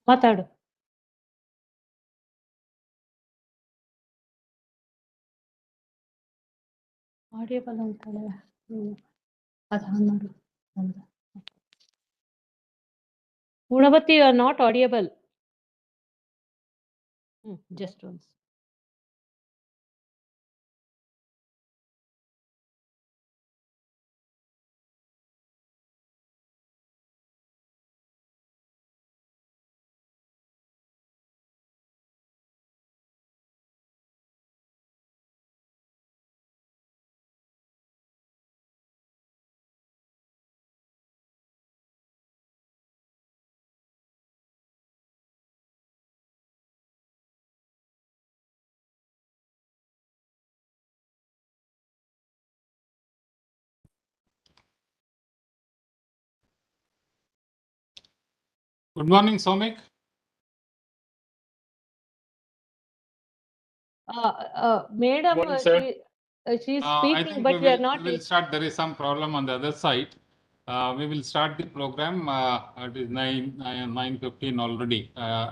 ಮಾತಾಡು. ಆಡಿಯಬಲ್ ಅಂತಾಳೆ. ಅದು ಮಾಡು. ಗುಣವತಿ, you are not audible. Just once. Good morning, Somik. Madam, she is speaking, but we are not. We will start. There is some problem on the other side. We will start the program. It is 9:15 already.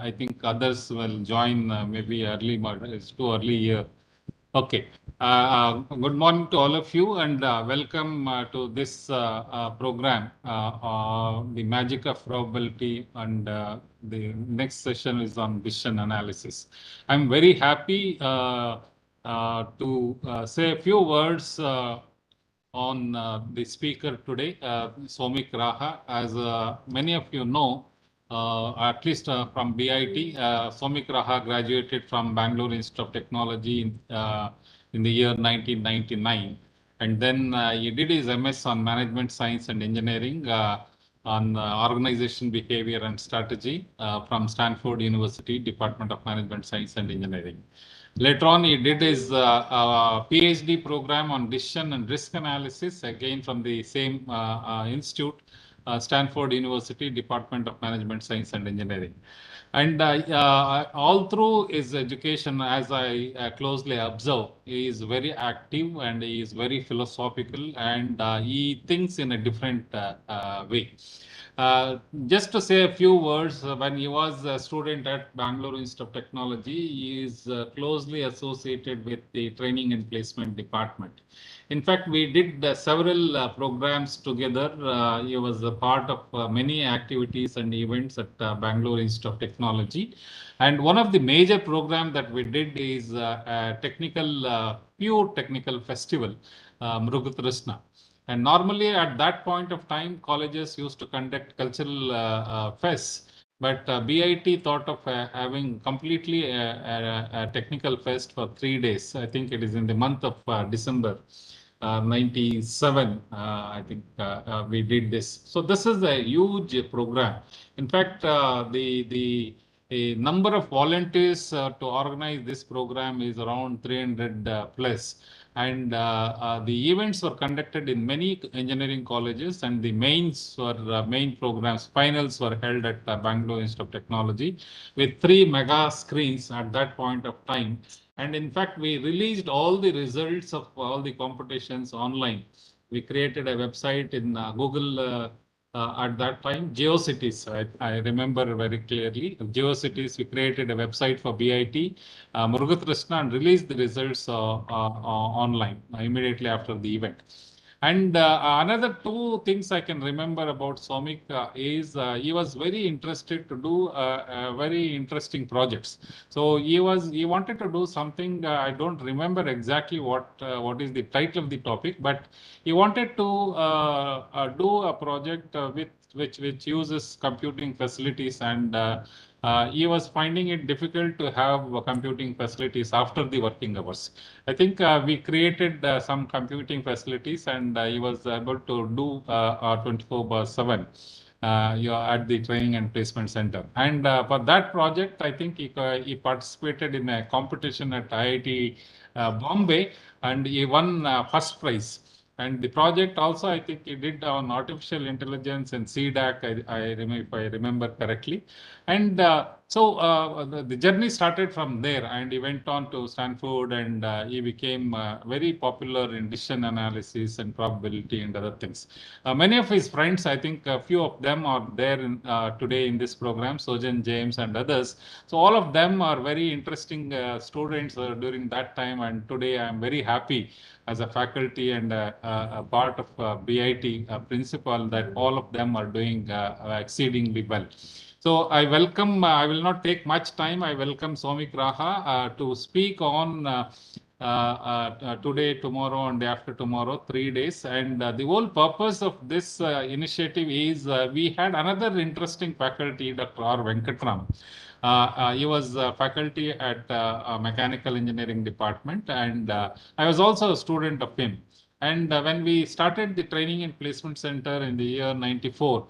I think others will join maybe early, but it's too early here. Okay. Good morning to all of you, and welcome to this program, The Magic of Probability, and the next session is on vision analysis. I'm very happy to say a few words on the speaker today, Somik Raha. As many of you know, at least from BIT, Somik Raha graduated from Bangalore Institute of Technology in the year 1999. And then he did his MS on Management Science and Engineering on Organization Behavior and Strategy from Stanford University, Department of Management Science and Engineering. Later on, he did his PhD program on decision and risk analysis, again from the same institute, Stanford University, Department of Management Science and Engineering. And all through his education, as I closely observe, he is very active and he is very philosophical, and he thinks in a different way. Just to say a few words, when he was a student at Bangalore Institute of Technology, he is closely associated with the training and placement department. In fact, we did several programs together. He was a part of many activities and events at Bangalore Institute of Technology. And one of the major programs that we did is a technical, pure technical festival, Mrugatrishna. And normally at that point of time, colleges used to conduct cultural fests. But BIT thought of having completely a technical fest for 3 days. I think it is in the month of December 97. I think we did this. So this is a huge program. In fact, the number of volunteers to organize this program is around 300 plus. And the events were conducted in many engineering colleges, and the main programs, finals were held at Bangalore Institute of Technology with 3 mega screens at that point of time. And in fact, we released all the results of all the competitions online. We created a website in Google at that time, GeoCities. I remember very clearly. GeoCities, we created a website for BIT, Murugatrishna, and released the results online immediately after the event. And another 2 things I can remember about Somik is he was very interested to do very interesting projects. So he wanted to do something. I don't remember exactly what is the title of the topic, but he wanted to do a project which uses computing facilities, and he was finding it difficult to have computing facilities after the working hours. I think we created some computing facilities, and he was able to do 24/7 at the training and placement center. And for that project, I think he participated in a competition at IIT Bombay, and he won first prize. And the project also, I think he did on artificial intelligence and CDAC, if I remember correctly. And So the journey started from there, and he went on to Stanford, and he became very popular in decision analysis and probability and other things. Many of his friends, I think a few of them are there today in this program, Sojan, James, and others. So all of them are very interesting students during that time, and today I am very happy as a faculty and a part of BIT principal that all of them are doing exceedingly well. So I will not take much time. I welcome Somik Raha to speak on today, tomorrow, and day after tomorrow, 3 days. And the whole purpose of this initiative is we had another interesting faculty, Dr. R. Venkataram. He was faculty at Mechanical Engineering Department, and I was also a student of him. And when we started the training and placement center in the year 94,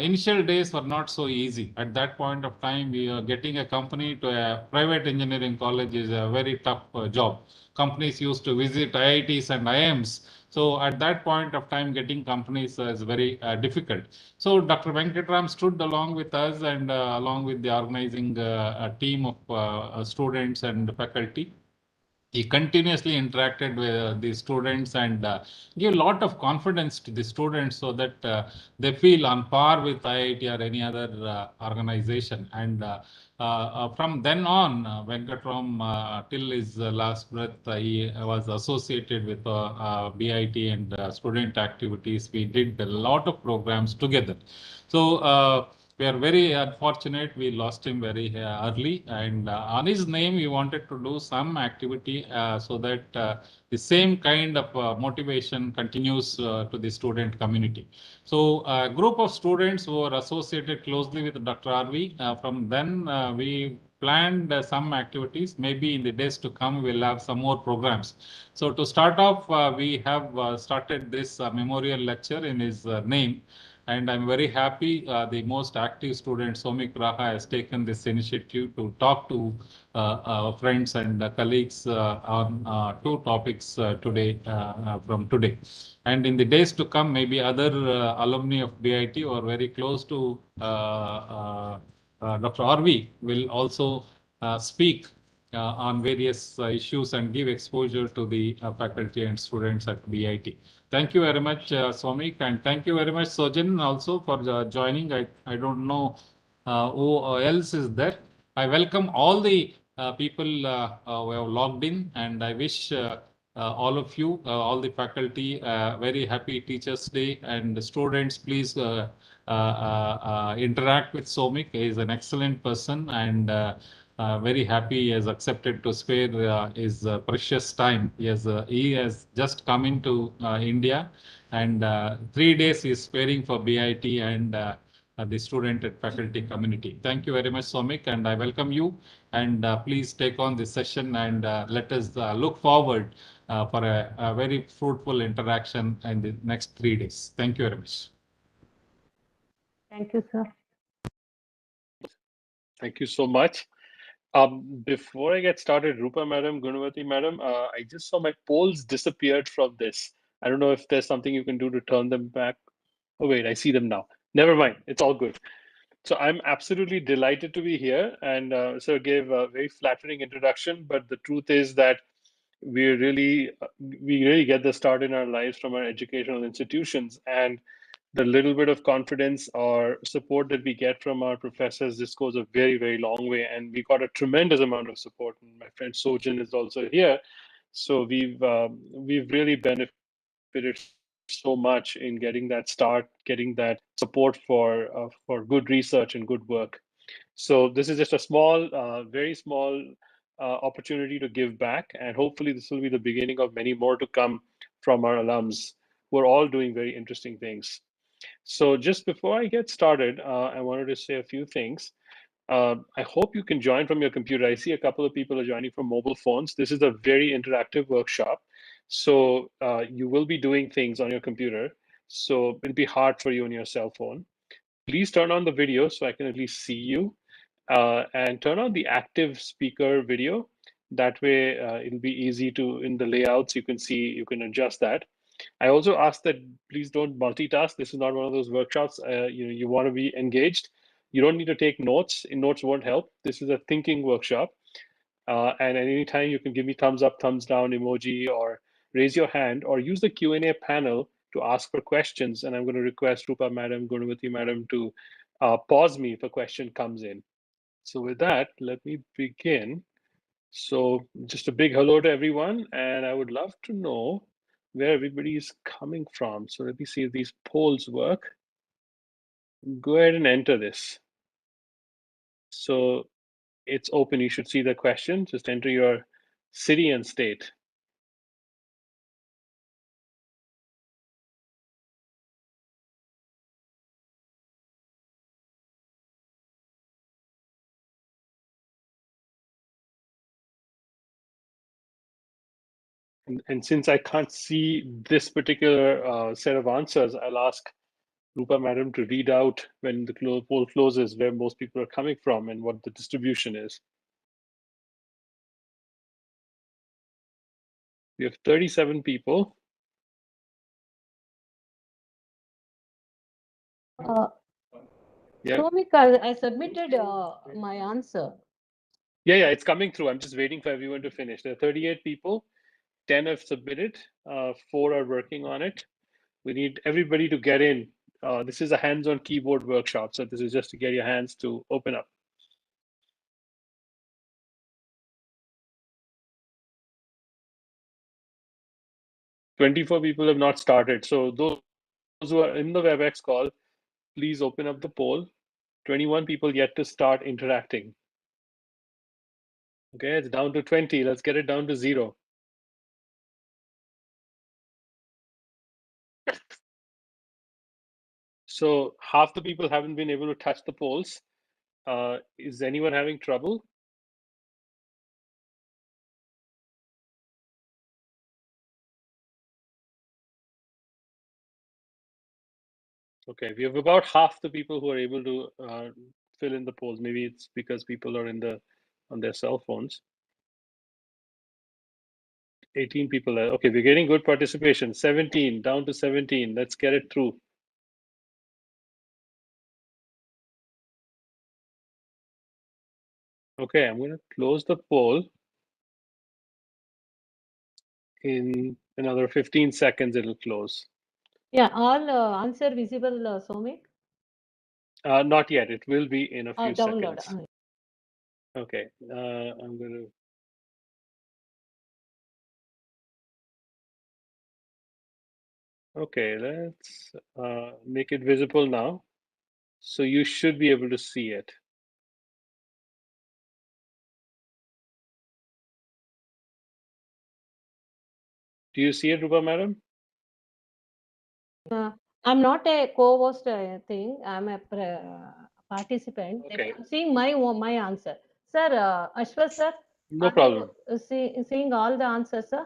initial days were not so easy. At that point of time, we are getting a company to a private engineering college is a very tough job. Companies used to visit IITs and IIMs. So at that point of time, getting companies is very difficult. So Dr. Venkataram stood along with us and along with the organizing team of students and faculty. He continuously interacted with the students and gave a lot of confidence to the students so that they feel on par with IIT or any other organization. And from then on, Venkatram, till his last breath, he was associated with BIT and student activities. We did a lot of programs together. So we are very unfortunate. We lost him very early, and on his name, we wanted to do some activity so that the same kind of motivation continues to the student community. So a group of students who are associated closely with Dr. RV, from then we planned some activities. Maybe in the days to come, we'll have some more programs. So to start off, we have started this memorial lecture in his name. And I'm very happy the most active student, Somik Raha, has taken this initiative to talk to our friends and colleagues on two topics today, from today. And in the days to come, maybe other alumni of BIT or very close to Dr. Orvi will also speak on various issues and give exposure to the faculty and students at BIT. Thank you very much, Swamik, and thank you very much, Sojan, also for joining. I don't know who else is there. I welcome all the people who have logged in, and I wish all of you, all the faculty, very happy Teachers' Day, and students, please interact with Somik. He is an excellent person, and very happy he has accepted to spare his precious time. He has just come into India, and 3 days he is sparing for BIT and the student and faculty community. Thank you very much, Somik, and I welcome you. And please take on this session, and let us look forward for a very fruitful interaction in the next 3 days. Thank you very much. Thank you, sir. Thank you so much. Before I get started, Rupa madam, Gunavati madam, I just saw my polls disappeared from this. I don't know if there's something you can do to turn them back. Oh, wait, I see them now. Never mind, it's all good. So I'm absolutely delighted to be here, and sir gave a very flattering introduction, but the truth is that we really get the start in our lives from our educational institutions, and the little bit of confidence or support that we get from our professors just goes a very, very long way. And we got a tremendous amount of support. And my friend Sojan is also here. So we've really benefited so much in getting that start, getting that support for good research and good work. So this is just a small, very small opportunity to give back. And hopefully this will be the beginning of many more to come from our alums who are all doing very interesting things. So just before I get started, I wanted to say a few things. I hope you can join from your computer. I see a couple of people are joining from mobile phones. This is a very interactive workshop. So you will be doing things on your computer. So it'll be hard for you on your cell phone. Please turn on the video so I can at least see you, and turn on the active speaker video. That way it'll be easy to, in the layouts, you can see, you can adjust that. I also ask that please don't multitask. This is not one of those workshops. You want to be engaged. You don't need to take notes. Notes won't help. This is a thinking workshop. And at any time, you can give me thumbs up, thumbs down emoji, or raise your hand, or use the Q&A panel to ask for questions. And I'm going to request Rupa Madam, Gunavati Madam to pause me if a question comes in. So with that, let me begin. So just a big hello to everyone. And I would love to know where everybody is coming from. So let me see if these polls work. Go ahead and enter this. So it's open. You should see the question. Just enter your city and state. And since I can't see this particular set of answers, I'll ask Rupa Madam to read out when the poll closes where most people are coming from and what the distribution is. We have 37 people. Yeah. Somika, I submitted my answer. Yeah, it's coming through. I'm just waiting for everyone to finish. There are 38 people. 10 have submitted. 4 are working on it. We need everybody to get in. This is a hands-on keyboard workshop, so this is just to get your hands to open up. "24 people have not started. So those who are in the WebEx call, please open up the poll. 21 people yet to start interacting. Okay, it's down to 20. Let's get it down to 0. So half the people haven't been able to touch the polls. Is anyone having trouble? Okay, we have about half the people who are able to fill in the polls. Maybe it's because people are on their cell phones. 18 people. Okay, we're getting good participation. 17, down to 17. Let's get it through. Okay, I'm going to close the poll. In another 15 seconds, it'll close. Yeah, all answer visible, Somik? Not yet. It will be in a few download. seconds. Okay, I'm going to. Okay, let's make it visible now. So you should be able to see it. Do you see it, Rupa Madam? I'm not a co-host thing. I'm a participant. Okay. I'm seeing my answer. Sir, Ashwath sir. No problem. Seeing all the answers, sir?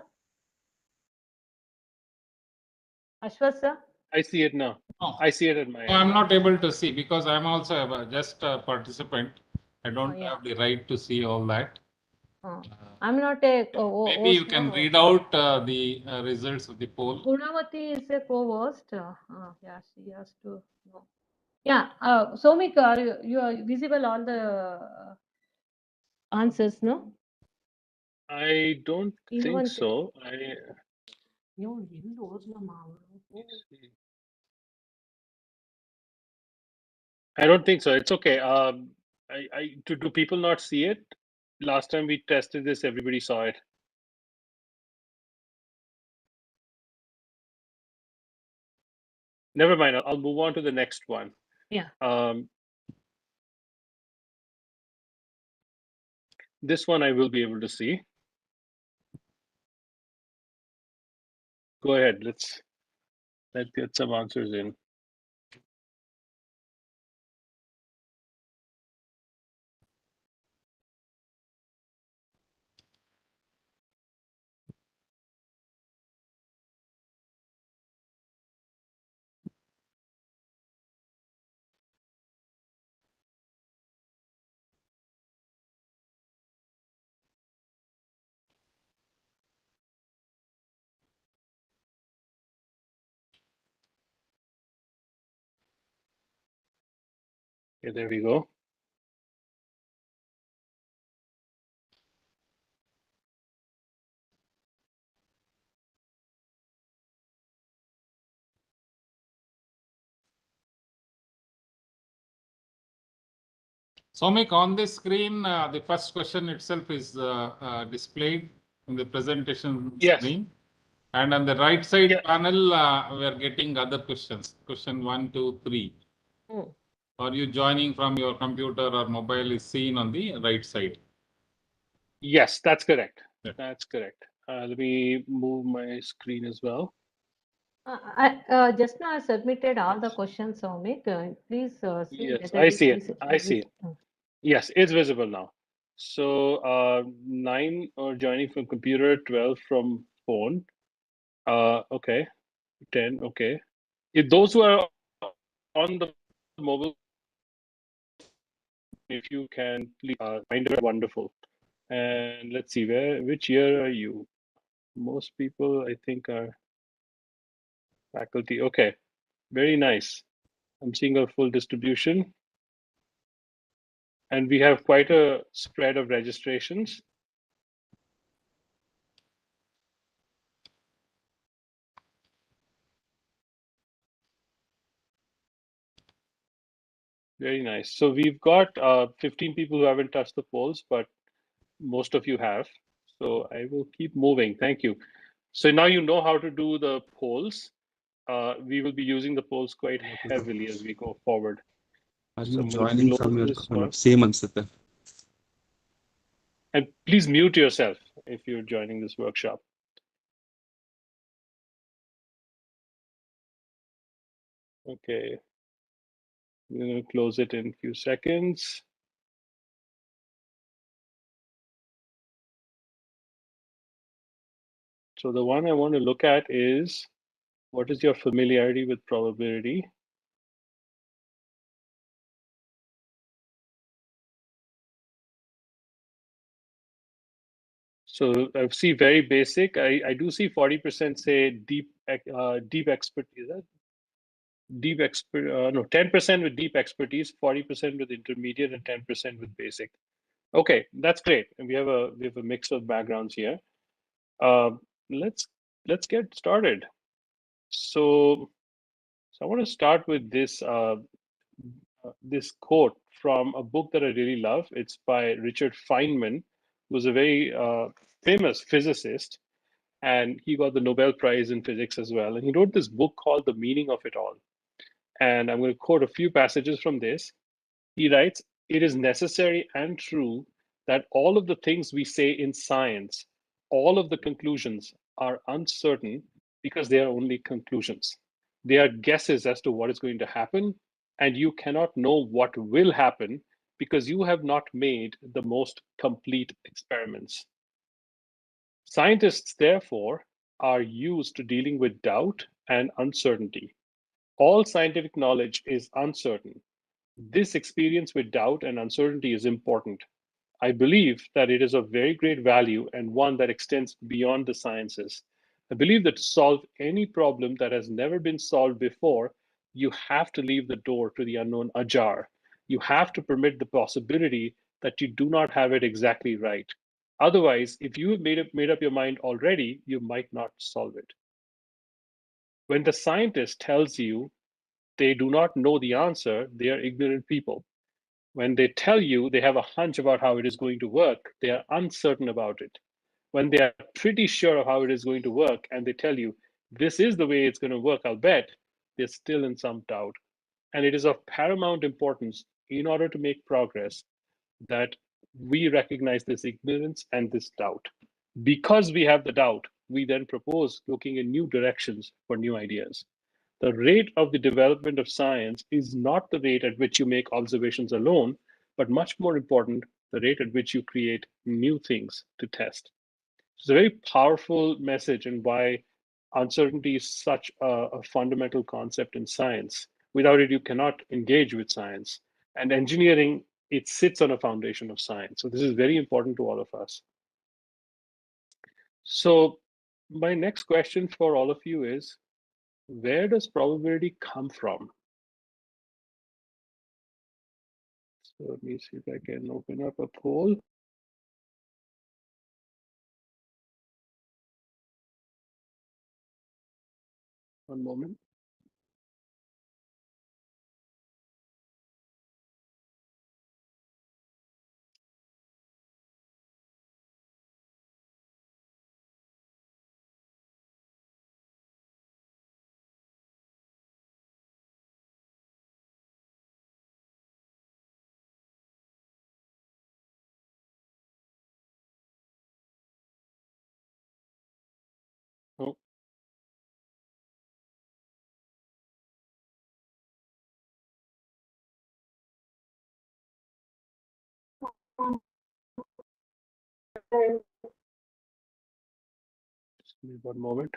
Ashwath sir? I see it now. No. I see it at my end. I'm not able to see because I'm also just a participant. I don't yeah. have the right to see all that. I'm not a Maybe you can read out the results of the poll. Gunavati is a co-host. Yeah, she has to know. Yeah, Somik, you are visible all the answers, no? I don't think so. I don't think so. It's okay. Do people not see it? Last time we tested this, everybody saw it. Never mind. I'll move on to the next one. Yeah. This one I will be able to see. Go ahead. Let's get some answers in. Okay, there we go. Soumik, on this screen, the first question itself is displayed in the presentation Yes. screen. And on the right side Yeah. panel, we are getting other questions. Question 1, 2, 3. Hmm. Are you joining from your computer or mobile is seen on the right side? Yes, that's correct. Yeah. That's correct. Let me move my screen as well. Just now I submitted all the questions, Soumik. Please see Yes, whether I it see it. is I see it. Yes, it's visible now. So 9 are joining from computer, 12 from phone. Okay, 10. Okay. If those who are on the mobile, if you can please find it wonderful. And let's see, which year are you? Most people, I think, are faculty. Okay, very nice. I'm seeing a full distribution. And we have quite a spread of registrations. Very nice. So we've got 15 people who haven't touched the polls, but most of you have. So I will keep moving. Thank you. So now you know how to do the polls. We will be using the polls quite heavily as we go forward. Are So you I'm going to joining close from your this one. same answer? And please mute yourself if you're joining this workshop. Okay. I'm going to close it in a few seconds. So the one I want to look at is, what is your familiarity with probability? So I see very basic. I do see 40% say deep expertise. Deep expert, no, 10% with deep expertise, 40% with intermediate, and 10% with basic. Okay, that's great. And we have a mix of backgrounds here. Let's get started. So I want to start with this this quote from a book that I really love. It's by Richard Feynman, who's a very famous physicist, and he got the Nobel Prize in physics as well. And he wrote this book called The Meaning of It All. And I'm going to quote a few passages from this. He writes, "It is necessary and true that all of the things we say in science, all of the conclusions are uncertain because they are only conclusions. They are guesses as to what is going to happen, and you cannot know what will happen because you have not made the most complete experiments. Scientists, therefore, are used to dealing with doubt and uncertainty. All scientific knowledge is uncertain. This experience with doubt and uncertainty is important. I believe that it is of very great value and one that extends beyond the sciences. I believe that to solve any problem that has never been solved before, you have to leave the door to the unknown ajar. You have to permit the possibility that you do not have it exactly right. Otherwise, if you have made up your mind already, you might not solve it. When the scientist tells you they do not know the answer, they are ignorant people. When they tell you they have a hunch about how it is going to work, they are uncertain about it. When they are pretty sure of how it is going to work and they tell you, this is the way it's going to work, I'll bet, they're still in some doubt. And it is of paramount importance in order to make progress that we recognize this ignorance and this doubt. Because we have the doubt, we then propose looking in new directions for new ideas. The rate of the development of science is not the rate at which you make observations alone, but much more important, the rate at which you create new things to test. It's a very powerful message, and why uncertainty is such a fundamental concept in science. Without it, you cannot engage with science. And engineering, it sits on a foundation of science. So this is very important to all of us. So my next question for all of you is, where does probability come from? So let me see if I can open up a poll. One moment. Oh, just give me 1 moment.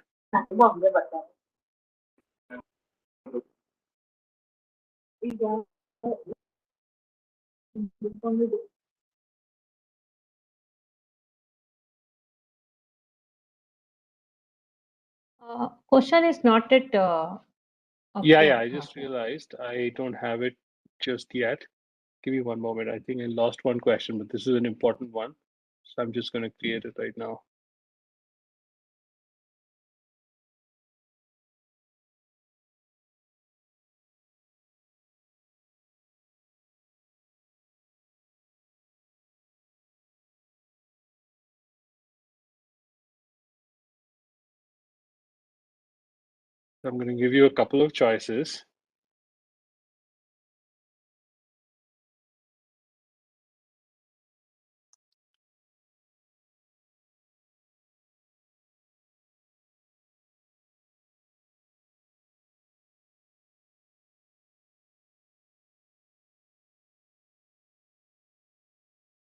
Question is not yet Yeah, upload. I just realized I don't have it just yet. Give me 1 moment. I think I lost one question, but this is an important one. So I'm just going to create it right now. So I'm going to give you a couple of choices.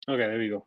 Okay, there we go.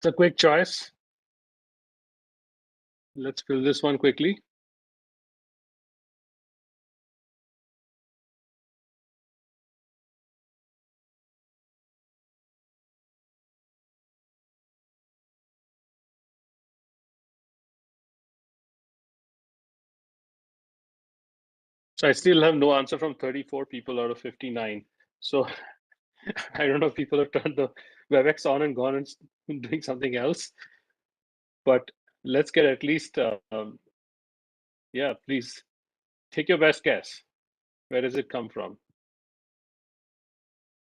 It's a quick choice. Let's fill this one quickly. So I still have no answer from 34 people out of 59. So I don't know if people have turned the WebEx on and gone and doing something else. But let's get at least, yeah, please take your best guess. Where does it come from?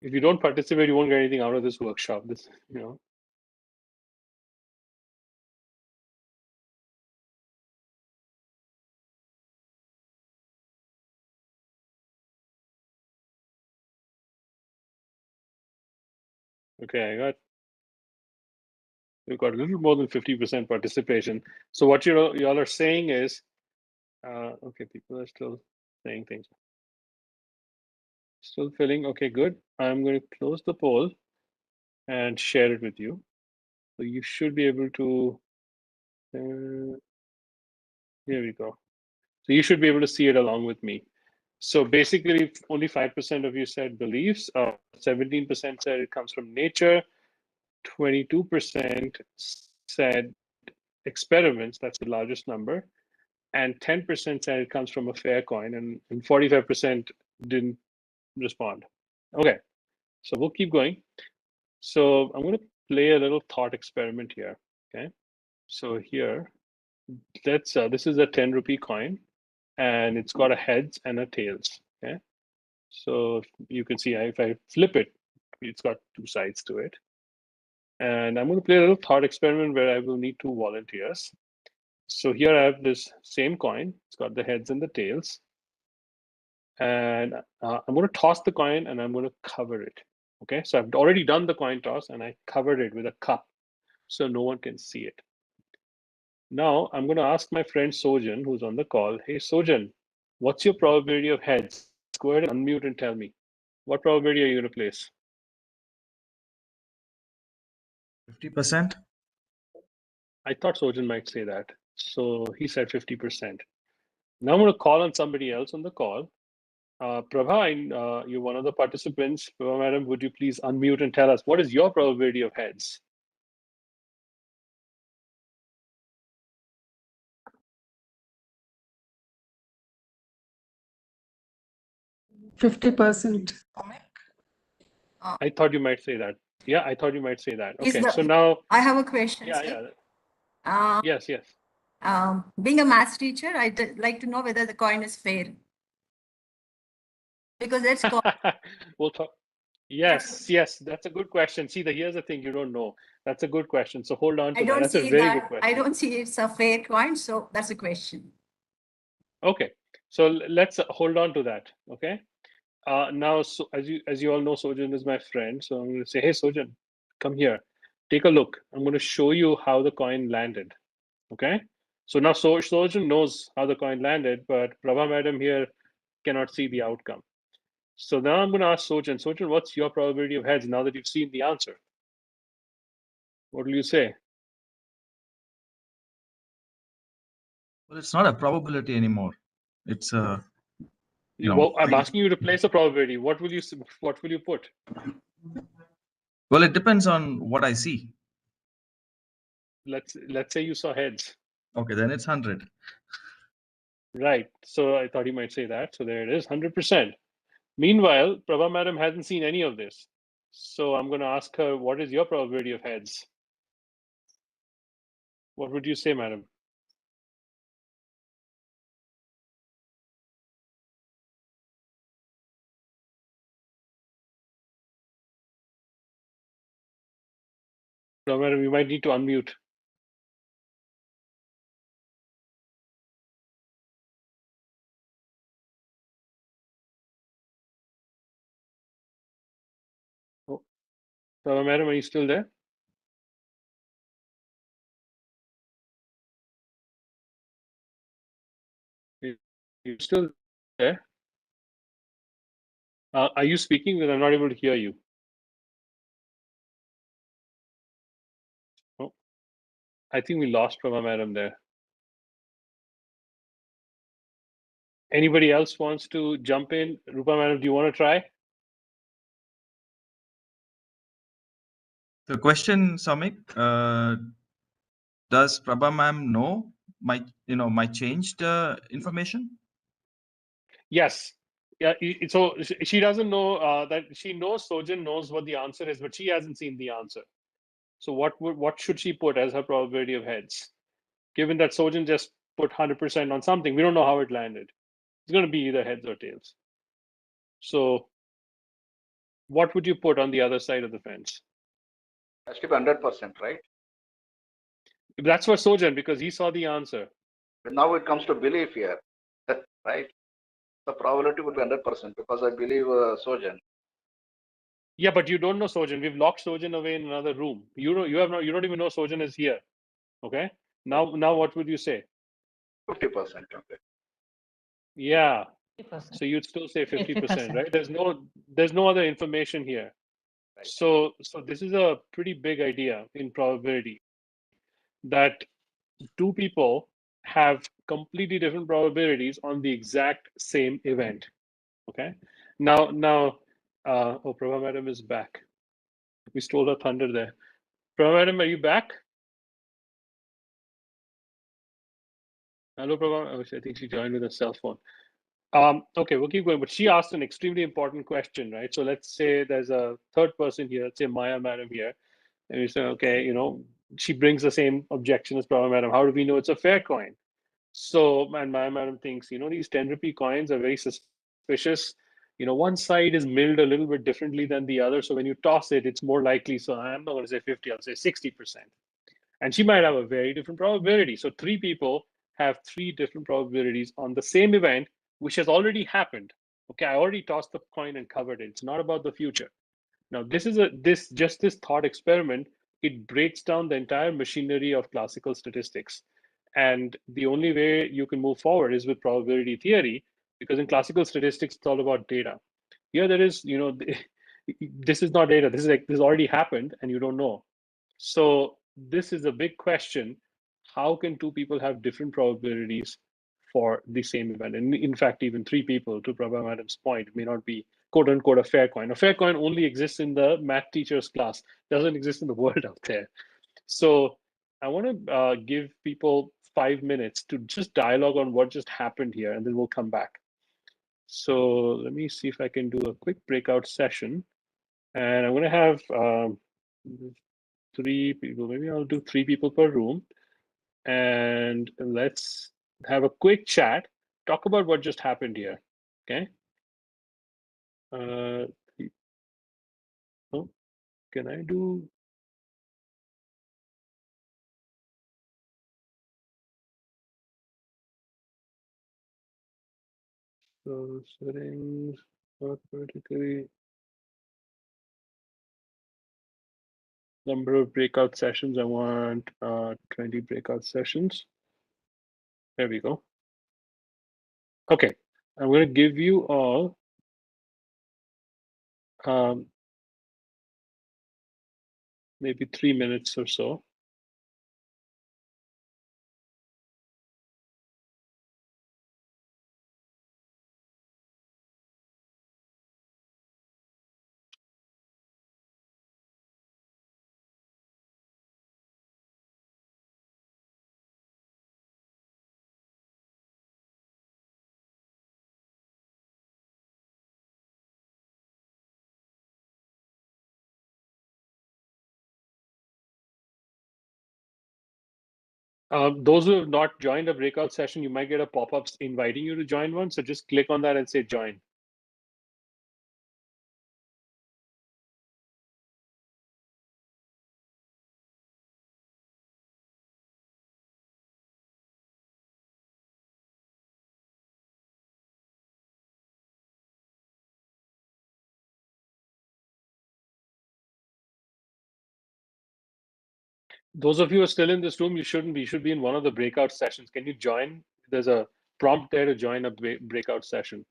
If you don't participate, you won't get anything out of this workshop. This, you know. Okay, we've got a little more than 50% participation. So what y'all are saying is, okay, people are still saying things. Still filling. Okay, good. I'm going to close the poll and share it with you. So you should be able to. Here we go. So you should be able to see it along with me. So basically, only 5% of you said beliefs. 17% said it comes from nature. 22% said experiments. That's the largest number. And 10% said it comes from a fair coin, and 45% didn't respond. Okay, so we'll keep going. So I'm going to play a little thought experiment here. Okay, so here, let's this is a 10 rupee coin, and it's got a heads and a tails. Okay, so you can see if I flip it, it's got two sides to it. And I'm going to play a little thought experiment where I will need two volunteers. So here I have this same coin. It's got the heads and the tails. And I'm going to toss the coin and I'm going to cover it. Okay, so I've already done the coin toss and I covered it with a cup so no one can see it. Now I'm going to ask my friend Sojan, who's on the call. Hey, Sojan, what's your probability of heads? Go ahead and unmute and tell me. What probability are you going to place? 50%. I thought Sojan might say that. So he said 50%. Now I'm going to call on somebody else on the call. Prabha, you're one of the participants. Prabha, madam, would you please unmute and tell us what is your probability of heads? %50. I thought you might say that. Yeah, I thought you might say that. Is Okay, the- so now, I have a question. yeah, sir. yeah, yes, yes. Being a maths teacher, I'd like to know whether the coin is fair. Because let's call We'll talk. Yes, yes, that's a good question. See, here's the thing you don't know. That's a good question. So hold on to I that. don't That's a see very good that. question. I don't see it's a fair coin, so that's a question. Okay, so let's hold on to that. Okay. Now, so as you all know, Sojan is my friend. So I'm going to say, hey, Sojan, come here. Take a look. I'm going to show you how the coin landed. Okay. So now Sojan knows how the coin landed, but Prabha madam here cannot see the outcome. So now I'm going to ask Sojan. Sojan, what's your probability of heads now that you've seen the answer? What will you say? Well, it's not a probability anymore. It's a, you know, Well, I'm asking you to place a probability. What will you put? well, it depends on what I see. Let's say you saw heads. Okay, then it's 100. Right. So I thought you might say that. So there it is, 100%. Meanwhile, Prabha madam hasn't seen any of this. So I'm going to ask her, what is your probability of heads? What would you say, madam? Prabha madam, you might need to unmute. Oh, Prabha madam, are you still there? You're still there? Are you speaking? Because I'm not able to hear you. Oh, I think we lost Prabha madam there. Anybody else wants to jump in? Rupa madam, do you want to try? The question, Samik, does Prabha ma'am know my changed information? Yes. Yeah. So she doesn't know that she knows Sojan knows what the answer is, but she hasn't seen the answer. So what should she put as her probability of heads? Given that Sojan just put 100% on something, we don't know how it landed. It's going to be either heads or tails. So what would you put on the other side of the fence? Has to be 100%, right? That's for Sojan because he saw the answer. But now it comes to belief here, right? The probability would be 100% because I believe Sojan. Yeah, but you don't know Sojan. We've locked Sojan away in another room. You don't even know Sojan is here. Okay. Now what would you say? 50%. Okay. Yeah. 50%. So you'd still say 50%, 50%. right? There's no other information here. Right. So this is a pretty big idea in probability that two people have completely different probabilities on the exact same event. Okay. Now, oh, Prabha madam is back. We stole her thunder there. Prabha madam, are you back? Hello, Prabha. Oh, I think she joined with a cell phone. Okay, we'll keep going. But she asked an extremely important question, right? So let's say there's a third person here. Let's say Maya madam here, and we say, okay, she brings the same objection as Prabha madam. How do we know it's a fair coin? So, and Maya madam thinks, these 10 rupee coins are very suspicious. One side is milled a little bit differently than the other. So when you toss it, it's more likely. So I'm not going to say 50, I'll say 60%. And she might have a very different probability. So 3 people have 3 different probabilities on the same event, which has already happened. Okay, I already tossed the coin and covered it. It's not about the future. Now, this thought experiment, it breaks down the entire machinery of classical statistics. And the only way you can move forward is with probability theory, because in classical statistics, it's all about data. Here, there is, this is not data. This already happened, and you don't know. So this is a big question. How can 2 people have different probabilities for the same event? And in fact, even 3 people, to Prabha Madam's point, it may not be quote unquote a fair coin. A fair coin only exists in the math teacher's class, doesn't exist in the world out there. So I want to give people 5 minutes to just dialogue on what just happened here, and then we'll come back. So let me see if I can do a quick breakout session. And I'm going to have 3 people. Maybe I'll do 3 people per room. And let's have a quick chat, talk about what just happened here. Okay. Oh, can I do? So settings, automatically. Number of breakout sessions. I want 20 breakout sessions. There we go. Okay, I'm going to give you all maybe 3 minutes or so. Those who have not joined a breakout session, you might get a pop-up inviting you to join one. So just click on that and say join. Those of you who are still in this room, you shouldn't be. You should be in one of the breakout sessions. Can you join? There's a prompt there to join a breakout session.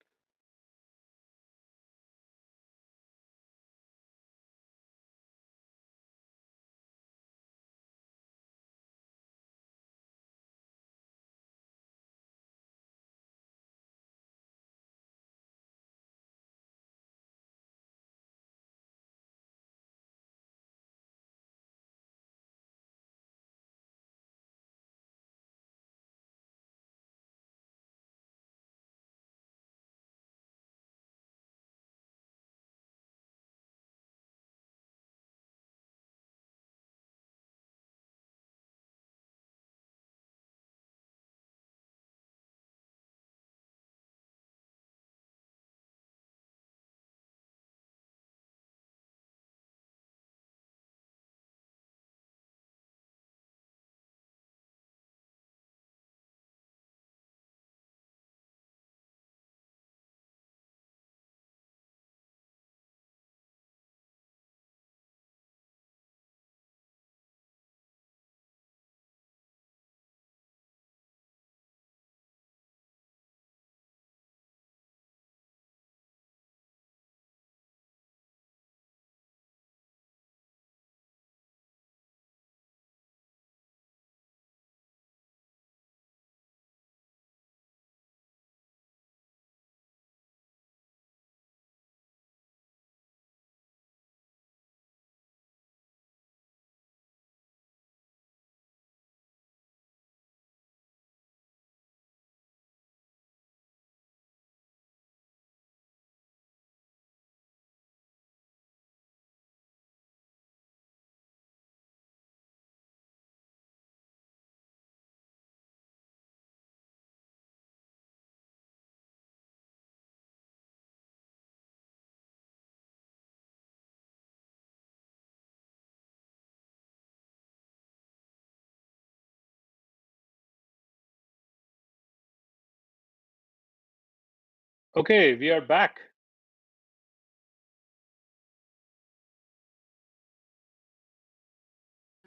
Okay, we are back.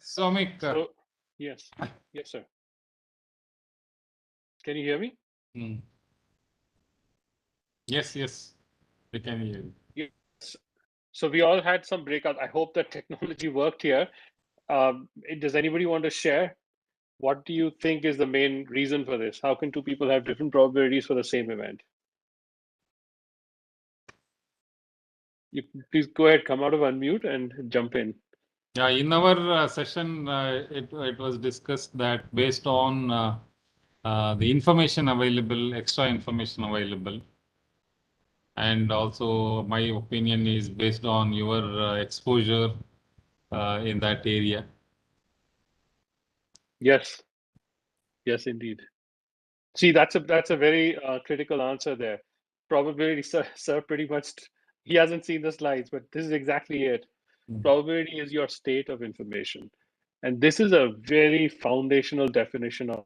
Somik, So, yes, yes, sir. Can you hear me? yes, we can hear you. Yes. So we all had some breakout. I hope that technology worked here. Does anybody want to share? What do you think is the main reason for this? How can two people have different probabilities for the same event? You please go ahead, come out of unmute and jump in. Yeah, in our session, it was discussed that based on the information available, extra information available, and also my opinion is based on your exposure in that area. Yes, yes, indeed. See, that's a very critical answer there. Probability, sir, pretty much. He hasn't seen the slides, but this is exactly it. Probability is your state of information, and this is a very foundational definition of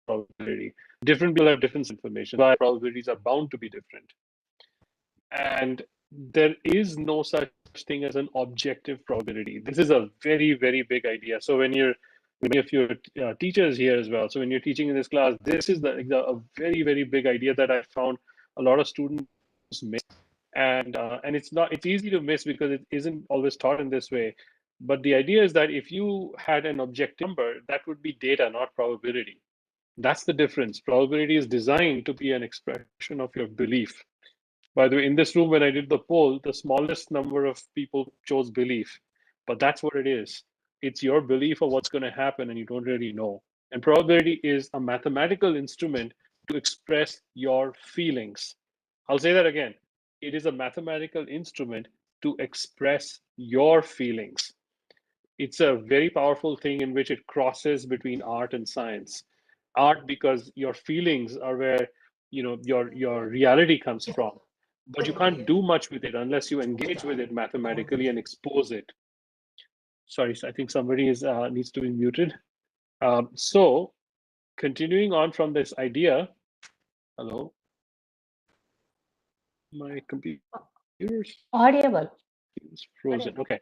probability. Different people have different information. Why probabilities are bound to be different, and there is no such thing as an objective probability. This is a very, very big idea. So when you're many of your teachers here as well. So when you're teaching in this class, this is a very, very big idea that I found a lot of students miss. And it's easy to miss because it isn't always taught in this way. But the idea is that if you had an objective number, that would be data, not probability. That's the difference. Probability is designed to be an expression of your belief. By the way, in this room, when I did the poll, the smallest number of people chose belief, but that's what it is. It's your belief of what's going to happen, and you don't really know. And probability is a mathematical instrument to express your feelings. I'll say that again. It is a mathematical instrument to express your feelings. It's a very powerful thing in which it crosses between art and science. Art, because your feelings are where your reality comes from, but you can't do much with it unless you engage with it mathematically and expose it. Sorry, I think somebody is needs to be muted. So continuing on from this idea, hello, my computer's Audible. frozen. Okay,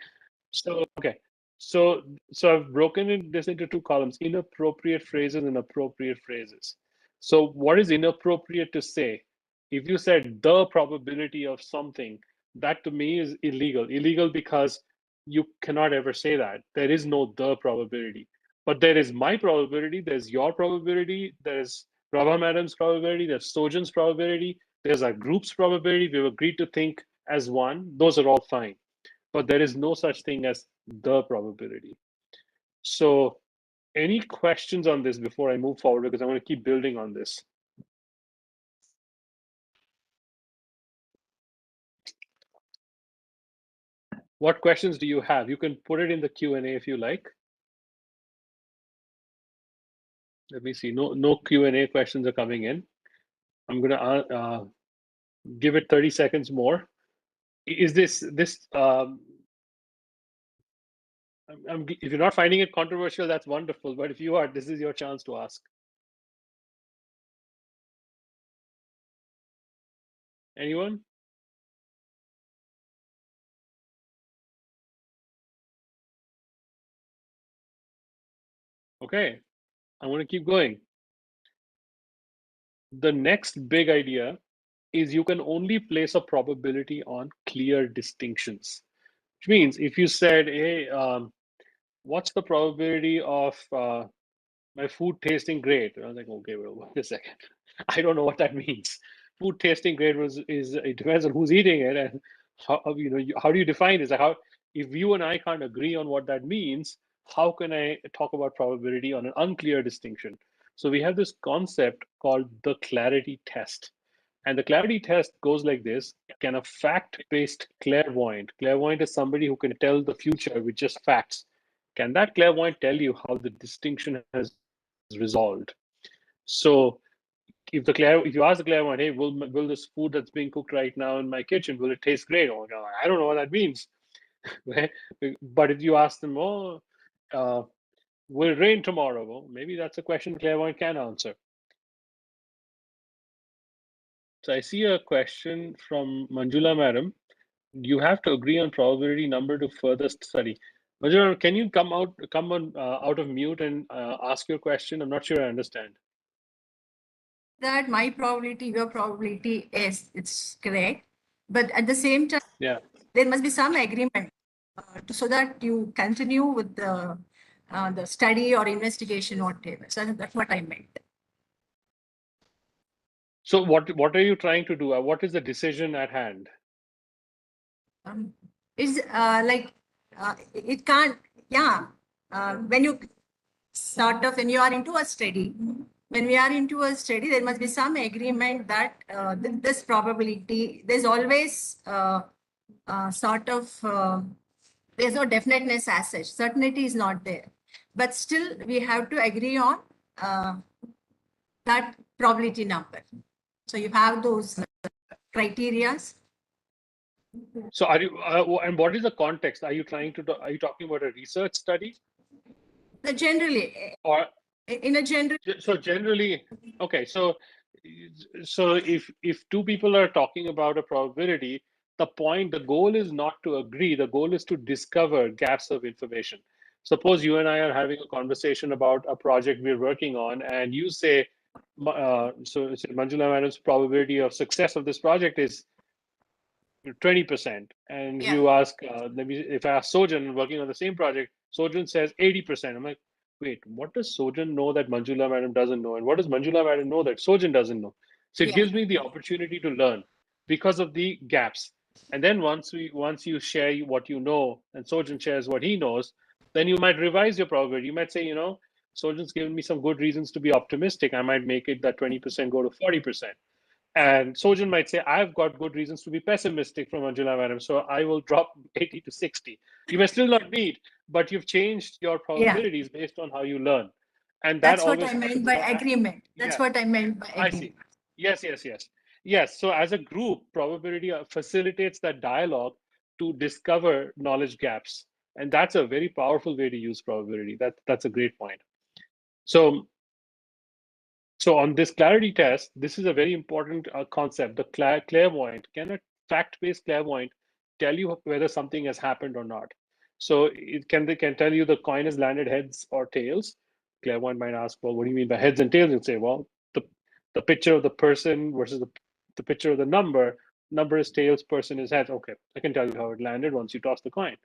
okay, so I've broken this into two columns: inappropriate phrases and appropriate phrases. So what is inappropriate to say? If you said the probability of something, that to me is illegal. Illegal because you cannot ever say that. There is no the probability. But there is my probability, there's your probability, there's Prabha Madam's probability, there's Sojan's probability, there's our group's probability. We've agreed to think as one. Those are all fine. But there is no such thing as the probability. So any questions on this before I move forward? Because I want to keep building on this. What questions do you have? You can put it in the Q&A if you like. Let me see. No Q&A questions are coming in. I'm going to give it 30 seconds more. Is this if you're not finding it controversial, that's wonderful. But if you are, this is your chance to ask. Anyone? Okay, I want to keep going. The next big idea is you can only place a probability on clear distinctions. Which means if you said, hey, what's the probability of my food tasting great? And I was like, okay, well, wait a second. I don't know what that means. Food tasting great it depends on who's eating it and how how do you define this? How if you and I can't agree on what that means, how can I talk about probability on an unclear distinction? So we have this concept called the clarity test. And the clarity test goes like this. Can a fact-based clairvoyant is somebody who can tell the future with just facts. Can that clairvoyant tell you how the distinction has resolved? So if you ask the clairvoyant, hey, will this food that's being cooked right now in my kitchen, will it taste great? Oh, no, I don't know what that means. But if you ask them, will it rain tomorrow? Well, maybe that's a question clairvoyant can answer. So I see a question from Manjula Madam. You have to agree on probability number to further study. Manjula, can you come out of mute and ask your question? I'm not sure I understand. That my probability, your probability is, it's correct. But at the same time, Yeah. there must be some agreement so that you continue with the study or investigation, whatever. So that's what I meant. So what are you trying to do? What is the decision at hand? Is like it can't, yeah. When you when you are into a study, when we are into a study, there must be some agreement that this probability, there's always there's no definiteness as such. Certainty is not there, but still we have to agree on that probability number. So you have those criterias. So are you and what is the context? Are you talking about a research study? Generally, Or in a general. so generally, okay, so if two people are talking about a probability, the goal is not to agree, the goal is to discover gaps of information. Suppose you and I are having a conversation about a project we're working on, and you say, so Manjula Madam's probability of success of this project is 20%. And Yeah. you ask, if I ask Sojan working on the same project, Sojan says 80%. I'm like, wait, what does Sojan know that Manjula Madam doesn't know? And what does Manjula Madam know that Sojan doesn't know? So it Yeah. gives me the opportunity to learn because of the gaps. And then once you share what you know and Sojan shares what he knows, then you might revise your probability. You might say, Sojan's given me some good reasons to be optimistic. I might make it that 20% go to 40%. And Sojan might say, I've got good reasons to be pessimistic from Manjula Madam, so I will drop 80 to 60. You may still not meet, but you've changed your probabilities based on how you learn. And that That's what always I meant happens. by agreement. That's Yeah, what I meant by I agreement. see. Yes. So as a group, probability facilitates that dialogue to discover knowledge gaps. And that's a very powerful way to use probability. That's a great point. So on this clarity test, this is a very important concept, the clairvoyant. Can a fact-based clairvoyant tell you whether something has happened or not? So they can tell you the coin has landed heads or tails. Clairvoyant might ask, well, what do you mean by heads and tails? And say, well, the picture of the person versus the picture of the number. Number is tails, person is heads. Okay, I can tell you how it landed once you toss the coin.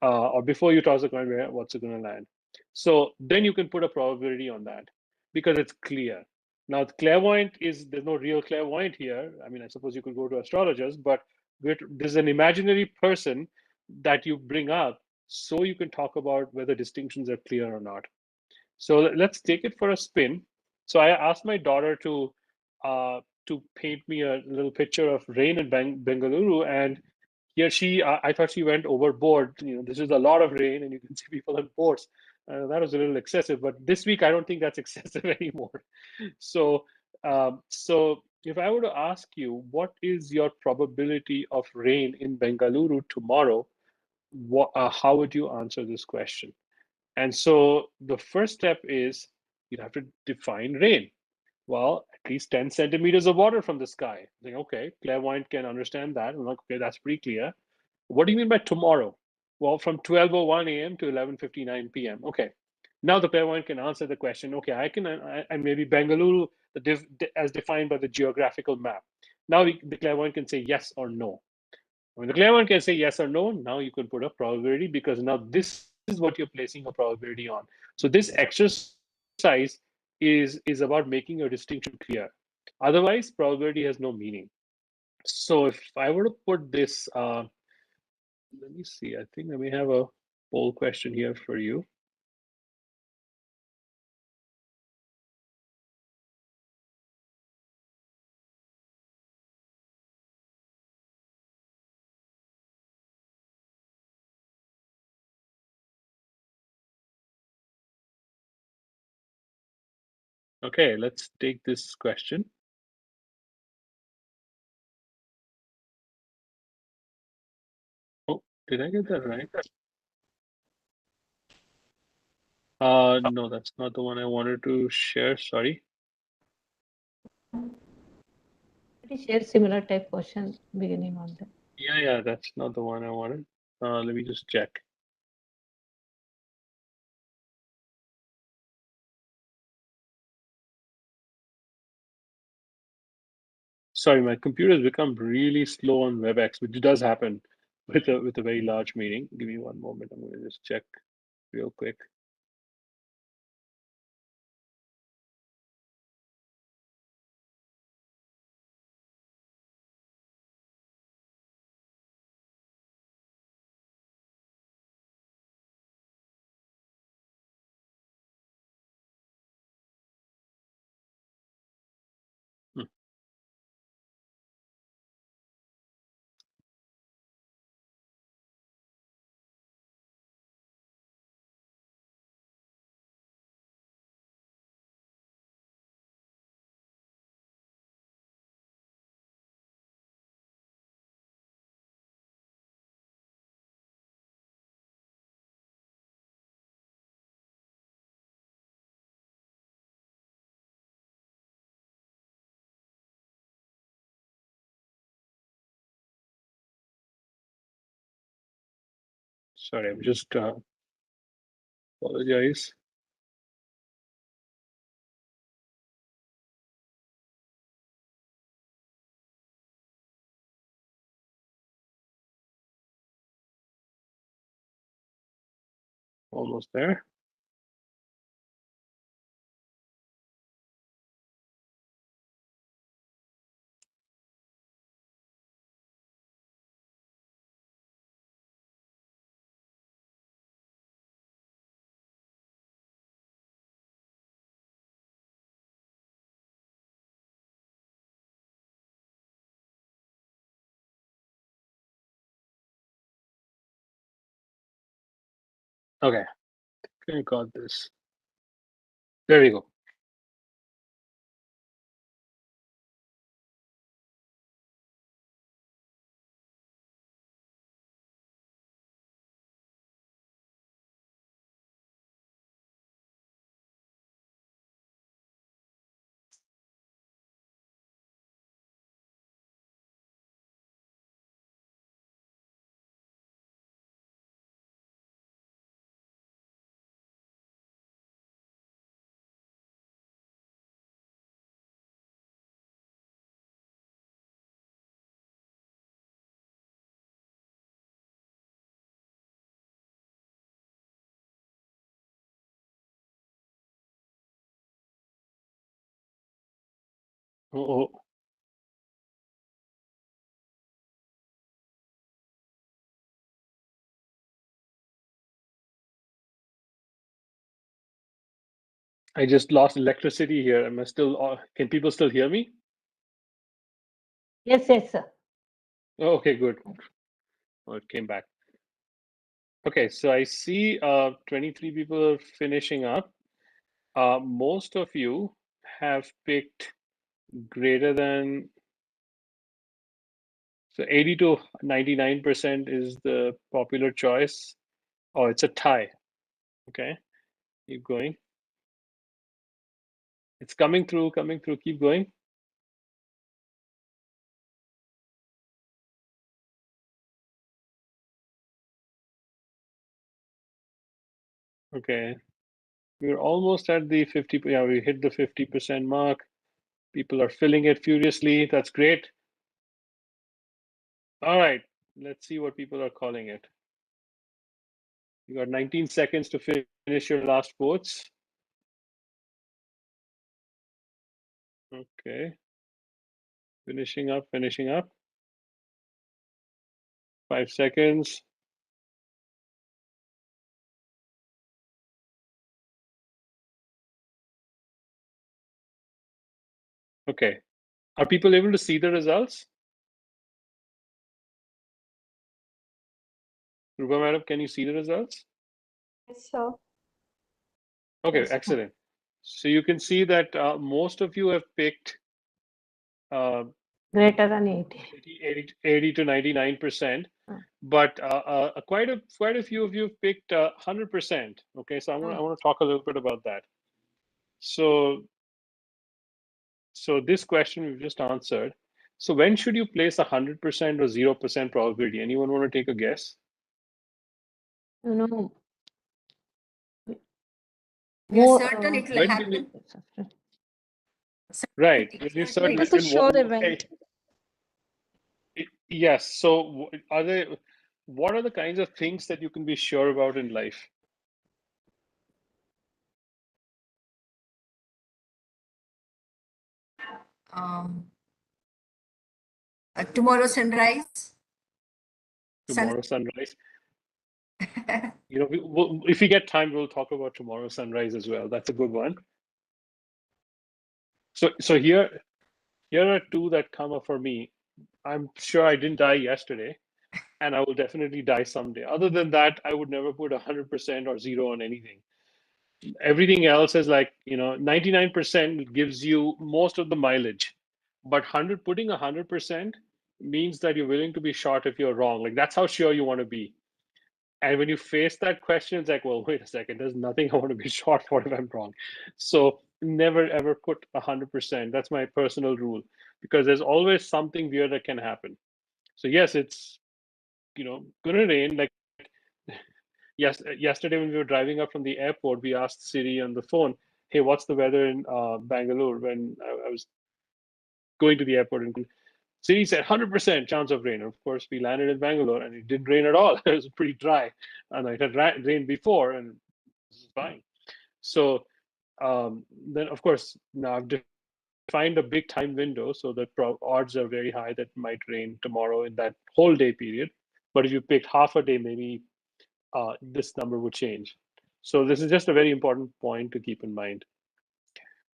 Or before you toss the coin, what's it going to land? So then you can put a probability on that because it's clear. Now, the clairvoyant there's no real clairvoyant here. I mean, I suppose you could go to astrologers, but there's an imaginary person that you bring up so you can talk about whether distinctions are clear or not. So let's take it for a spin. So I asked my daughter to paint me a little picture of rain in Bengaluru, and here I thought she went overboard. This is a lot of rain, and you can see people on boats. That was a little excessive, but this week I don't think that's excessive anymore. So if I were to ask you, what is your probability of rain in Bengaluru tomorrow? How would you answer this question? And so the first step is you have to define rain. Well, at least 10 centimeters of water from the sky. Like, okay, clairvoyant can understand that. I'm like, okay, that's pretty clear. What do you mean by tomorrow? Well, from 12:01 a.m. to 11:59 p.m. Okay. Now the clairvoyant can answer the question. Okay, and maybe Bengaluru, as defined by the geographical map. Now the clairvoyant can say yes or no. When the clairvoyant can say yes or no, now you can put a probability because now this is what you're placing a probability on. So this exercise is about making your distinction clear. Otherwise, probability has no meaning. So if I were to put this, let me see, I think I may have a poll question here for you. Okay, let's take this question. Oh, did I get that right? No, that's not the one I wanted to share. Sorry. Somebody shared similar type question beginning on that. Yeah, that's not the one I wanted. Let me just check. Sorry, my computer has become really slow on WebEx, which does happen with a very large meeting. Give me one moment. I'm going to just check real quick. Hmm. Sorry, I'm just apologize. Almost there. Okay, I got this. There we go. Oh, I just lost electricity here. Am I still? Can people still hear me? Yes, yes, sir. Oh, okay, good. Oh, it came back. Okay, so I see 23 people are finishing up. Most of you have picked greater than, so 80 to 99% is the popular choice. Oh, it's a tie. Okay, keep going. It's coming through, keep going. Okay, we're almost at the 50, yeah, we hit the 50% mark. People are filling it furiously. That's great. All right, let's see what people are calling it. You got 19 seconds to finish your last quotes. Okay. Finishing up. 5 seconds. Okay. Are people able to see the results? Rupa madam, can you see the results? Yes, sir. Okay, Yes. excellent. So you can see that most of you have picked Greater than 80. 80 to 99%, but quite a few of you have picked 100%. Okay, so I want to talk a little bit about that. So this question we've just answered. So when should you place 100% or 0% probability? Anyone want to take a guess? You know, You're more, certain it will When do happen. Right. Certainty, When you're certainty. certain, It is a and sure event. yes. So what are the kinds of things that you can be sure about in life? Um, tomorrow sunrise. Tomorrow sunrise. You know, if we get time, we'll talk about tomorrow sunrise as well. That's a good one. So here are two that come up for me. I'm sure I didn't die yesterday, and I will definitely die someday. Other than that, I would never put 100% or zero on anything. Everything else is like, 99% gives you most of the mileage, but putting 100% means that you're willing to be short if you're wrong. Like that's how sure you want to be. And when you face that question, it's like, well, wait a second, there's nothing I want to be short for if I'm wrong. So never ever put 100%. That's my personal rule, because there's always something weird that can happen. So yes, it's gonna rain. Like yes, yesterday when we were driving up from the airport, we asked Siri on the phone, "Hey, what's the weather in Bangalore?" When I was going to the airport, and Siri said 100% chance of rain. Of course, we landed in Bangalore, and it didn't rain at all. It was pretty dry, and it had rained before, and it was fine. So then, of course, now I've defined a big time window, so the odds are very high that it might rain tomorrow in that whole day period. But if you picked half a day, maybe this number would change. So this is just a very important point to keep in mind.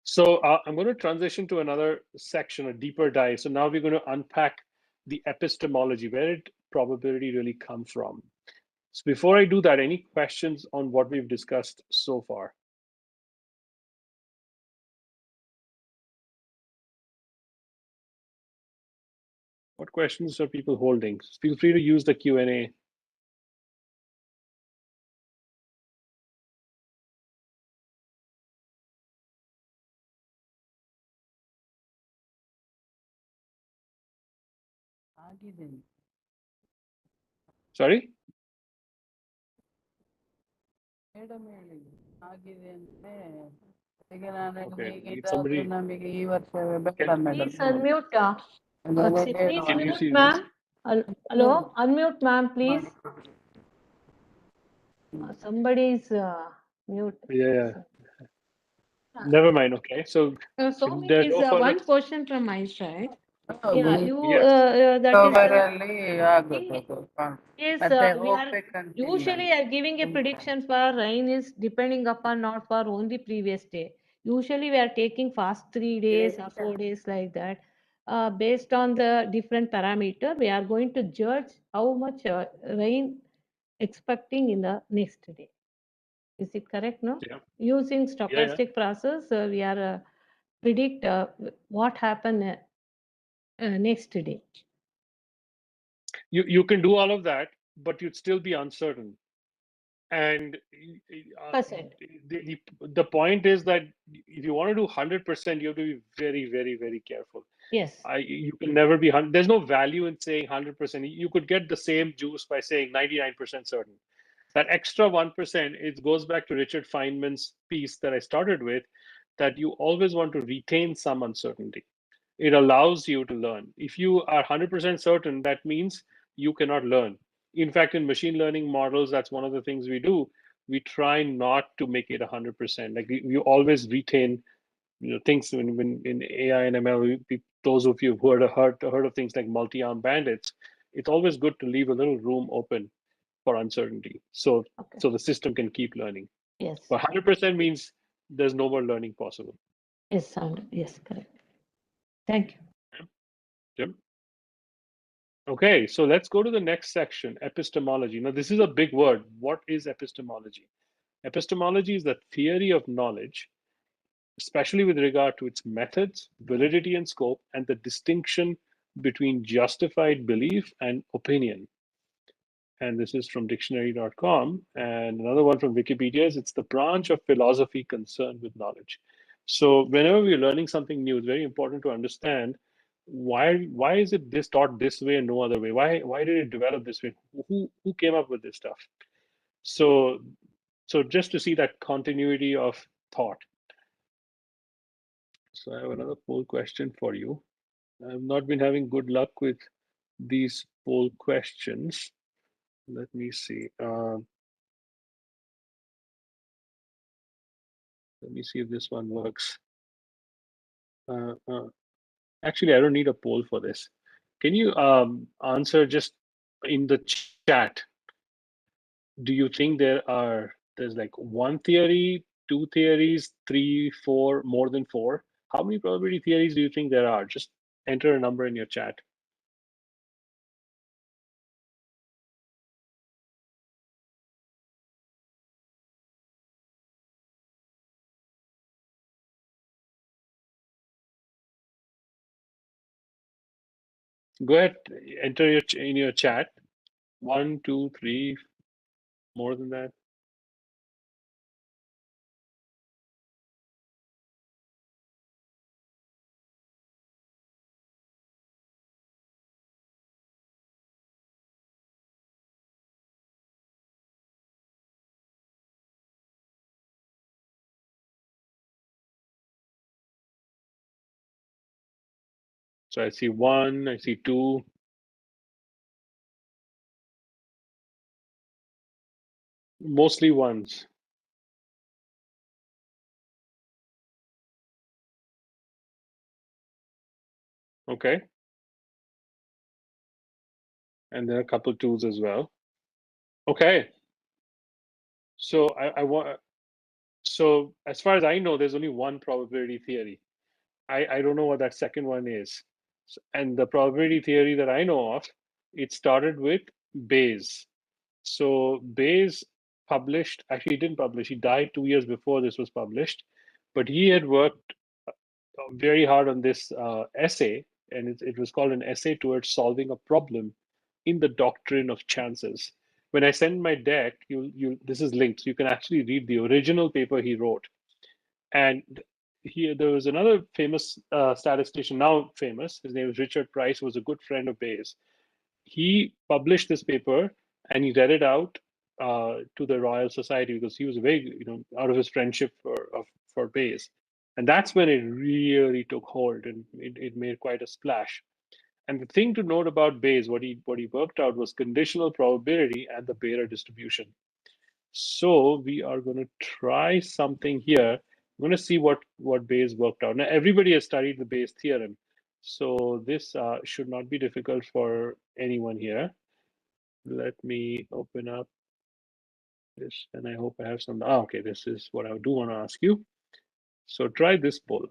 So I'm going to transition to another section, a deeper dive. So now we're going to unpack the epistemology, where did probability really come from? So before I do that, any questions on what we've discussed so far? What questions are people holding? Feel free to use the Q&A. Sorry? Okay, need somebody. Please unmute. Please Can you unmute, see this? ma'am. Hello, unmute, ma'am, please. Somebody's mute. Yeah. Never mind. Okay, so So there are is no further. one question from my side. Yeah, you Yes. that is we are usually are giving a prediction for rain is depending upon not for only previous day. Usually we are taking fast 3 days or 4 days like that. Based on the different parameter, we are going to judge how much rain expecting in the next day. Is it correct? No. Yeah. Using stochastic process, we are predict what happen next day. You can do all of that, but you'd still be uncertain. And the point is that if you want to do 100%, you have to be very, very, very careful. Yes. You can never be 100. There's no value in saying 100%. You could get the same juice by saying 99% certain. That extra 1%, it goes back to Richard Feynman's piece that I started with, that you always want to retain some uncertainty. It allows you to learn. If you are 100% certain, that means you cannot learn. In fact, in machine learning models, that's one of the things we do. We try not to make it 100%. Like you always retain, things when in AI and ML. Those of you who heard of things like multi-arm bandits, it's always good to leave a little room open for uncertainty, so the system can keep learning. Yes. But 100% means there's no more learning possible. Yes, yes, correct. Thank you. Jim? Okay, so let's go to the next section, epistemology. Now, this is a big word. What is epistemology? Epistemology is the theory of knowledge, especially with regard to its methods, validity, and scope, and the distinction between justified belief and opinion. And this is from dictionary.com. And another one from Wikipedia is it's the branch of philosophy concerned with knowledge. So whenever we're learning something new, it's very important to understand why is it this taught this way and no other way? Why did it develop this way? Who came up with this stuff? So just to see that continuity of thought. So I have another poll question for you. I've not been having good luck with these poll questions. Let me see. Let me see if this one works. Actually, I don't need a poll for this. Can you answer just in the chat? Do you think there's like one theory, two theories, three, four, more than four? How many probability theories do you think there are? Just enter a number in your chat. Go ahead, enter in your chat. 1, 2, 3, more than that. So I see 1, I see 2. Mostly ones. Okay. And there are a couple twos as well. Okay. So I want. So as far as I know, there's only one probability theory. I don't know what that second one is. And the probability theory that I know of, it started with Bayes. So Bayes published, actually he didn't publish, he died 2 years before this was published, but he had worked very hard on this essay, and it was called an essay towards solving a problem in the doctrine of chances. When I send my deck, this is linked, so you can actually read the original paper he wrote. And there was another famous statistician, now famous. His name is Richard Price, who was a good friend of Bayes. He published this paper and he read it out to the Royal Society because he was very, out of his friendship for Bayes. And that's when it really took hold and it made quite a splash. And the thing to note about Bayes, what he worked out was conditional probability and the Bayer distribution. So we are going to try something here. I'm going to see what Bayes worked out. Now, everybody has studied the Bayes theorem. So this should not be difficult for anyone here. Let me open up this, and I hope I have some. Okay, this is what I do want to ask you. So try this poll.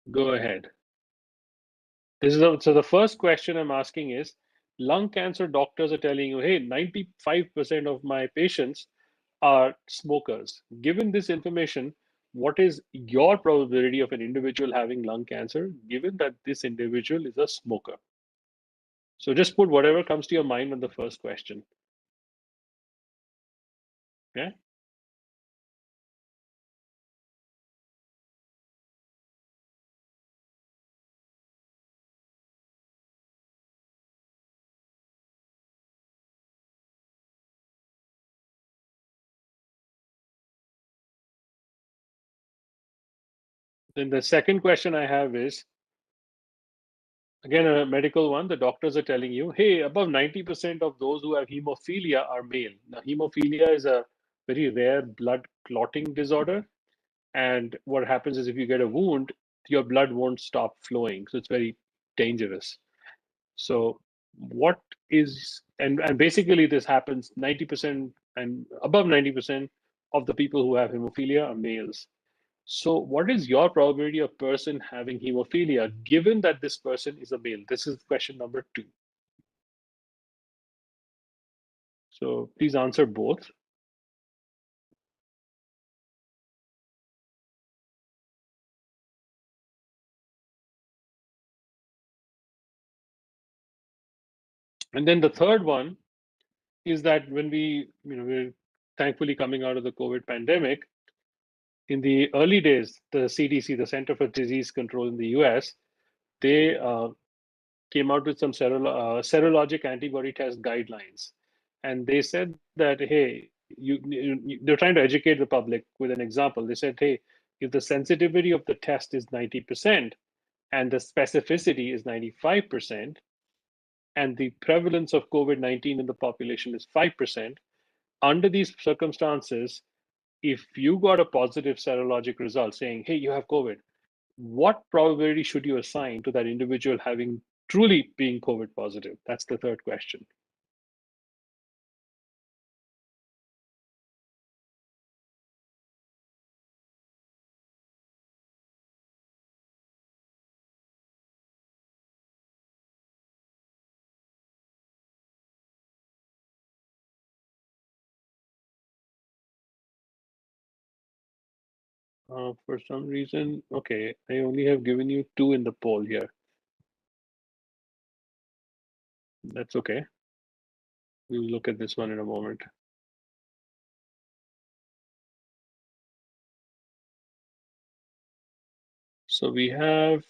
Go ahead. So the first question I'm asking is, lung cancer doctors are telling you, hey, 95% of my patients are smokers. Given this information, what is your probability of an individual having lung cancer, given that this individual is a smoker? So just put whatever comes to your mind on the first question. Okay. Then the second question I have is, again, a medical one. The doctors are telling you, hey, above 90% of those who have hemophilia are male. Now, hemophilia is a very rare blood clotting disorder. And what happens is if you get a wound, your blood won't stop flowing. So it's very dangerous. So what is, and basically this happens 90% and above 90% of the people who have hemophilia are males. So what is your probability of person having hemophilia, given that this person is a male? This is question number 2. So please answer both. And then the third one is that when we're thankfully coming out of the COVID pandemic, in the early days, the CDC, the Center for Disease Control in the US, they came out with some serologic antibody test guidelines. And they said that, hey, they're trying to educate the public with an example. They said, hey, if the sensitivity of the test is 90% and the specificity is 95%, and the prevalence of COVID-19 in the population is 5%, under these circumstances, if you got a positive serologic result saying, hey, you have COVID, what probability should you assign to that individual having truly being COVID positive? That's the third question. For some reason, okay, I only have given you 2 in the poll here. That's okay. We'll look at this one in a moment. So we have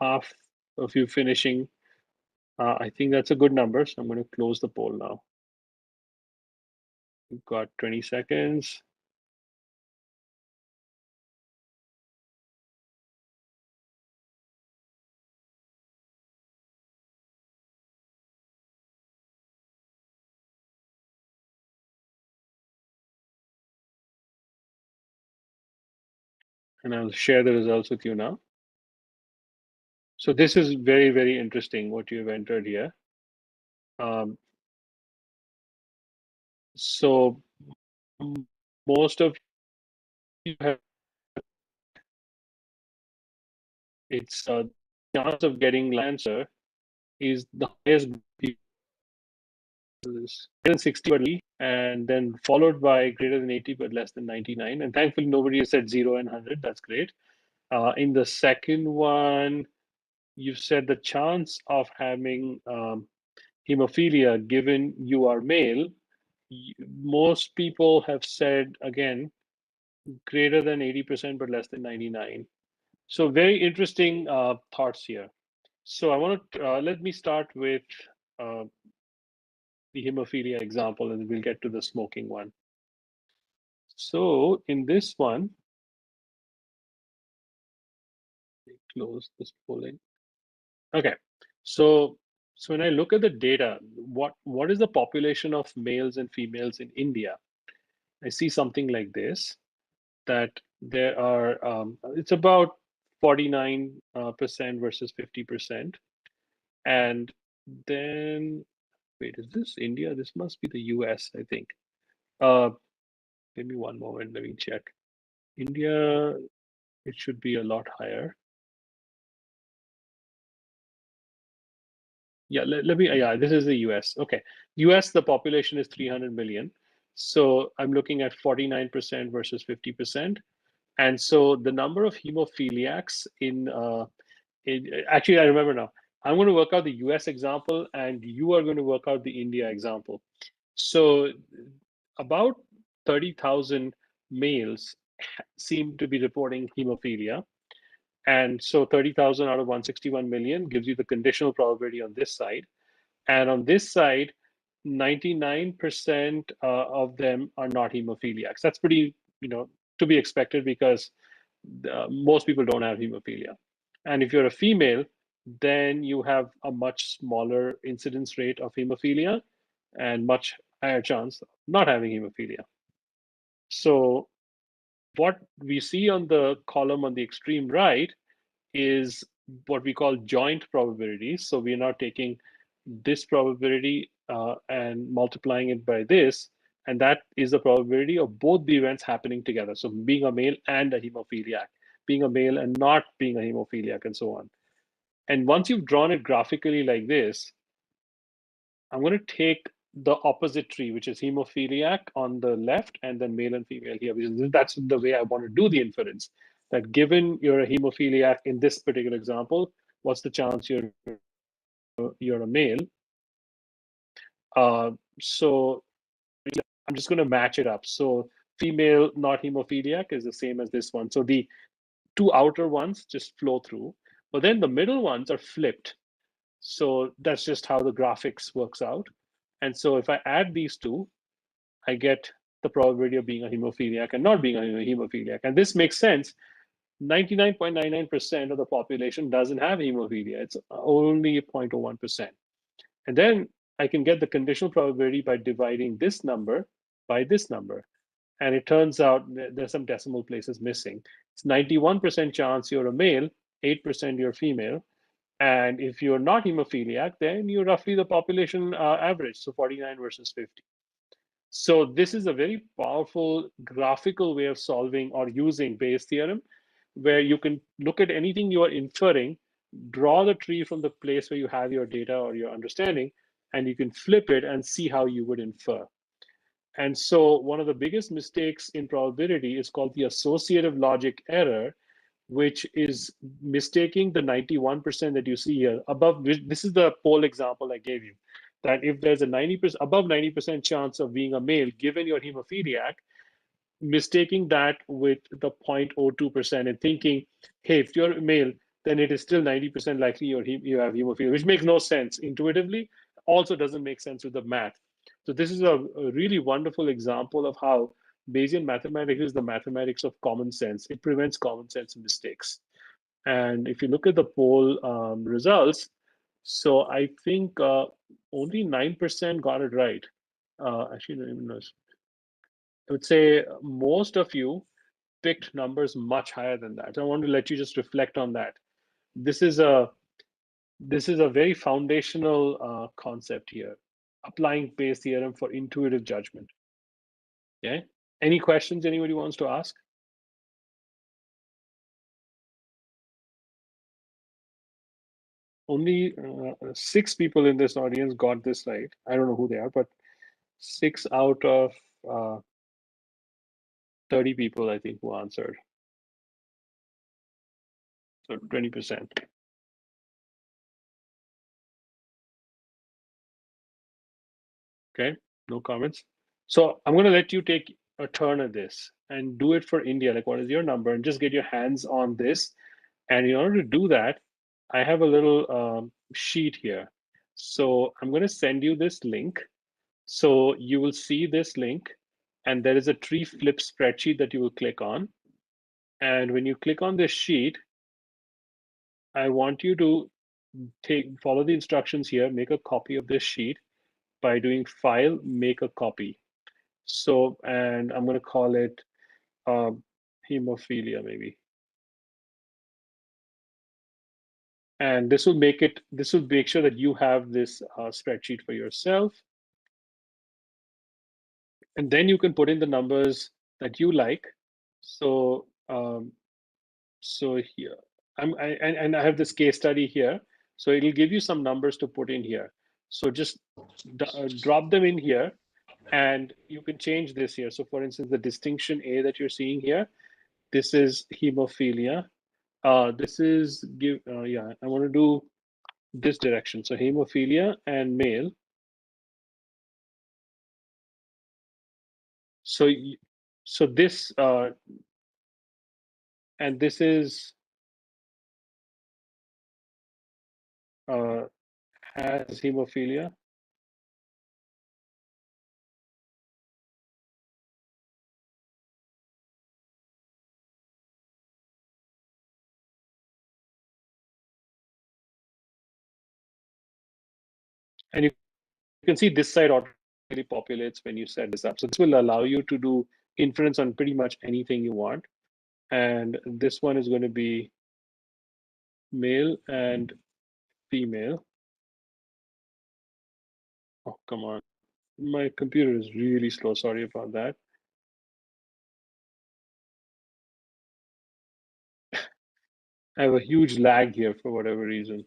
half of you finishing. I think that's a good number, so I'm going to close the poll now. We've got 20 seconds. And I'll share the results with you now. So this is very, very interesting what you've entered here. So most of you have, it's chance of getting answer is the highest is greater than 60 but and then followed by greater than 80 but less than 99. And thankfully nobody has said 0 and 100. That's great. In the second one, you've said the chance of having hemophilia given you are male. Most people have said, again, greater than 80% but less than 99. So very interesting thoughts here. So I want to let me start with the hemophilia example, and we'll get to the smoking one. So in this one, close this polling. Okay, so when I look at the data, what is the population of males and females in India? I see something like this, that there are, it's about 49% versus 50%. And then, wait, is this India? This must be the US, I think. Give me one moment, let me check. India, it should be a lot higher. Yeah, let me, yeah, this is the US. Okay, US, the population is 300 million. So I'm looking at 49% versus 50%. And so the number of hemophiliacs actually, I remember now. I'm going to work out the US example, and you are going to work out the India example. So about 30,000 males seem to be reporting hemophilia. And so 30,000 out of 161 million gives you the conditional probability on this side. And on this side, 99% of them are not hemophiliacs. That's pretty, to be expected, because most people don't have hemophilia. And if you're a female, then you have a much smaller incidence rate of hemophilia and much higher chance of not having hemophilia. So what we see on the column on the extreme right is what we call joint probabilities. So we're now taking this probability and multiplying it by this, and that is the probability of both the events happening together. So being a male and a hemophiliac, being a male and not being a hemophiliac, and so on. And once you've drawn it graphically like this, I'm going to take the opposite tree, which is hemophiliac on the left, and then male and female here, because that's the way I want to do the inference. That given you're a hemophiliac in this particular example, what's the chance you're a male? So I'm just going to match it up. So female not hemophiliac is the same as this one. So the two outer ones just flow through, but then the middle ones are flipped. So that's just how the graphics works out. And so if I add these two, I get the probability of being a hemophiliac and not being a hemophiliac. And this makes sense. 99.99% of the population doesn't have hemophilia. It's only 0.01%. And then I can get the conditional probability by dividing this number by this number. And it turns out there's some decimal places missing. It's 91% chance you're a male, 8% you're female. And if you're not hemophiliac, then you're roughly the population average, so 49 versus 50. So this is a very powerful graphical way of solving or using Bayes' theorem, where you can look at anything you are inferring, draw the tree from the place where you have your data or your understanding, and you can flip it and see how you would infer. And so one of the biggest mistakes in probability is called the associative logic error, which is mistaking the 91% that you see here above. This is the poll example I gave you, that if there's a 90% above 90% chance of being a male given your hemophiliac, mistaking that with the 0.02% and thinking, hey, if you're a male, then it is still 90% likely you have hemophilia, which makes no sense intuitively, also doesn't make sense with the math. So this is a really wonderful example of how Bayesian mathematics is the mathematics of common sense. It prevents common sense mistakes. And if you look at the poll results, so I think only 9% got it right. Actually, no, even knows. I would say most of you picked numbers much higher than that. I want to let you just reflect on that. This is a very foundational concept here, applying Bayes' theorem for intuitive judgment. Okay. Any questions anybody wants to ask? Only 6 people in this audience got this right. I don't know who they are, but 6 out of 30 people, I think, who answered. So 20%. Okay, no comments. So I'm going to let you take a turn at this and do it for India. Like, what is your number? And just get your hands on this. And in order to do that, I have a little sheet here. So I'm going to send you this link. So you will see this link, and there is a tree flip spreadsheet that you will click on. And when you click on this sheet, I want you to follow the instructions here, make a copy of this sheet by doing File, Make a Copy. So, and I'm going to call it hemophilia maybe. And this will make sure that you have this spreadsheet for yourself. And then you can put in the numbers that you like. So, so here, and I have this case study here. So it'll give you some numbers to put in here. So just drop them in here, and you can change this here. So for instance, the distinction A that you're seeing here, this is hemophilia. This is yeah, I want to do this direction. So hemophilia and male. So this and this is has hemophilia. And you can see this side automatically populates when you set this up. So this will allow you to do inference on pretty much anything you want. And this one is going to be male and female. Oh, come on. My computer is really slow. Sorry about that. I have a huge lag here for whatever reason.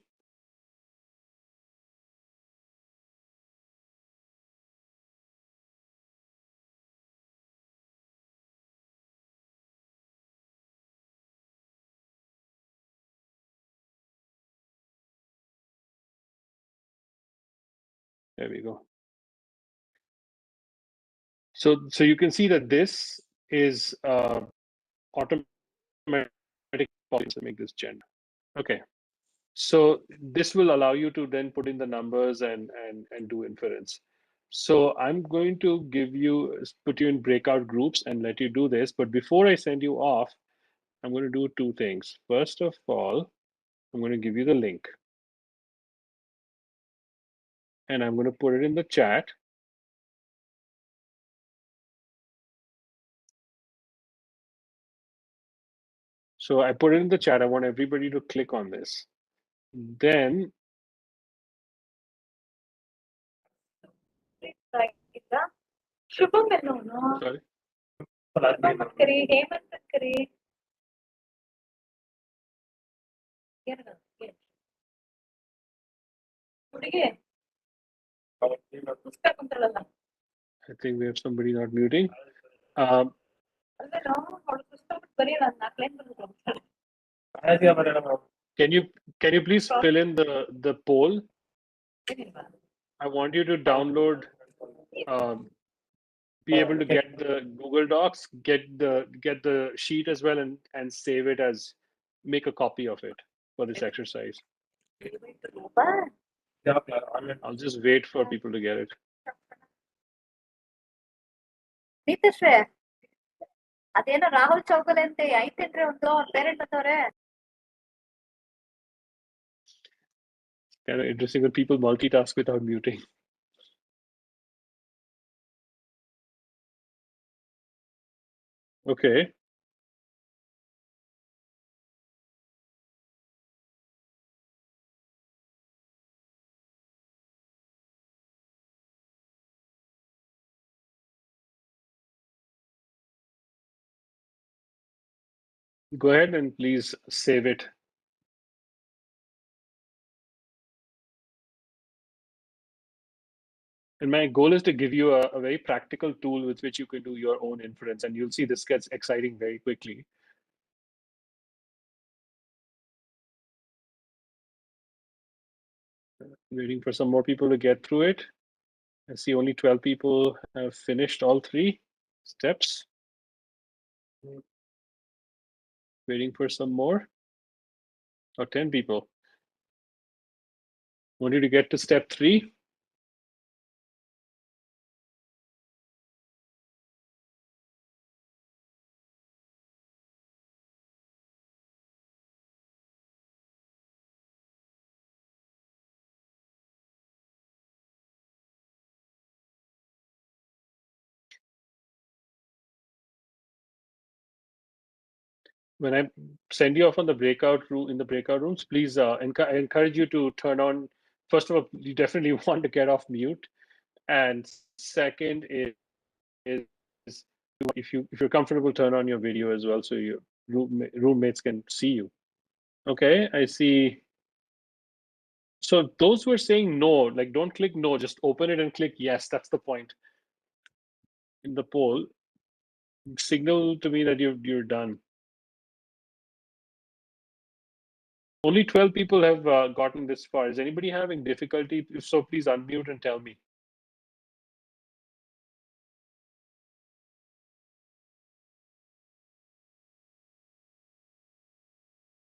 There we go. So you can see that this is automatic policy to make this gender. Okay. So this will allow you to then put in the numbers and do inference. So I'm going to put you in breakout groups and let you do this. But before I send you off, I'm going to do two things. First of all, I'm going to give you the link. And I'm going to put it in the chat. So I put it in the chat. I want everybody to click on this. Then Shubham ಎಲ್ಲೋನು sorry. ಕರಿ ಹೇಮಂತ್ ಕರಿ ಹುಡುಗಿ ಪುಸ್ತಕ ಕುಂತಳಲ್ಲ I think we have somebody not muting. ಅಲ್ಲೇನೋ ಅವಳು ಪುಸ್ತಕ ಬರೀಲ್ಲ ನಾಲ್ಕು line ಬರ್ಬೇಕು. Can you please fill in the poll? I want you to download, be able to get the Google Docs, get the sheet as well, and save it as, make a copy of it for this exercise. I'll just wait for people to get it. ನೀತಶ್ರೇ ಅದೇನೋ ರಾಹುಲ್ ಚೌಗಲೆ ಅಂತ ಐತೇನ್ರಿ ಒಂದು parent ಬಂದವ್ರೆ. Kind of interesting when people multitask without muting. Okay. Go ahead and please save it. And my goal is to give you a very practical tool with which you can do your own inference. And you'll see this gets exciting very quickly. Waiting for some more people to get through it. I see only 12 people have finished all 3 steps. Waiting for some more. Or 10 people. Want you to get to step 3. When I send you off on the breakout room in the breakout rooms, please I encourage you to turn on. First of all, you definitely want to get off mute, and second is if you're comfortable, turn on your video as well so your roommates can see you. Okay, I see. So those who are saying no, like don't click no, just open it and click yes. That's the point. In the poll, signal to me that you're done. Only 12 people have gotten this far. Is anybody having difficulty? If so, please unmute and tell me.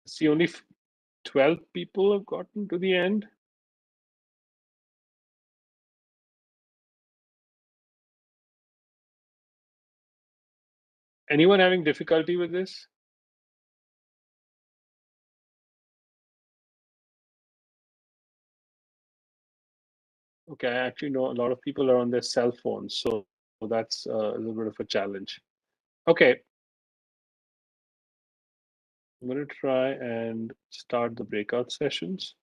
See, only 12 people have gotten to the end. Anyone having difficulty with this? Okay, I actually know a lot of people are on their cell phones, so that's a little bit of a challenge. Okay. I'm going to try and start the breakout sessions.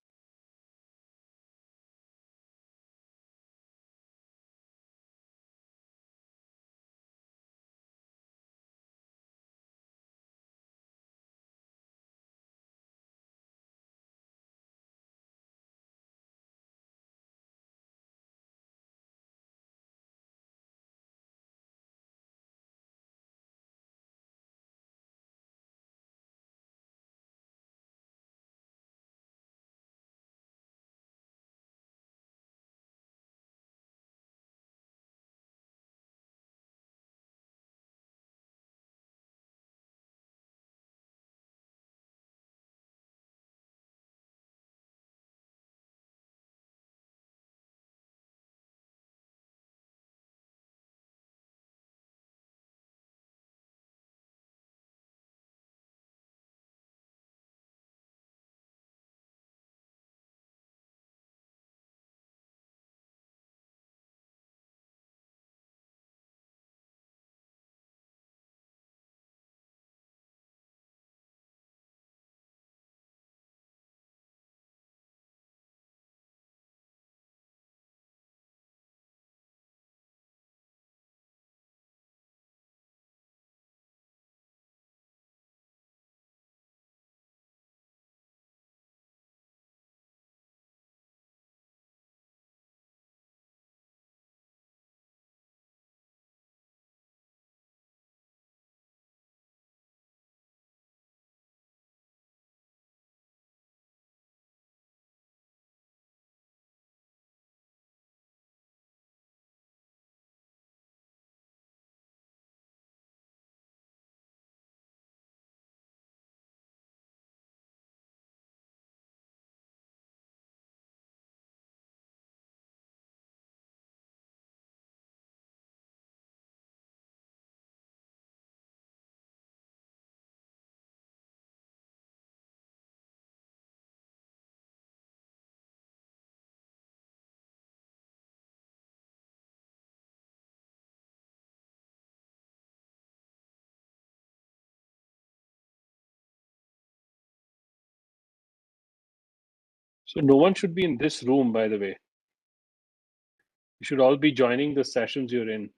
So no one should be in this room, by the way. You should all be joining the sessions you're in.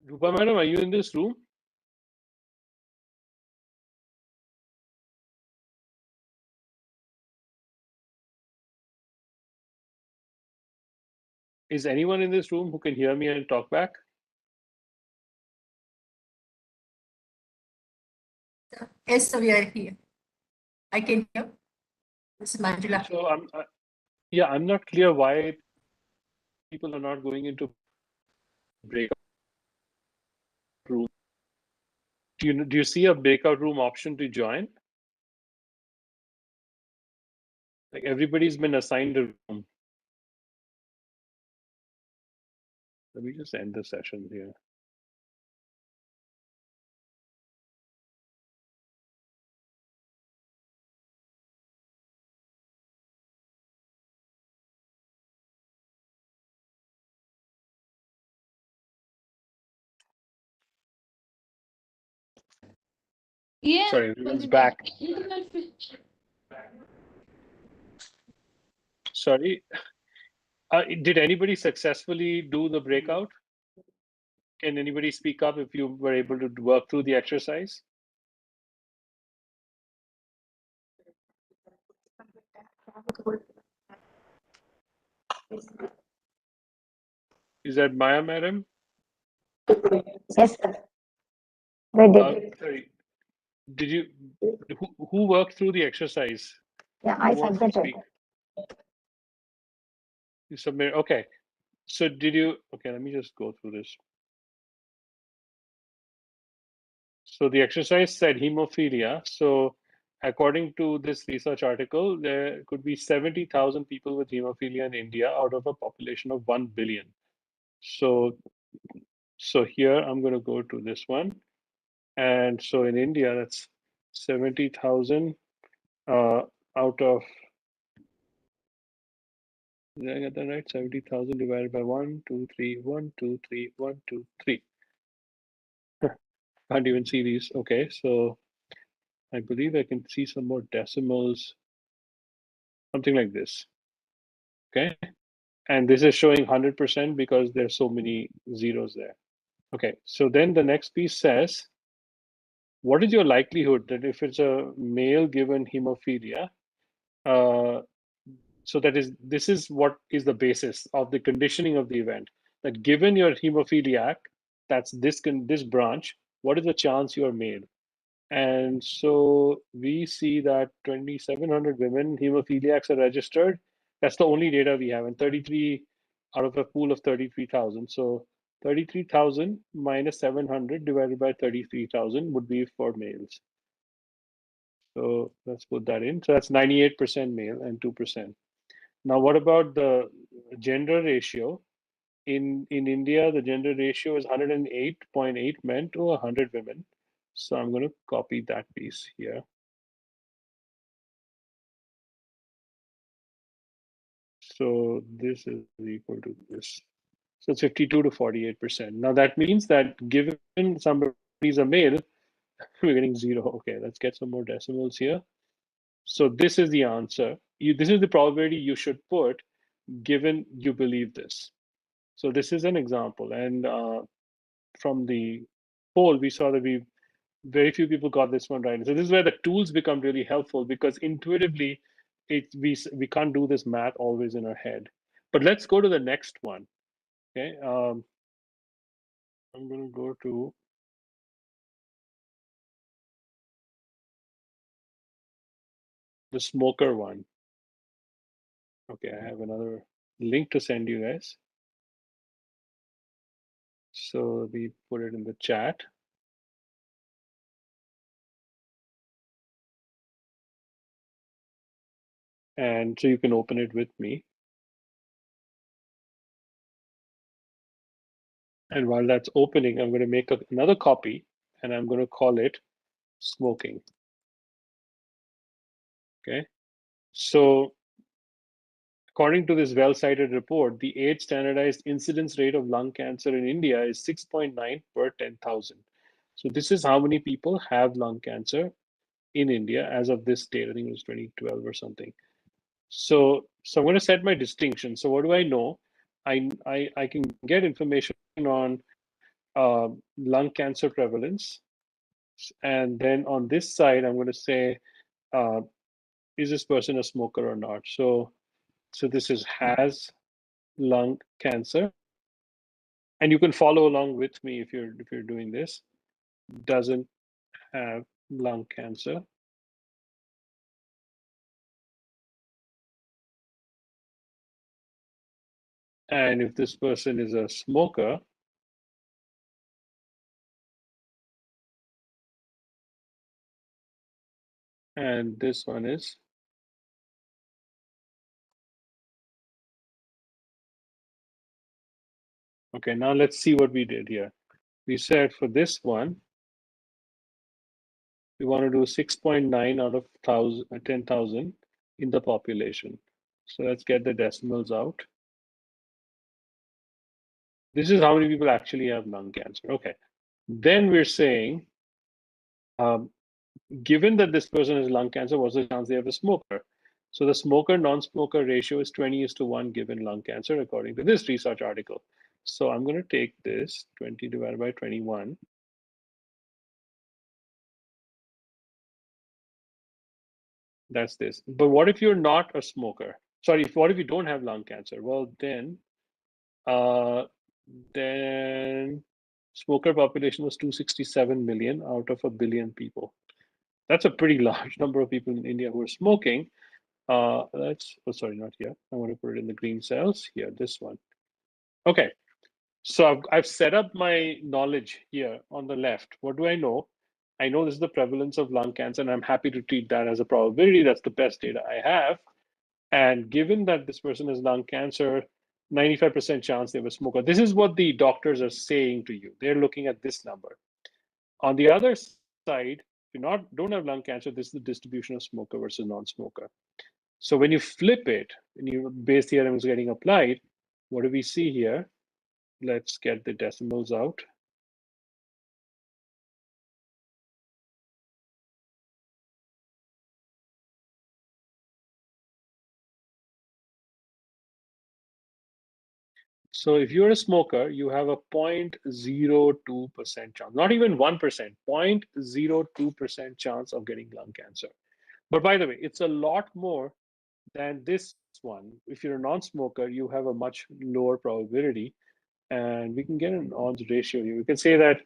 Rupa madam, are you in this room? Is anyone in this room who can hear me and talk back? Yes, sir, we are here. I can hear. This is Manjula. So I'm not clear why people are not going into breakout room. Do you see a breakout room option to join? Like everybody's been assigned a room. Let me just end the session here. Yeah. Sorry, everyone's back. Sorry. Did anybody successfully do the breakout? Can anybody speak up if you were able to work through the exercise? Is that Maya, madam? Yes, sir. They did. Sorry. Did you? Who worked through the exercise? Yeah, Who I wants to submitted. speak? You submit. Okay. So did you? Okay, let me just go through this. So the exercise said hemophilia. So according to this research article, there could be 70,000 people with hemophilia in India out of a population of 1 billion. So here I'm going to go to this one. And so in India, that's 70,000 out of, did I get that right? 70,000 divided by 1, 2, 3, 1, 2, 3, 1, 2, 3. Can't even see these. Okay, so I believe I can see some more decimals, something like this. Okay, and this is showing 100% because there's so many zeros there. Okay, so then the next piece says, what is your likelihood that if it's a male given hemophilia, so this is what is the basis of the conditioning of the event, that given your hemophiliac, that's this branch, what is the chance you are male? And so we see that 2,700 women hemophiliacs are registered. That's the only data we have, and 33 out of a pool of 33,000. So 33,000 minus 700 divided by 33,000 would be for males. So let's put that in. So that's 98% male and 2%. Now, what about the gender ratio? In India, the gender ratio is 108.8 men to 100 women. So I'm going to copy that piece here. So this is equal to this. So it's 52 to 48%. Now that means that given somebody's a male, we're getting 0. Okay, let's get some more decimals here. So this is the answer. This is the probability you should put given you believe this. So this is an example. And from the poll, we saw that very few people got this one right. So this is where the tools become really helpful, because intuitively, we can't do this math always in our head. But let's go to the next one. Okay, I'm going to go to the smoker one. Okay, I have another link to send you guys. So we put it in the chat. And so you can open it with me. And while that's opening, I'm going to make another copy, and I'm going to call it smoking. Okay. So according to this well-cited report, the age standardized incidence rate of lung cancer in India is 6.9 per 10,000. So this is how many people have lung cancer in India as of this date. I think it was 2012 or something. So I'm going to set my distinction. So what do I know? I can get information on lung cancer prevalence. And then on this side, I'm going to say, is this person a smoker or not? So this is has lung cancer. And you can follow along with me if you're doing this. Doesn't have lung cancer. And if this person is a smoker, and this one is okay. Now let's see what we did here. We said for this one, we want to do 6.9 out of 10,000 in the population. So let's get the decimals out. This is how many people actually have lung cancer. Okay. Then we're saying, given that this person has lung cancer, what's the chance they have a smoker? So the smoker non-smoker ratio is 20:1 given lung cancer, according to this research article. So I'm going to take this 20 divided by 21. That's this. But what if you're not a smoker? Sorry, what if you don't have lung cancer? Well, then smoker population was 267 million out of 1 billion people. That's a pretty large number of people in India who are smoking. Sorry, not here. I want to put it in the green cells here, this one. Okay, so I've set up my knowledge here on the left. What do I know? I know this is the prevalence of lung cancer, and I'm happy to treat that as a probability. That's the best data I have. And given that this person has lung cancer, 95% chance they have a smoker. This is what the doctors are saying to you. They're looking at this number. On the other side, if you don't have lung cancer, this is the distribution of smoker versus non-smoker. So when you flip it, and Bayes theorem is getting applied, what do we see here? Let's get the decimals out. So if you're a smoker, you have a 0.02% chance, not even 1%, 0.02% chance of getting lung cancer. But by the way, it's a lot more than this one. If you're a non-smoker, you have a much lower probability. And we can get an odds ratio here. We can say that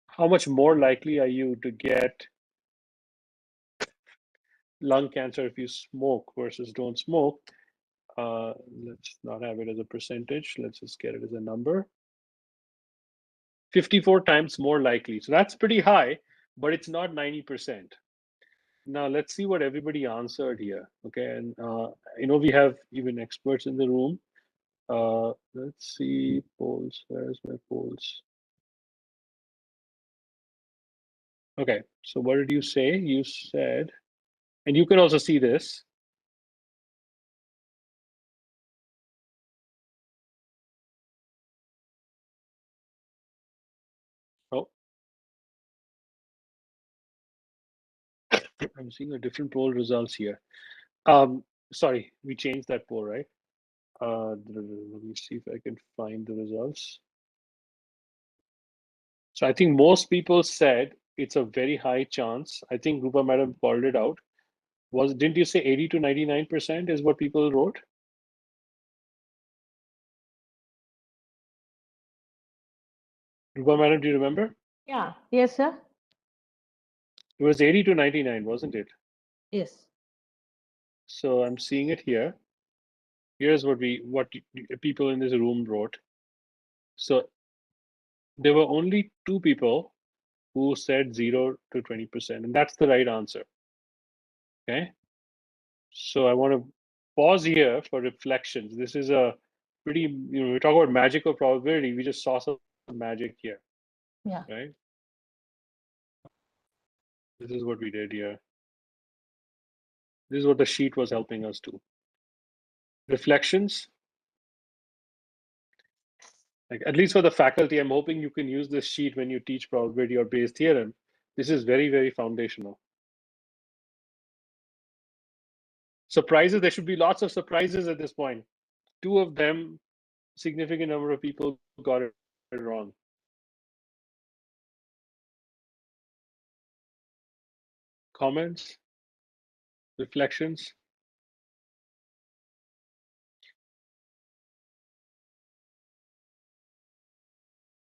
how much more likely are you to get lung cancer if you smoke versus don't smoke? Let's not have it as a percentage. Let's just get it as a number. 54 times more likely. So that's pretty high, but it's not 90%. Now let's see what everybody answered here. Okay, and we have even experts in the room. Let's see polls. Where's my polls? Okay, so what did you say? You said, and you can also see this. Oh, I'm seeing a different poll results here. Sorry, we changed that poll, right? Let me see if I can find the results. So I think most people said it's a very high chance. I think Rupa Madam called it out. Didn't you say 80 to 99% is what people wrote? Rupa Madam, do you remember? Yeah. Yes, sir. It was 80 to 99, wasn't it? Yes. So I'm seeing it here. Here's what people in this room wrote. So there were only 2 people who said 0 to 20%, and that's the right answer. Okay. So I want to pause here for reflections. This is a pretty, we talk about magic or probability. We just saw some magic here. Yeah. Right. This is what we did here. This is what the sheet was helping us do. Reflections. Like, at least for the faculty, I'm hoping you can use this sheet when you teach probability or Bayes' theorem. This is very, very foundational. Surprises, there should be lots of surprises at this point. 2 of them, significant number of people got it wrong. Comments? Reflections?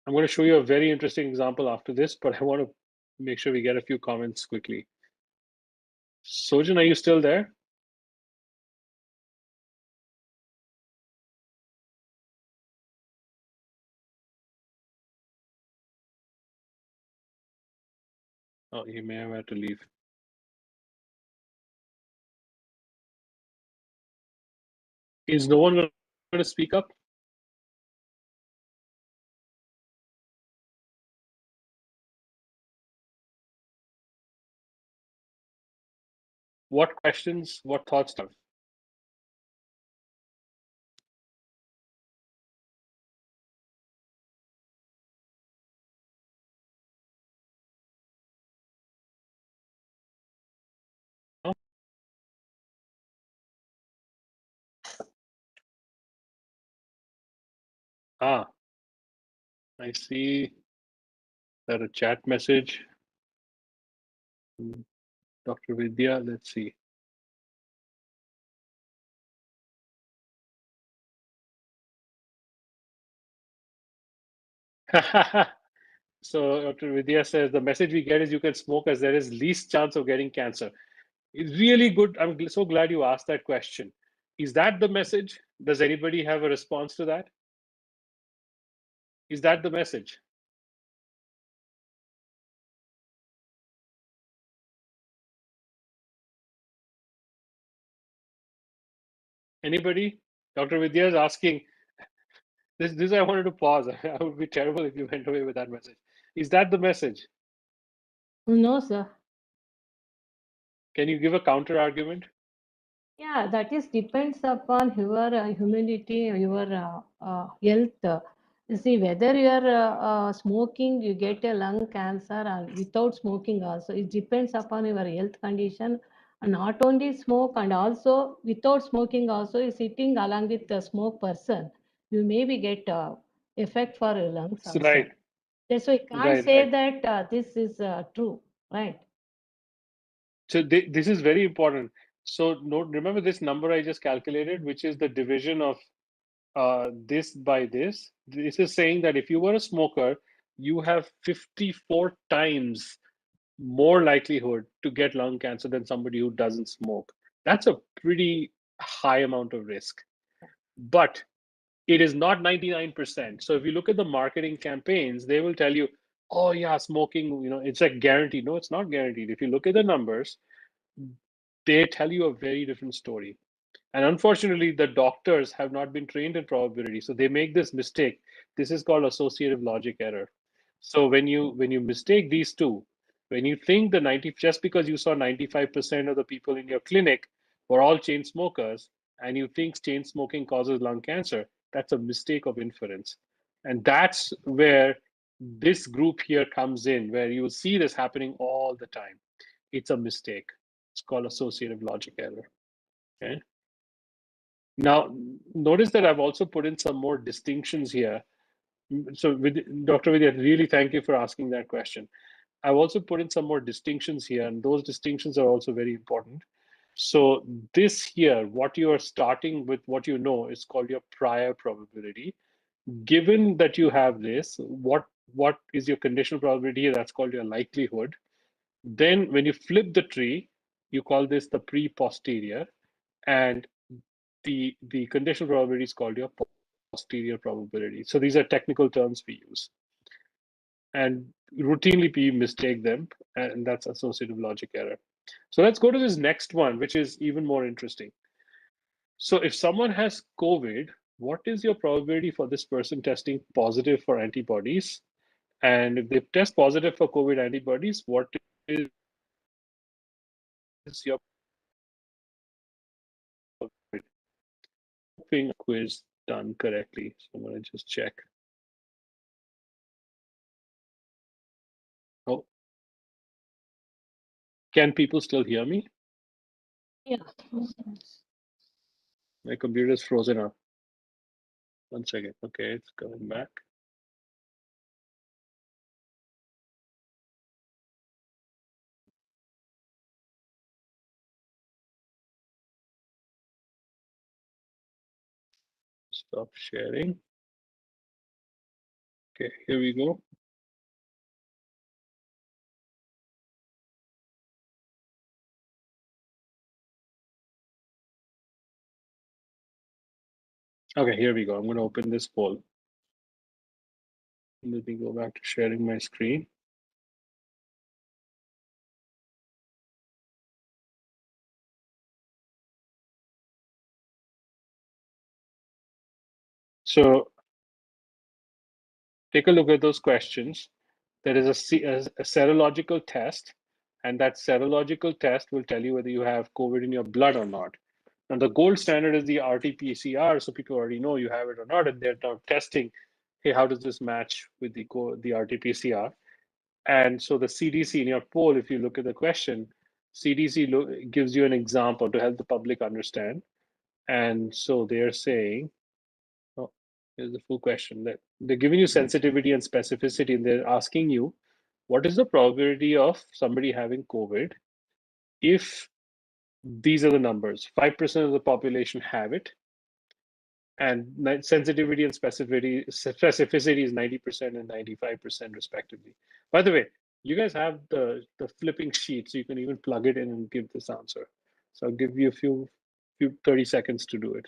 I'm going to show you a very interesting example after this, but I want to make sure we get a few comments quickly. Sojan, are you still there? Oh, he may have had to leave. Is no one going to speak up? What questions, what thoughts do you have? Ah, I see that a chat message. Dr. Vidya, let's see. So Dr. Vidya says the message we get is you can smoke as there is least chance of getting cancer. It's really good. I'm so glad you asked that question. Is that the message? Does anybody have a response to that? Is that the message? Anybody? Dr. Vidya is asking. This I wanted to pause. I would be terrible if you went away with that message. Is that the message? No, sir. Can you give a counter argument? Yeah, that is depends upon your humidity, your health. You see, whether you are smoking, you get a lung cancer, and without smoking also, it depends upon your health condition. And not only smoke, and also without smoking also, is sitting along with the smoke person, you maybe get effect for your lungs also. Right. So you can't say that this is true, right? So this is very important. So remember this number I just calculated, which is the division of this by this. This is saying that if you were a smoker, you have 54 times more likelihood to get lung cancer than somebody who doesn't smoke. That's a pretty high amount of risk. but it is not 99%. So if you look at the marketing campaigns, they will tell you, oh yeah, smoking, it's like guaranteed. No, it's not guaranteed. If you look at the numbers, they tell you a very different story. And unfortunately, the doctors have not been trained in probability, so they make this mistake. This is called associative logic error. So when you mistake these two, when you think the 90, just because you saw 95% of the people in your clinic were all chain smokers, and you think chain smoking causes lung cancer, that's a mistake of inference. And that's where this group here comes in, where you will see this happening all the time. It's a mistake. It's called associative logic error. Okay. Now, notice that I've also put in some more distinctions here. So, with Dr. Vidya, really thank you for asking that question. I've also put in some more distinctions here, and those distinctions are also very important. So, this here, what you are starting with, what you know, is called your prior probability. Given that you have this, what is your conditional probability? That's called your likelihood. Then, when you flip the tree, you call this the pre-posterior, and the conditional probability is called your posterior probability. So these are technical terms we use. And routinely we mistake them, and that's associative logic error. So let's go to this next one, which is even more interesting. So if someone has COVID, what is your probability for this person testing positive for antibodies? And if they test positive for COVID antibodies, what is your quiz done correctly? So I'm going to just check. Oh, can people still hear me? Yeah. My computer is frozen up. 1 second. Okay, it's coming back. Stop sharing. Okay, here we go. Okay, here we go. I'm going to open this poll. Let me go back to sharing my screen. So take a look at those questions. There is a serological test, and that serological test will tell you whether you have COVID in your blood or not. And the gold standard is the RT-PCR, so people already know you have it or not, and they're now testing, hey, how does this match with the RT-PCR? And so the CDC in your poll, if you look at the question, CDC gives you an example to help the public understand. And so they're saying, oh, here's the full question. They're giving you sensitivity and specificity, and they're asking you, what is the probability of somebody having COVID if these are the numbers? 5% of the population have it, and sensitivity and specificity is 90% and 95% respectively. By the way, you guys have the flipping sheet, so you can even plug it in and give this answer. So I'll give you a few 30 seconds to do it.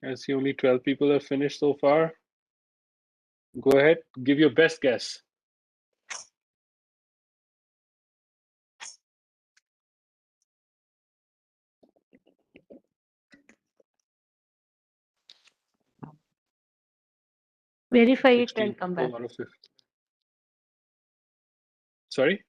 I see only 12 people have finished so far. Go ahead, give your best guess. Verify it 16 and come people back. out of 50. Sorry?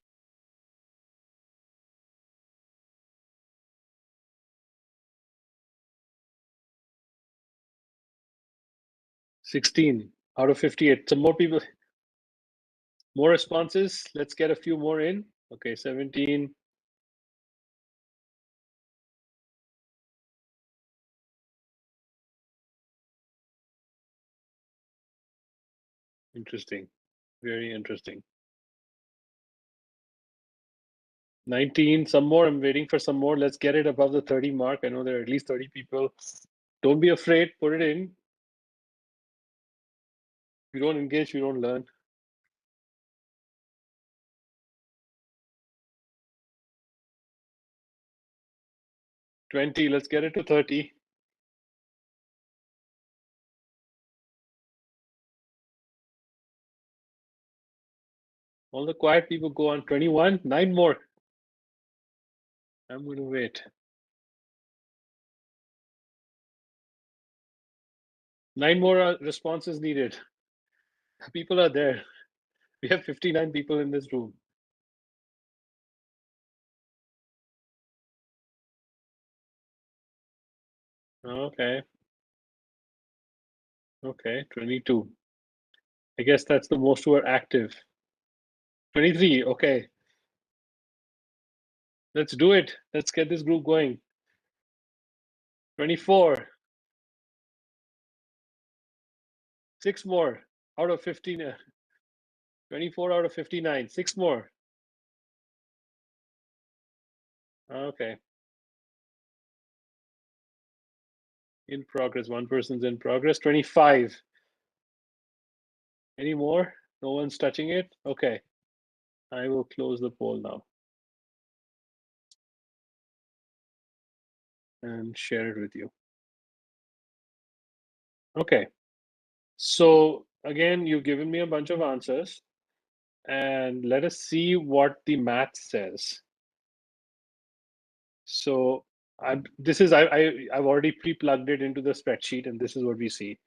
$16 out of 58. Some more people, more responses. Let's get a few more in. Okay, 17. Interesting. Very interesting. 19, some more. I'm waiting for some more. Let's get it above the 30 mark. I know there are at least 30 people. Don't be afraid. Put it in. If you don't engage, you don't learn. $20. Let's get it to 30. All the quiet people go on. 21. 9 more. I'm going to wait. 9 more responses needed. People are there. We have 59 people in this room. Okay. Okay, 22. I guess that's the most who are active. 23. Okay. Let's do it. Let's get this group going. 24. 6 more out of 15. 24 out of 59. 6 more. Okay. In progress. One person's in progress. 25. Any more? No one's touching it? Okay. I will close the poll now and share it with you. Okay. So again, you've given me a bunch of answers, and let us see what the math says. So I've already pre-plugged it into the spreadsheet, and this is what we see.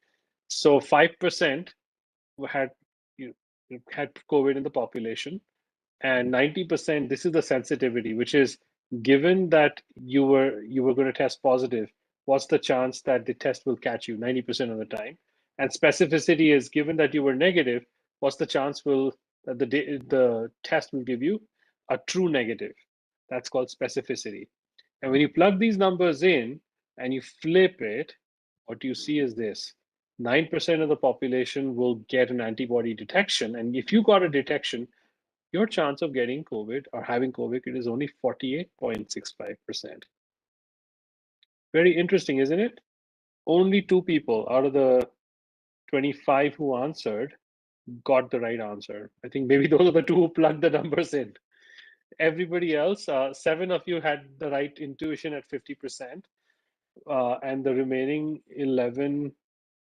So 5% had had COVID in the population, and 90%. This is the sensitivity, which is given that you were going to test positive, what's the chance that the test will catch you 90% of the time? And specificity is given that you were negative, what's the chance that the test will give you a true negative? That's called specificity. And when you plug these numbers in and you flip it, what you see is this. 9% of the population will get an antibody detection. And if you got a detection, your chance of getting COVID or having COVID is only 48.65%. Very interesting, isn't it? Only 2 people out of the 25 who answered got the right answer. I think maybe those are the 2 who plugged the numbers in. Everybody else, 7 of you had the right intuition at 50%, and the remaining 11,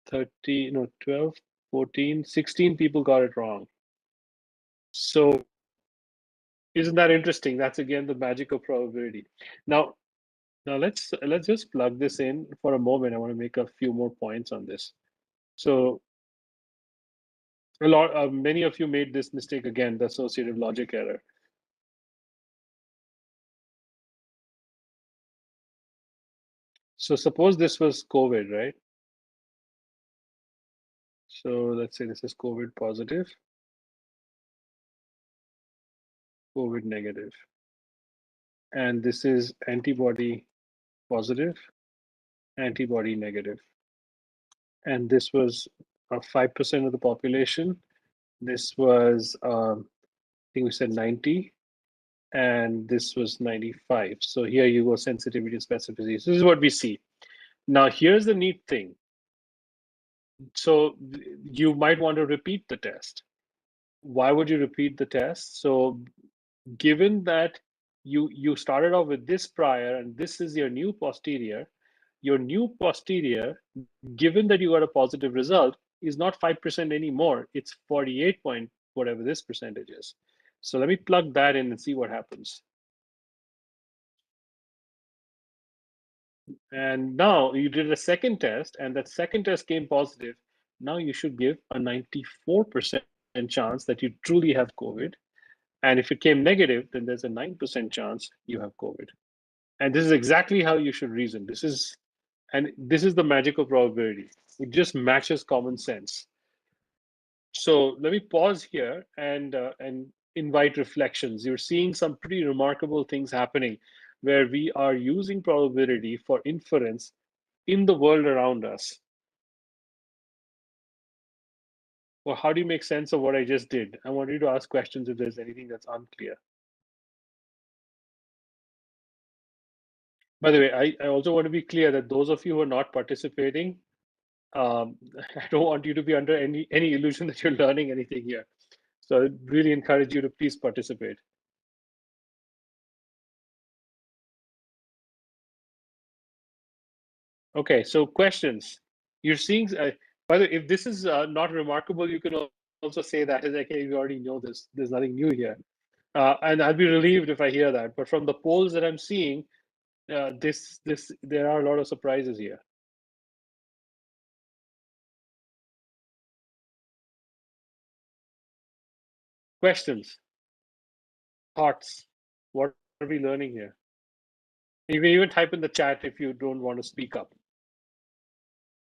30, no, 12, 14, 16 people got it wrong. So isn't that interesting? That's again the magic of probability. Now let's just plug this in for a moment. I want to make a few more points on this. So many of you made this mistake again, the associative logic error. So suppose this was COVID, right? So let's say this is COVID positive, COVID negative, and this is antibody positive, antibody negative, and this was 5% of the population. This was I think we said 90, and this was 95. So here you go, sensitivity and specificity. So this is what we see. Now here's the neat thing. So you might want to repeat the test. Why would you repeat the test? So given that you started off with this prior and this is your new posterior, given that you got a positive result, is not 5% anymore. It's 48 point whatever this percentage is. So let me plug that in and see what happens. And now you did a second test, and that second test came positive. Now you should give a 94% chance that you truly have COVID. And if it came negative, then there's a 9% chance you have COVID. And this is exactly how you should reason. This is the magic of probability. It just matches common sense. So let me pause here and invite reflections. You're seeing some pretty remarkable things happening where we are using probability for inference in the world around us. Well, how do you make sense of what I just did? I want you to ask questions if there's anything that's unclear. By the way, I also want to be clear that those of you who are not participating, I don't want you to be under any illusion that you're learning anything here. So I really encourage you to please participate. Okay, so questions. You're seeing, by the way, if this is not remarkable, you can also say that is okay, you already know this. There's nothing new here. And I'd be relieved if I hear that. But from the polls that I'm seeing, there are a lot of surprises here. Questions, thoughts. What are we learning here? You can even type in the chat if you don't want to speak up.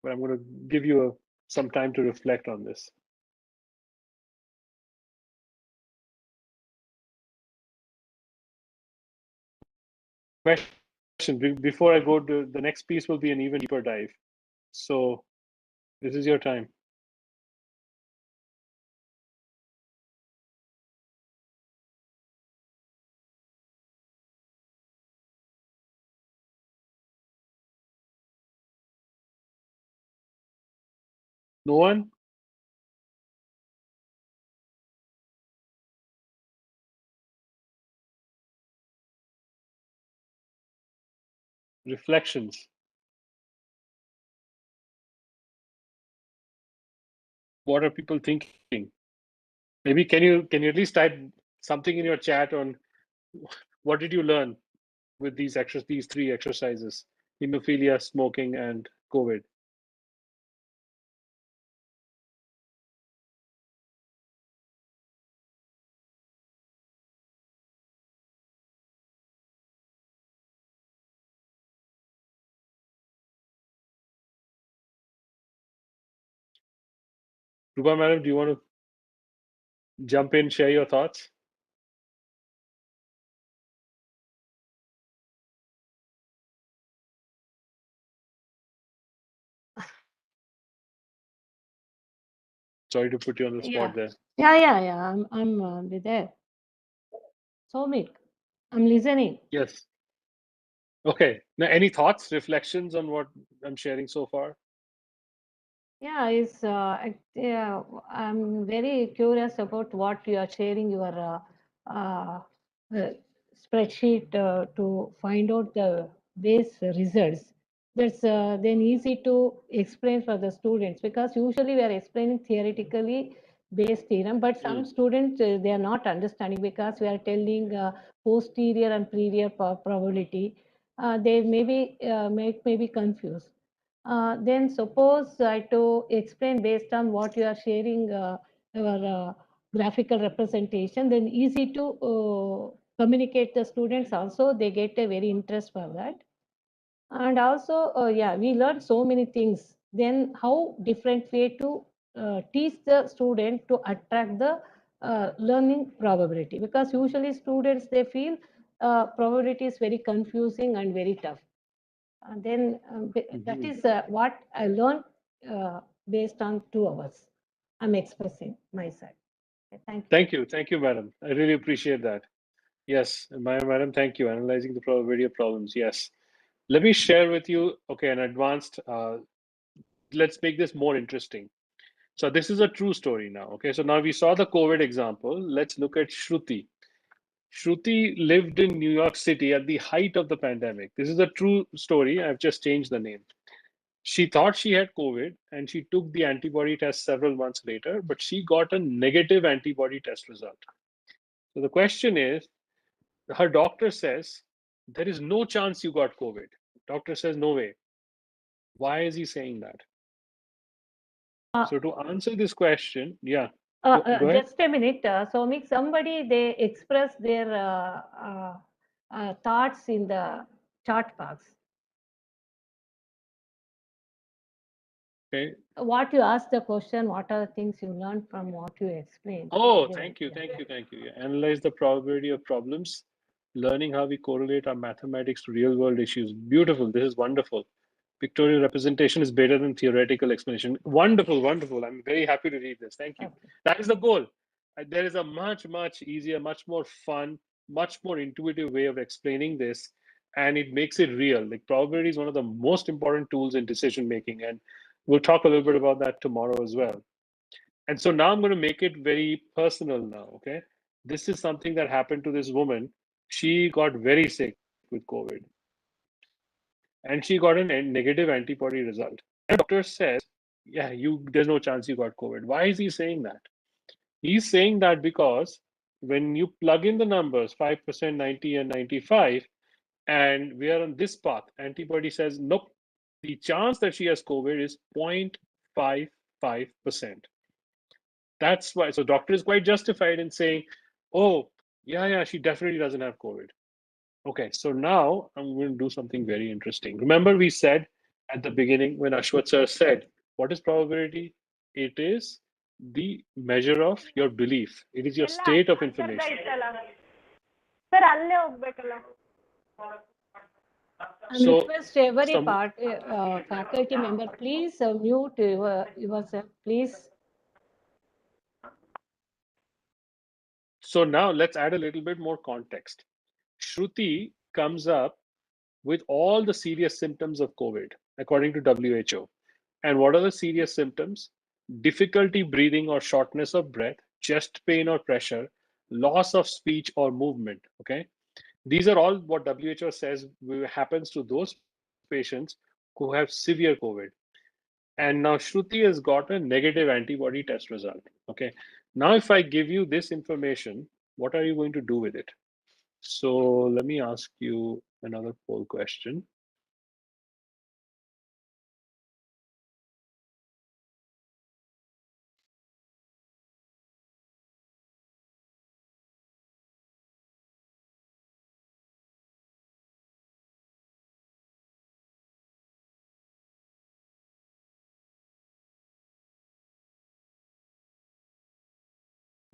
But I'm going to give you some time to reflect on this. Question before I go to the next piece will be an even deeper dive. So this is your time. No one? Reflections. What are people thinking? Maybe can you at least type something in your chat on what did you learn with these three exercises: hemophilia, smoking, and COVID. Rupa madam, do you want to jump in, share your thoughts? Sorry to put you on the spot there. Yeah. I'm there. Soumik, I'm listening. Yes. Okay. Now, any thoughts, reflections on what I'm sharing so far? Yeah, I'm very curious about what you are sharing your spreadsheet to find out the base results. That's then easy to explain for the students, because usually we are explaining theoretically based theorem, but some students they are not understanding, because we are telling posterior and previous probability. They may be confused. Then suppose I to explain based on what you are sharing your graphical representation, then easy to communicate the students also, they get a very interest for that. And also, yeah, we learn so many things. Then how different way to teach the student to attract the learning probability, because usually students, they feel probability is very confusing and very tough. And then that is what I learned based on 2 hours. I'm expressing myself. Thank you. Thank you, madam. I really appreciate that. Yes, madam, thank you. Analyzing the probability of problems. Yes. Let me share with you, okay, an advanced, let's make this more interesting. So this is a true story now. Okay, so now we saw the COVID example. Let's look at Shruti. Shruti lived in New York City at the height of the pandemic. This is a true story. I've just changed the name. She thought she had COVID and she took the antibody test several months later, but she got a negative antibody test result. So the question is, her doctor says, there is no chance you got COVID. Doctor says, no way. Why is he saying that? So to answer this question, yeah, go ahead. Just a minute. So, somebody, they express their thoughts in the chat box. Okay. What you asked the question, what are the things you learned from what you explained? Oh, thank you. Yeah. Analyze the probability of problems, learning how we correlate our mathematics to real world issues. Beautiful. This is wonderful. Pictorial representation is better than theoretical explanation. Wonderful, wonderful. I'm very happy to read this. Thank you. Okay. That is the goal. There is a much easier, much more fun, much more intuitive way of explaining this. and it makes it real. Like probability is one of the most important tools in decision making, and we'll talk a little bit about that tomorrow as well. And so now I'm going to make it very personal now. Okay, this is something that happened to this woman. She got very sick with COVID, and she got a negative antibody result. And the doctor says, "Yeah, there's no chance you got COVID." Why is he saying that? He's saying that because when you plug in the numbers 5%, 90, and 95, and we are on this path, antibody says, nope, the chance that she has COVID is 0.55%. That's why. So doctor is quite justified in saying, oh, yeah, she definitely doesn't have COVID. Okay, so now I'm going to do something very interesting. Remember we said at the beginning when Ashwat sir said, what is probability? It is the measure of your belief. It is your state of information. So, request every faculty member, please mute yourself, please. So now let's add a little bit more context. Shruti comes up with all the serious symptoms of COVID, according to WHO. And what are the serious symptoms? Difficulty breathing or shortness of breath, chest pain or pressure, loss of speech or movement. Okay. These are all what WHO says happens to those patients who have severe COVID. And now Shruti has got a negative antibody test result. Okay. Now, if I give you this information, what are you going to do with it? So let me ask you another poll question.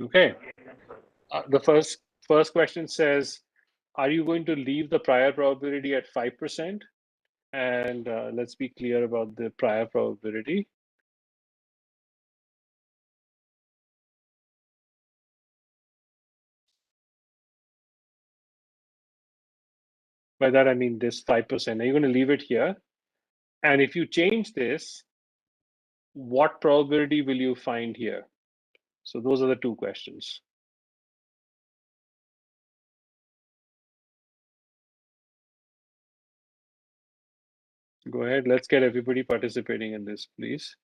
Okay. The first question says, are you going to leave the prior probability at 5%? And let's be clear about the prior probability. By that, I mean this 5%. Are you going to leave it here? And if you change this, what probability will you find here? So those are the two questions. Go ahead. Let's get everybody participating in this, please.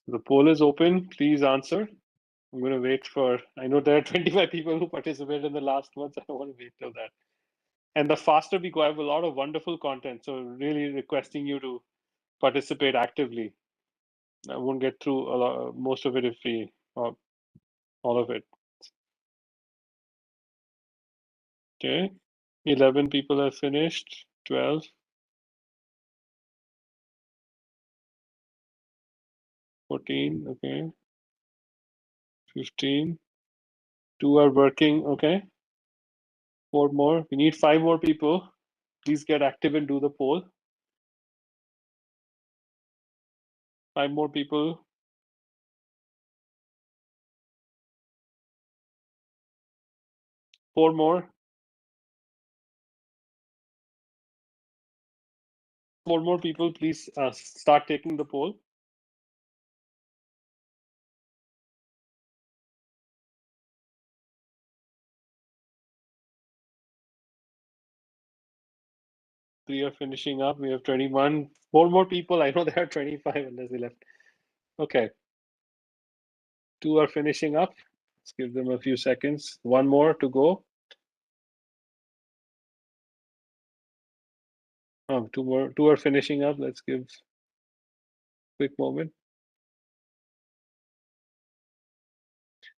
The poll is open. Please answer. I'm going to wait for, I know there are 25 people who participated in the last one, so I don't want to wait till that. And the faster we go, I have a lot of wonderful content. So really requesting you to participate actively. I won't get through a lot, most of it if we, all of it. Okay. 11 people have finished, 12. 14, okay. 15. 2 are working, okay. 4 more. We need 5 more people. Please get active and do the poll. 5 more people. 4 more. 4 more people, please start taking the poll. We are finishing up. We have 21. 4 more people. I know there are 25 unless they left. Okay. 2 are finishing up. Let's give them a few seconds. 1 more to go. Oh, 2 more. 2 are finishing up. Let's give a quick moment.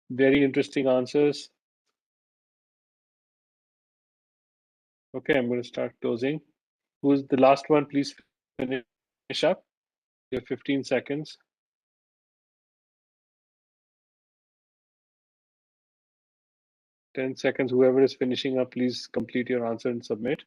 Very interesting answers. Okay, I'm going to start closing. Who's the last one? Please finish up. You have 15 seconds. 10 seconds. Whoever is finishing up, please complete your answer and submit.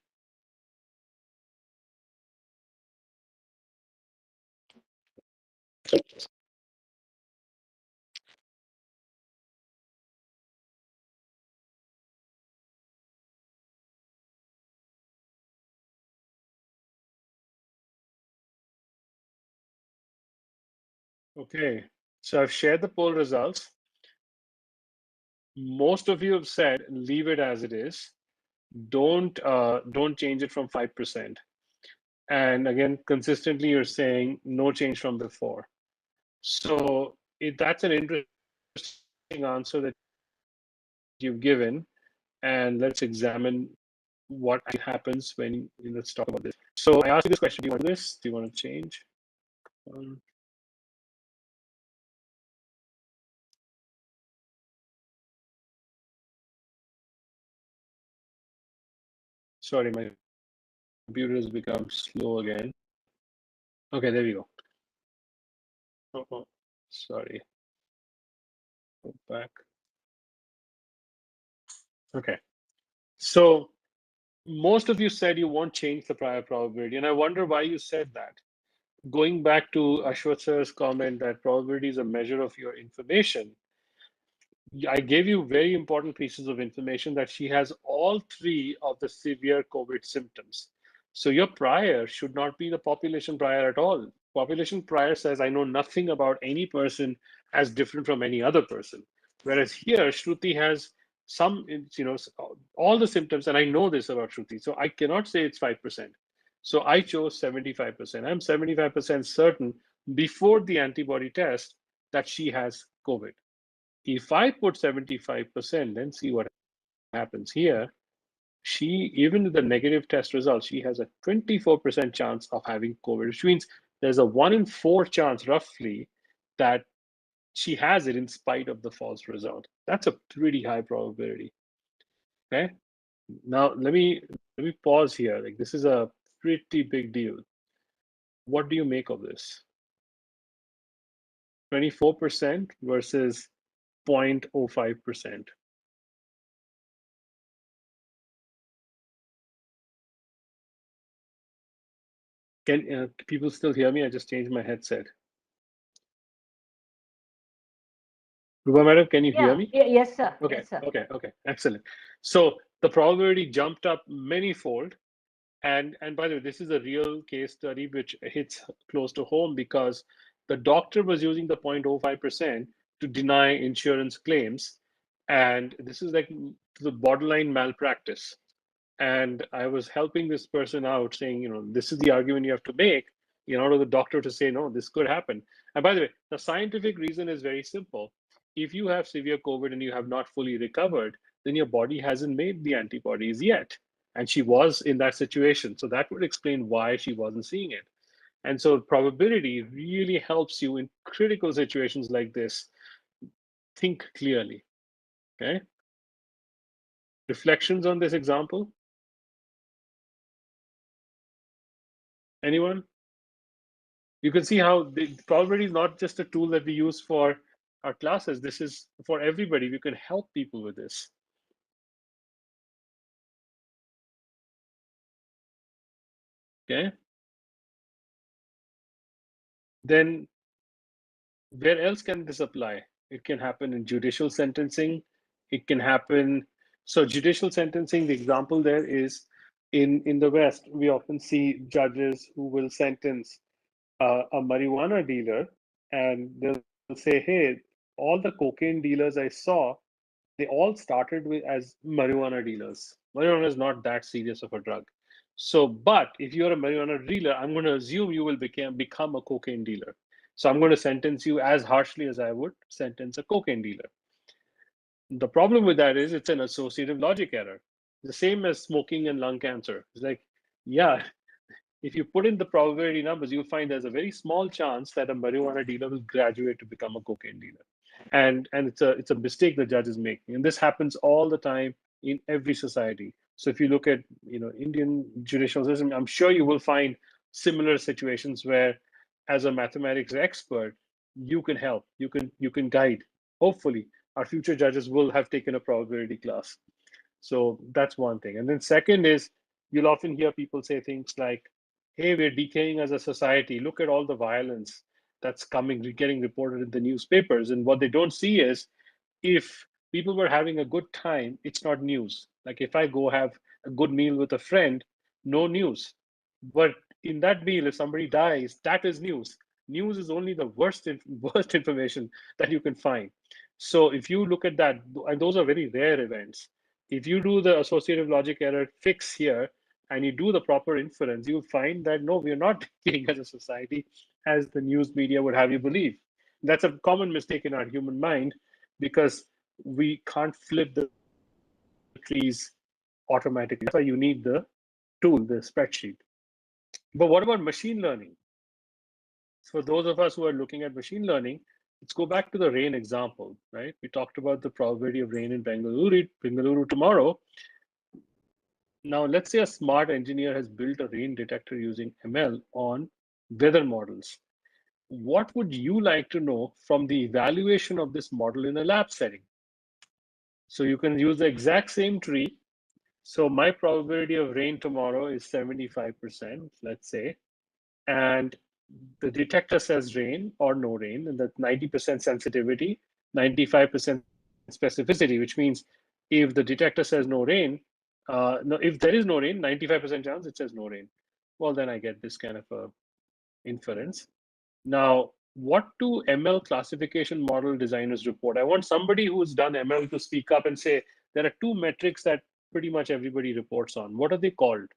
Okay, so I've shared the poll results. Most of you have said leave it as it is. Don't change it from 5%. And again, consistently you're saying no change from before. So that's an interesting answer that you've given. And let's examine what happens when, let's talk about this. So I asked you this question, do you want this? Do you want to change? Sorry, my computer has become slow again. Okay, there we go. Sorry. Go back. Okay. So most of you said you won't change the prior probability, and I wonder why you said that. Going back to Ashwath sir's comment that probability is a measure of your information, I gave you very important pieces of information that she has all three of the severe COVID symptoms. So your prior should not be the population prior at all. Population prior says, I know nothing about any person as different from any other person. Whereas here, Shruti has some, all the symptoms, and I know this about Shruti. So I cannot say it's 5%. So I chose 75%. I'm 75% certain before the antibody test that she has COVID. If I put 75%, then see what happens here. Even with the negative test results, she has a 24% chance of having COVID, which means there's a 1 in 4 chance roughly that she has it in spite of the false result. That's a pretty high probability. Okay. Now let me pause here. Like, this is a pretty big deal. What do you make of this? 24% versus 0.05%. Can people still hear me? I just changed my headset. Ruba madam, can you hear me? Yes, sir. Okay, Yes, sir. okay, excellent. So the probability jumped up many-fold. And by the way, this is a real case study which hits close to home because the doctor was using the 0.05% to deny insurance claims. And this is like the borderline malpractice. And I was helping this person out saying, this is the argument you have to make in order for the doctor to say, no, this could happen. And by the way, the scientific reason is very simple. If you have severe COVID and you have not fully recovered, then your body hasn't made the antibodies yet. And she was in that situation. So that would explain why she wasn't seeing it. And so probability really helps you in critical situations like this. Think clearly, okay? Reflections on this example? Anyone? You can see how the probability is not just a tool that we use for our classes. This is for everybody. We can help people with this. Okay. Then where else can this apply? It can happen in judicial sentencing. It can happen. So judicial sentencing, the example there is in the West, we often see judges who will sentence a marijuana dealer, and they'll say, hey, all the cocaine dealers I saw, they all started with as marijuana dealers. Marijuana is not that serious of a drug. So, but if you're a marijuana dealer, I'm going to assume you will become a cocaine dealer. So I'm going to sentence you as harshly as I would sentence a cocaine dealer. The problem with that is it's an associative logic error. The same as smoking and lung cancer. It's like, yeah, if you put in the probability numbers, you'll find there's a very small chance that a marijuana dealer will graduate to become a cocaine dealer. And it's a mistake the judge is making. And this happens all the time in every society. So if you look at Indian judicial system, I'm sure you will find similar situations where, as a mathematics expert, you can help, you can guide. Hopefully, our future judges will have taken a probability class. So that's one thing. And then second is, you'll often hear people say things like, hey, we're decaying as a society. Look at all the violence. that's getting reported in the newspapers. And what they don't see is if people were having a good time, it's not news. Like if I go have a good meal with a friend, no news. But in that meal, if somebody dies, that is news. News is only the worst information that you can find. So if you look at that, and those are very rare events, if you do the associative logic error fix here and you do the proper inference, you find that no, we are not behaving as a society as the news media would have you believe. That's a common mistake in our human mind because we can't flip the trees automatically. That's why you need the tool, the spreadsheet. But what about machine learning? For those of us who are looking at machine learning, let's go back to the rain example, right? We talked about the probability of rain in Bengaluru tomorrow. Now, let's say a smart engineer has built a rain detector using ML on weather models. What would you like to know from the evaluation of this model in a lab setting? So you can use the exact same tree. So my probability of rain tomorrow is 75%, let's say, and the detector says rain or no rain, and that's 90% sensitivity, 95% specificity, which means if the detector says no rain, no, if there is no rain, 95% chance it says no rain. Well, then I get this kind of a inference. Now, what do ML classification model designers report? I want somebody who's done ML to speak up and say, there are two metrics that pretty much everybody reports on. What are they called?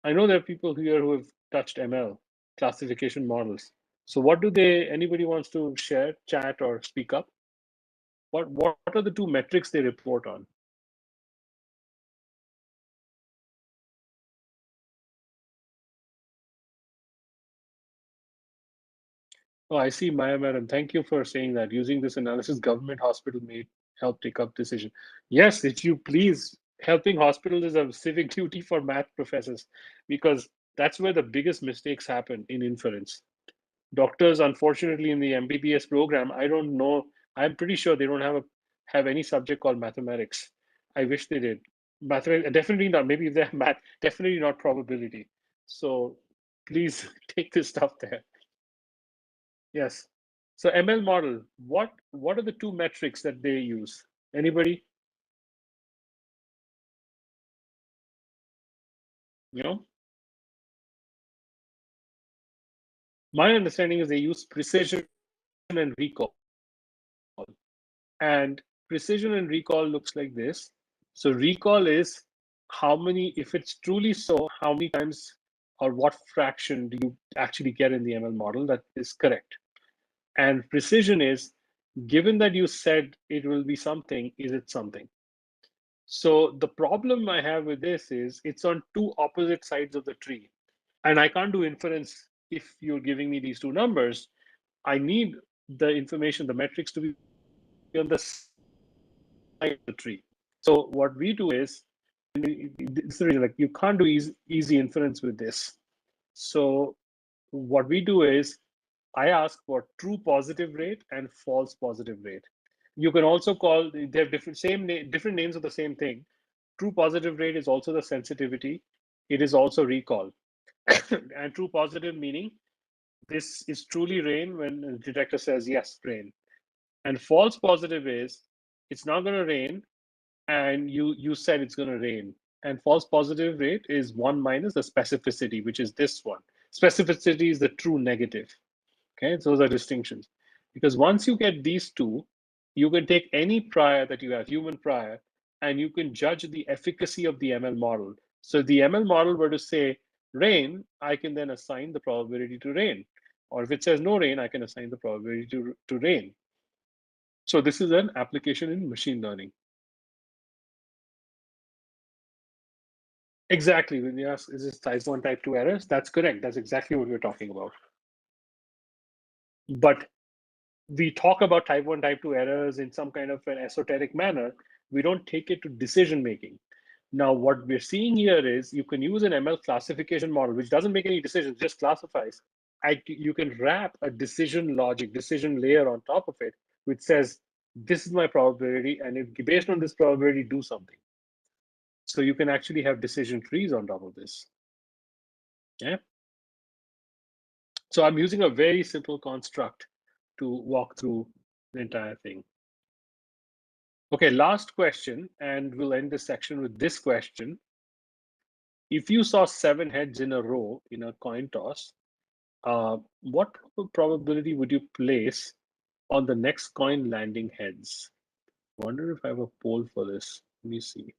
I know there are people here who have touched ML classification models. So what do anybody wants to share, chat, or speak up? What are the two metrics they report on? Oh, I see, Maya madam. Thank you for saying that. Using this analysis, government hospital may help take up decision. Yes, if you please, helping hospitals is a civic duty for math professors because that's where the biggest mistakes happen in inference. Doctors, unfortunately, in the MBBS program, I don't know. I'm pretty sure they don't have any subject called mathematics. I wish they did. Mathematics, definitely not. Maybe if they have math, definitely not probability. So please take this stuff there. Yes. So ML model, what are the two metrics that they use? Anybody? You know, my understanding is they use precision and recall. And precision and recall looks like this. So recall is how many, if it's truly so, how many times or what fraction do you actually get in the ML model that is correct? And precision is, given that you said it will be something, is it something? So the problem I have with this is it's on two opposite sides of the tree. And I can't do inference if you're giving me these two numbers. I need the information, the metrics to be on the side of the tree. So what we do is, this is like you can't do easy inference with this. So what we do is I ask for true positive rate and false positive rate. You can also call, they have different names of the same thing. True positive rate is also the sensitivity. It is also recall. And true positive meaning this is truly rain when the detector says yes, rain. And false positive is it's not going to rain, and you said it's going to rain. And false positive rate is 1 minus the specificity, which is this one. Specificity is the true negative. Okay, those are distinctions. Because once you get these two, you can take any prior that you have, human prior, and you can judge the efficacy of the ML model. So if the ML model were to say rain, I can then assign the probability to rain. Or if it says no rain, I can assign the probability to rain. So this is an application in machine learning. Exactly. When you ask, is this type 1, type 2 errors? That's correct. That's exactly what we're talking about. But we talk about type 1, type 2 errors in some kind of an esoteric manner. We don't take it to decision making. Now, what we're seeing here is you can use an ML classification model, which doesn't make any decisions, just classifies. You can wrap a decision logic, decision layer on top of it, which says, this is my probability, and if based on this probability, do something. So you can actually have decision trees on top of this. Yeah. So I'm using a very simple construct to walk through the entire thing. Okay, last question, and we'll end this section with this question. If you saw 7 heads in a row in a coin toss, what probability would you place on the next coin landing heads? Wonder if I have a poll for this. Let me see.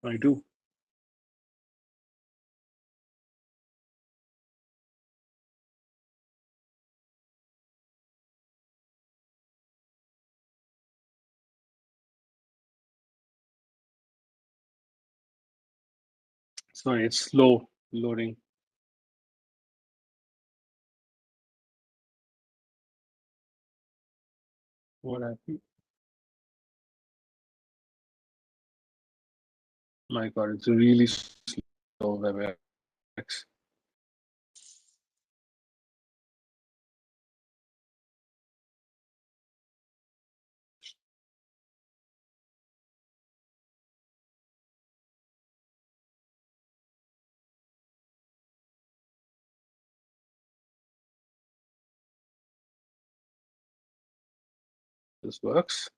I do. Sorry, it's slow loading. What happened? My God, it's really slow WebEx. This works.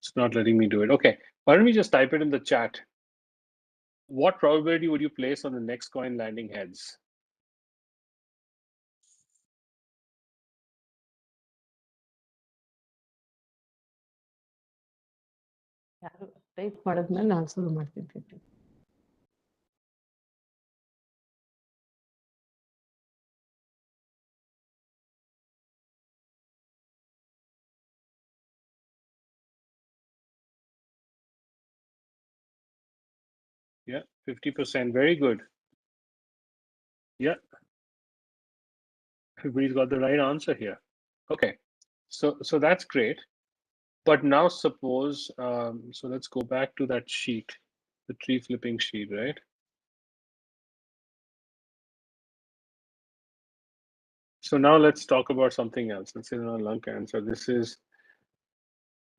It's not letting me do it. Okay, why don't we just type it in the chat? What probability would you place on the next coin landing heads? ಯಾರು type ಮಾಡಿದ್ಮೇಲೆ ನಾನು ಶುರು ಮಾಡ್ತೀನಿ. Yeah, 50%. Very good. Yeah. Everybody's got the right answer here. Okay, so that's great. But now suppose, so let's go back to that sheet, the tree flipping sheet, right? So now let's talk about something else. Let's say lung cancer. This is,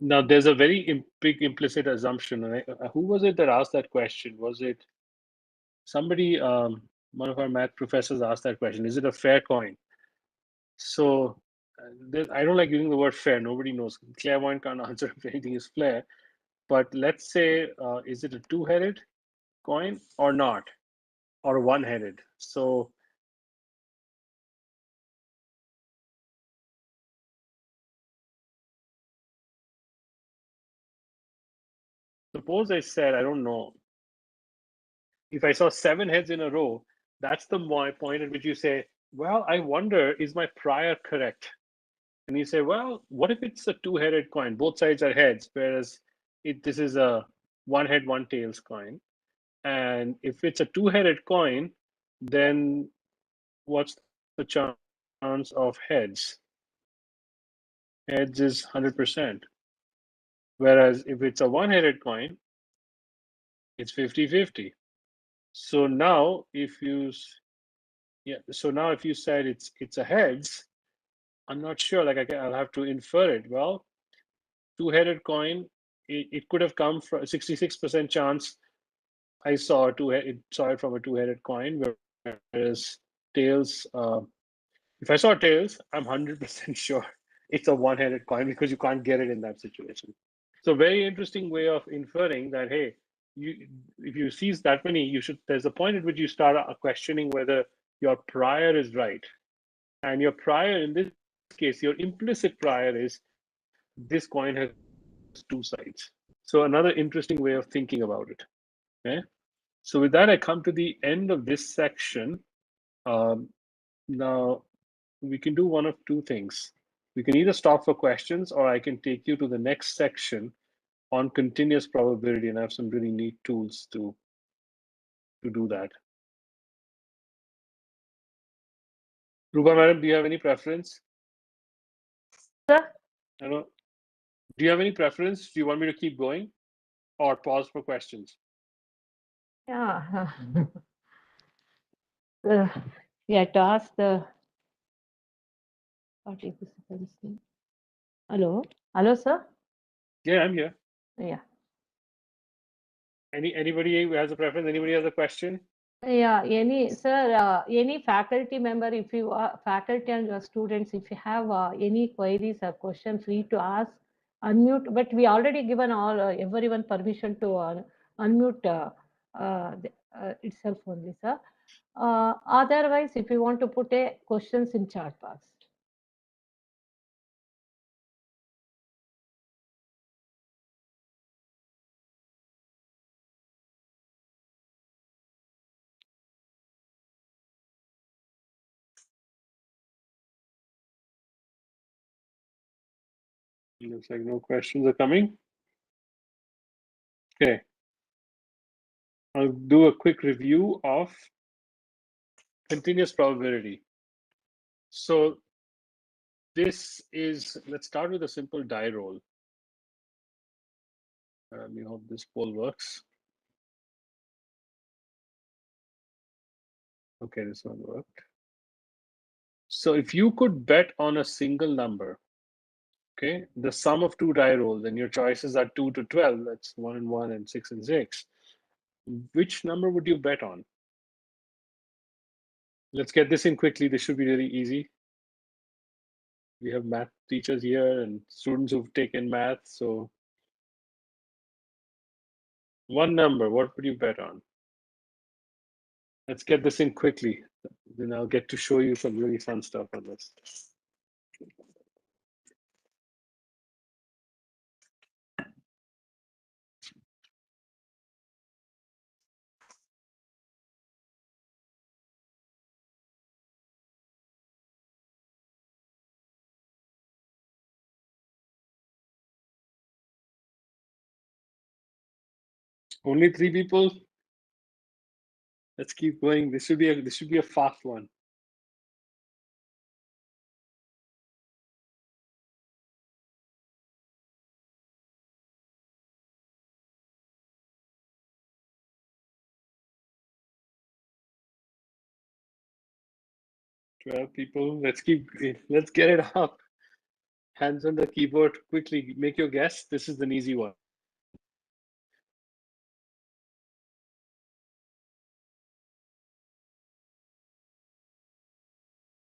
now there's a very big implicit assumption. Right? Who was it that asked that question? Was it somebody, one of our math professors asked that question, is it a fair coin? So I don't like using the word fair. Nobody knows. Clairvoyant can't answer if anything is fair. But let's say, is it a two-headed coin or not? Or one-headed? So suppose I said, I don't know, if I saw 7 heads in a row, that's the point at which you say, well, I wonder, is my prior correct? And you say, well, what if it's a two-headed coin? Both sides are heads, whereas this is a one head, one tails coin. And if it's a two-headed coin, then what's the chance of heads? Heads is 100%. Whereas if it's a one-headed coin, it's 50-50. So now if you said it's a heads, I'm not sure, like I'll have to infer it. Well, two-headed coin, it could have come from 66% chance I saw it from a two-headed coin, whereas tails, if I saw tails, I'm 100% sure it's a one-headed coin because you can't get it in that situation. So very interesting way of inferring that, hey, if you see that many, there's a point at which you start questioning whether your prior is right. And your prior, in this case, your implicit prior is this coin has two sides. So another interesting way of thinking about it. Okay. So with that, I come to the end of this section. Now we can do one of two things. We can either stop for questions, or I can take you to the next section on continuous probability, and I have some really neat tools to do that. Rupa madam, do you have any preference? Sir? I don't. Do you have any preference? Do you want me to keep going? or pause for questions? Yeah. Yeah, to ask the participants. Hello? Hello, sir? Yeah, I'm here. Yeah. Anybody who has a preference? Anybody has a question? Yeah, any faculty member, if you are faculty and your students, if you have any queries or questions, free to ask, unmute. But we already given all everyone permission to unmute itself only, sir. Otherwise, if you want to put a questions in chat box. Looks like no questions are coming. Okay. I'll do a quick review of continuous probability. So this is, let's start with a simple die roll. Let me hope this poll works. Okay, this one worked. So if you could bet on a single number, okay, the sum of two die rolls, and your choices are 2 to 12, that's 1 and 1 and 6 and 6, which number would you bet on? Let's get this in quickly. This should be really easy. We have math teachers here and students who've taken math. So one number, what would you bet on? Let's get this in quickly. Then I'll get to show you some really fun stuff on this. Only 3 people. Let's keep going. This should be a fast one. People. Let's get it up. Hands on the keyboard. Quickly make your guess. This is an easy one.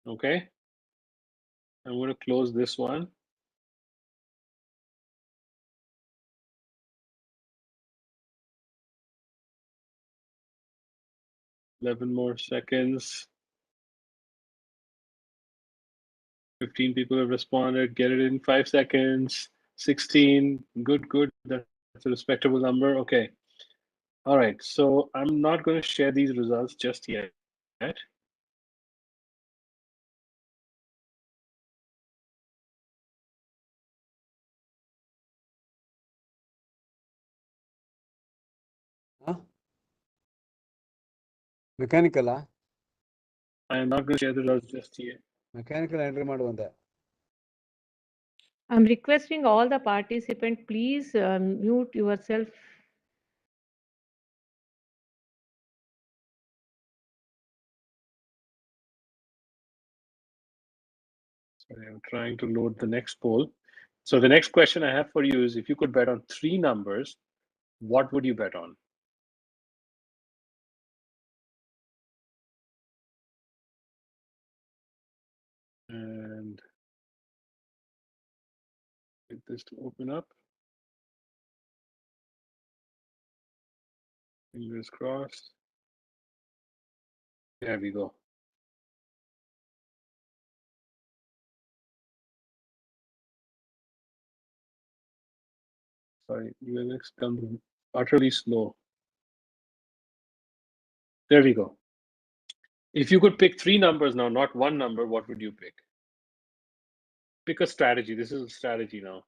Okay. I'm going to close this one. Eleven more seconds. 15 people have responded. Get it in 5 seconds. 16. Good. That's a respectable number. Okay. All right. So I'm not going to share these results just yet. Mechanical I am not going to share the results just yet. Mechanical entry ಮಾಡುವಂತೆ. I'm requesting all the participants, please mute yourself. Sorry, I'm trying to load the next poll. So the next question I have for you is, if you could bet on 3 numbers, what would you bet on? And get this to open up. Fingers crossed. There we go. Sorry, ULX comes utterly slow. There we go. If you could pick 3 numbers now, not one number, what would you pick? Pick a strategy. This is a strategy now.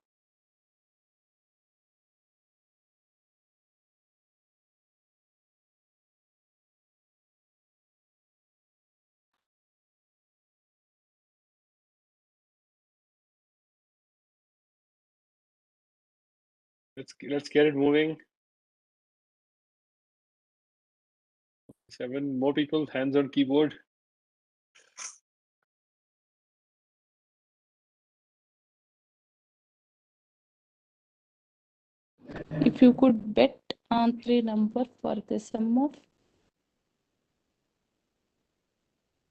Let's get it moving. 7 more people, hands on keyboard. If you could bet on 3 numbers for the sum of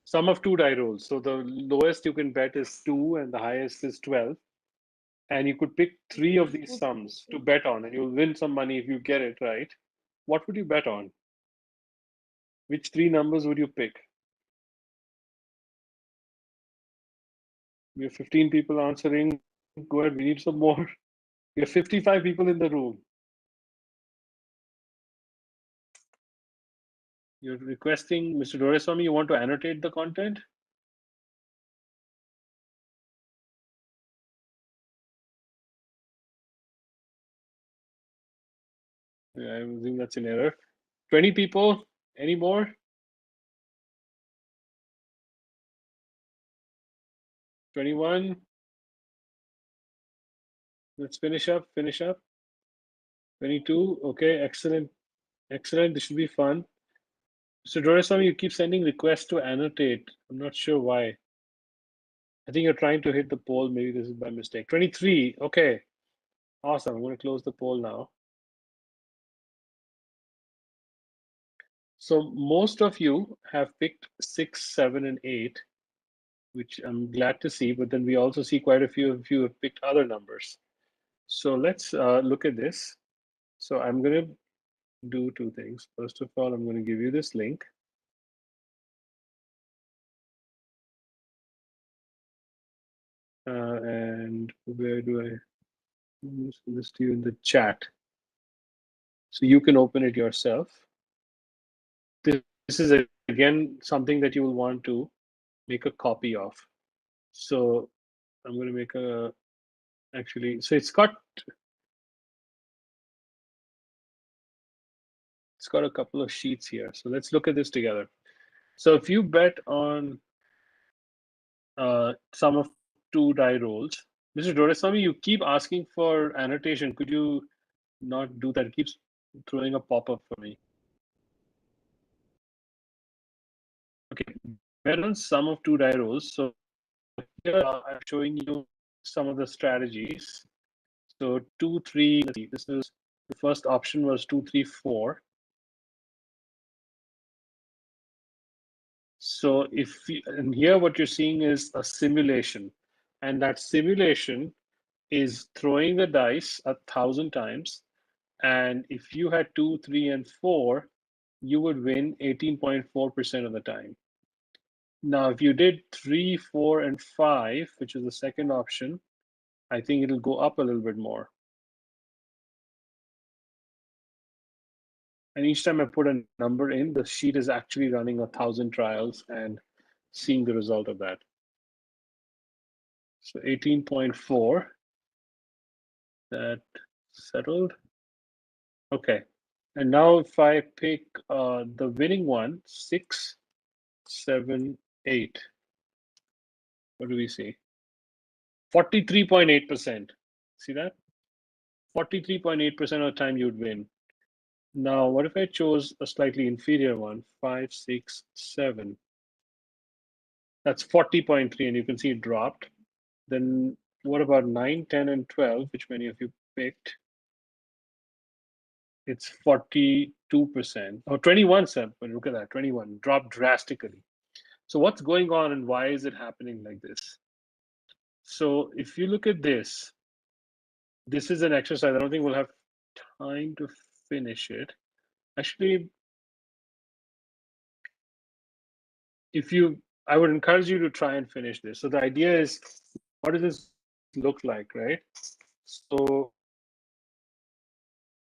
Sum of 2 die rolls. So the lowest you can bet is 2 and the highest is 12. And you could pick 3 of these sums to bet on, and you'll win some money if you get it right. What would you bet on? Which 3 numbers would you pick? We have 15 people answering. Go ahead, we need some more. We have 55 people in the room. You're requesting, Mr. Doreswamy, you want to annotate the content? Yeah, I think that's an error. 20 people, any more? $21. Let's finish up. 22. Okay, excellent. Excellent. This should be fun. So Doreswamy, you keep sending requests to annotate. I'm not sure why. I think you're trying to hit the poll. Maybe this is by mistake. 23. Okay. Awesome. I'm going to close the poll now. So most of you have picked 6, 7, and 8, which I'm glad to see. But then we also see quite a few of you have picked other numbers. So let's look at this. So I'm going to do 2 things. First of all, I'm going to give you this link. And where do I use this to you in the chat? So you can open it yourself. This is again something that you will want to make a copy of. So I'm going to make a actually. So it's got a couple of sheets here. So let's look at this together. So if you bet on sum of 2 die rolls, Mr. Doreswamy, you keep asking for annotation. Could you not do that? It keeps throwing a pop-up for me. Okay, bet on sum of 2 die rolls. So here I'm showing you some of the strategies. So 2, 3. Let's see. This is the first option was 2, 3, 4. So if you, and here what you're seeing is a simulation, and that simulation is throwing the dice 1,000 times. And if you had 2, 3, and 4, you would win 18.4% of the time. Now, if you did 3, 4, and 5, which is the second option, I think it'll go up a little bit more. And each time I put a number in, the sheet is actually running 1,000 trials and seeing the result of that. So 18.4, that settled. Okay, and now if I pick the winning one, 6, 7, 8, what do we see? 43.8%. See that? 43.8% of the time you'd win. Now, what if I chose a slightly inferior one, 5, 6, 7? That's 40.3, and you can see it dropped. Then what about 9, 10, and 12, which many of you picked? It's 42%. Oh, 21, but look at that, 21, dropped drastically. So what's going on and why is it happening like this? So if you look at this, this is an exercise. I don't think we'll have time to finish it. Actually, I would encourage you to try and finish this. So the idea is, what does this look like, right? So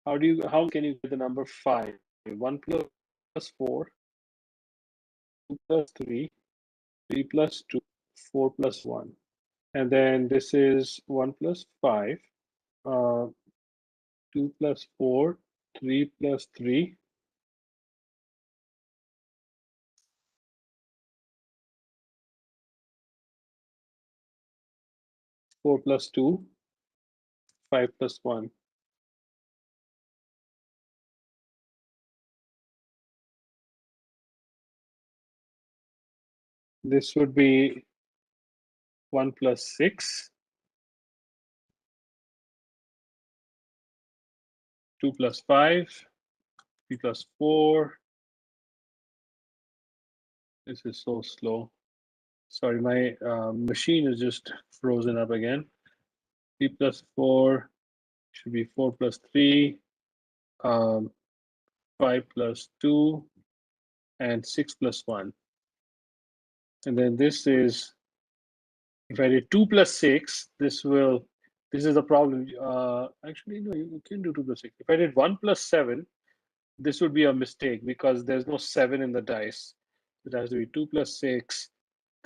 how can you get the number 5? 1 plus 4, 2 plus 3, 3 plus 2, 4 plus 1. And then this is 1 plus 5, 2 plus 4, 3 plus 3. Four plus 2, 5 plus 1. This would be 1 plus 6, 2 plus 5, 3 plus 4. This is so slow. Sorry, my machine is just frozen up again. 3 plus 4 should be 4 plus 3, 5 plus 2, and 6 plus 1. And then this is, if I did 2 plus 6, this is the problem. Actually, no, you can do 2 plus 6. If I did 1 plus 7, this would be a mistake because there's no 7 in the dice. It has to be 2 plus 6,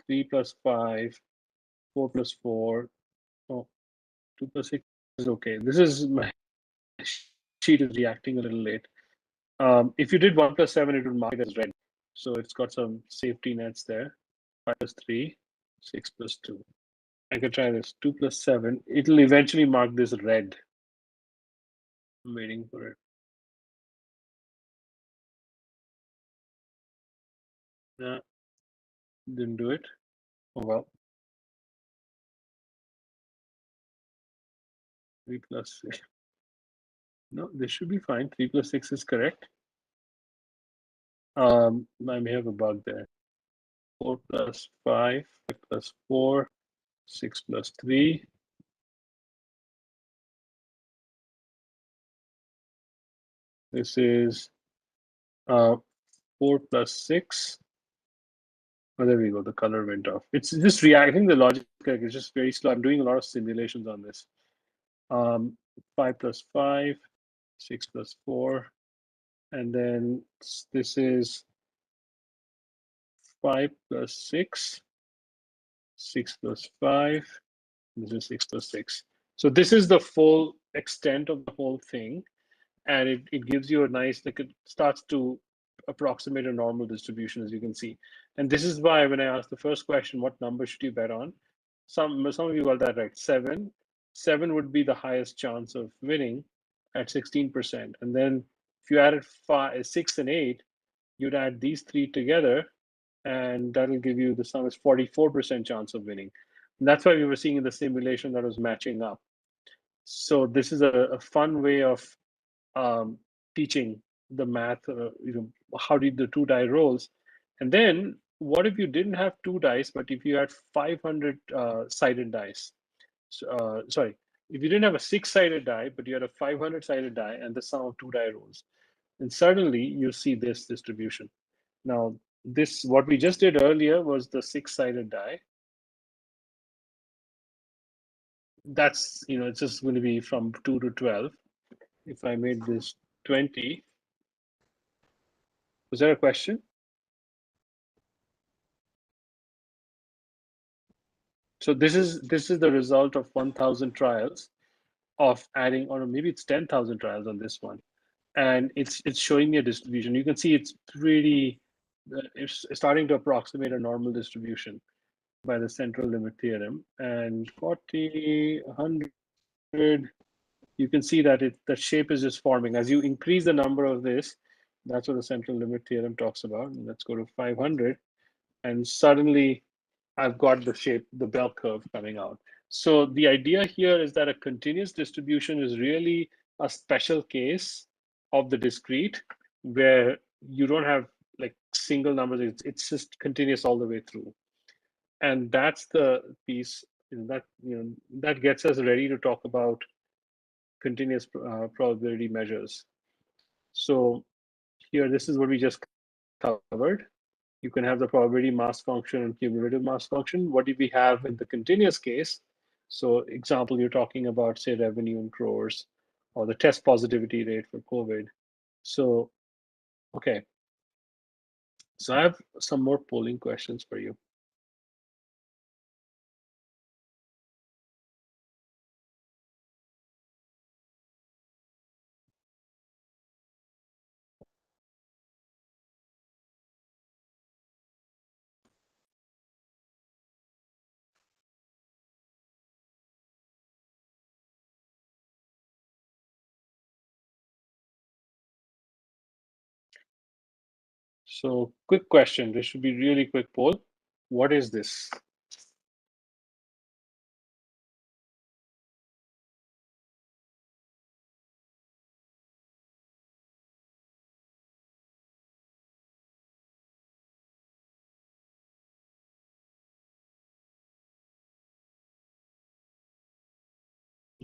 3 plus 5, 4 plus 4. Oh, 2 plus 6 is okay. This is my sheet is reacting a little late. If you did 1 plus 7, it would mark it as red. So it's got some safety nets there. 5 plus 3, 6 plus 2. I could try this. 2 plus 7. It'll eventually mark this red. I'm waiting for it. Yeah, didn't do it. Oh well. 3 plus 6. No, this should be fine. 3 plus 6 is correct. I may have a bug there. 4 plus 5, 5 plus 4, 6 plus 3. This is 4 plus 6. Oh, there we go. The color went off. It's just reacting. The logic is just very slow. I'm doing a lot of simulations on this. 5 plus 5, 6 plus 4. And then this is 5 plus 6, 6 plus 5. This is 6 plus 6. So this is the full extent of the whole thing. And it gives you a nice, like it starts to approximate a normal distribution, as you can see. And this is why when I asked the first question, what number should you bet on? Some of you got that right. 7. 7 would be the highest chance of winning at 16%. And then if you added 6 and 8, you'd add these three together, and that'll give you the sum is 44% chance of winning. And that's why we were seeing in the simulation that was matching up. So this is a fun way of teaching the math, how did the 2 die rolls. And then what if you didn't have 2 dice, but if you had 500 sided dice? Sorry, if you didn't have a 6-sided die, but you had a 500-sided die and the sum of 2 die rolls, and suddenly you see this distribution. Now, this, what we just did earlier was the 6-sided die. That's, it's just going to be from 2 to 12. If I made this 20, was there a question? So this is the result of 1,000 trials of adding, or maybe it's 10,000 trials on this one, and it's showing me a distribution. You can see it's pretty, it's starting to approximate a normal distribution by the central limit theorem. And 40, 100, you can see that the shape is just forming. As you increase the number of this, that's what the central limit theorem talks about. And let's go to 500, and suddenly I've got the shape, the bell curve coming out. So the idea here is that a continuous distribution is really a special case of the discrete, where you don't have like single numbers. It's just continuous all the way through. And that's the piece that gets us ready to talk about continuous probability measures. So here, this is what we just covered. You can have the probability mass function and cumulative mass function. What do we have in the continuous case? So example, you're talking about, say, revenue in crores, or the test positivity rate for COVID. So, okay. So I have some more polling questions for you. So quick question. This should be really quick poll. What is this?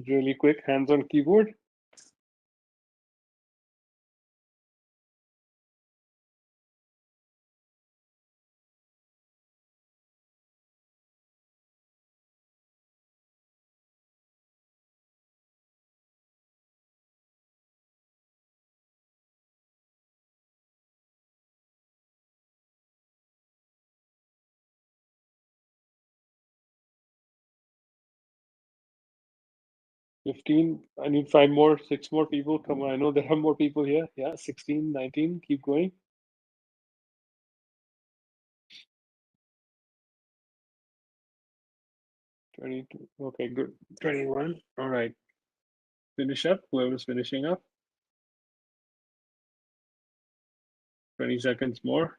Really quick, hands on keyboard. I need 5 more, 6 more people. Come on, I know there are more people here. Yeah, 16, 19, keep going. 22, okay, good. 21, all right. Finish up, whoever's finishing up. 20 seconds more.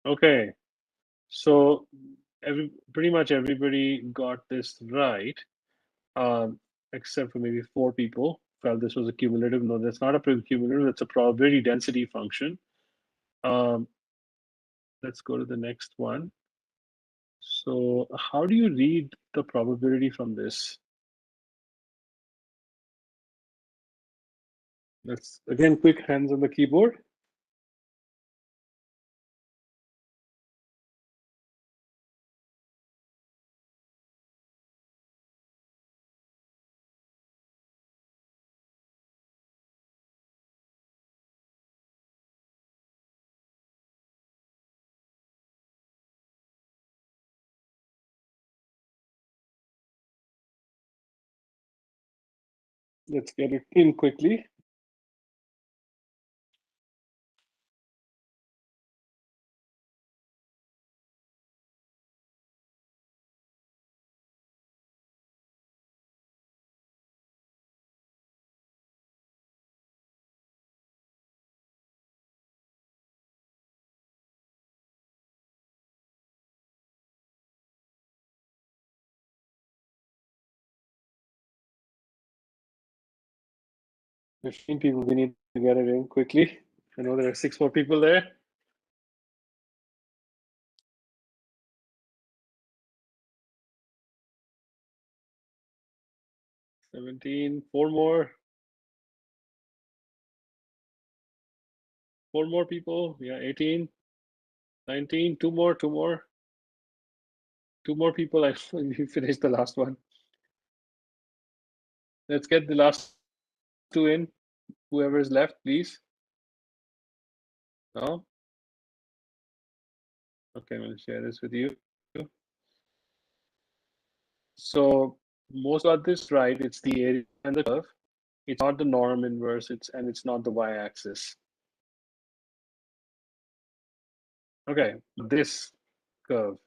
Okay, so pretty much everybody got this right, except for maybe 4 people felt this was a cumulative. No, that's not a cumulative, it's a probability density function. Let's go to the next one. So how do you read the probability from this? Let's again, quick hands on the keyboard. Let's get it in quickly. There's 15 people, we need to get it in quickly. I know there are 6 more people there. 17, 4 more. 4 more people, yeah, 18, 19, 2 more, 2 more. 2 more people, I we finished the last one. Let's get the last 2 in. Whoever is left, please. No? Okay, I'm going to share this with you. So most got this right. It's the area and the curve. It's not the norm inverse. It's not the y-axis. Okay, this curve.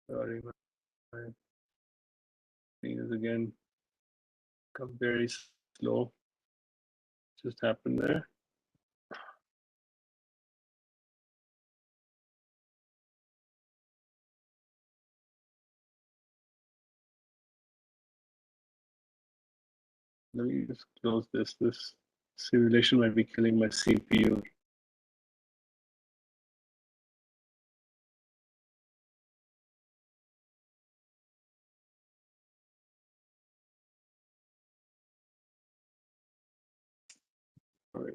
Sorry, my thing is again come very slow. Just happened there. Let me just close this. This simulation might be killing my CPU. All right.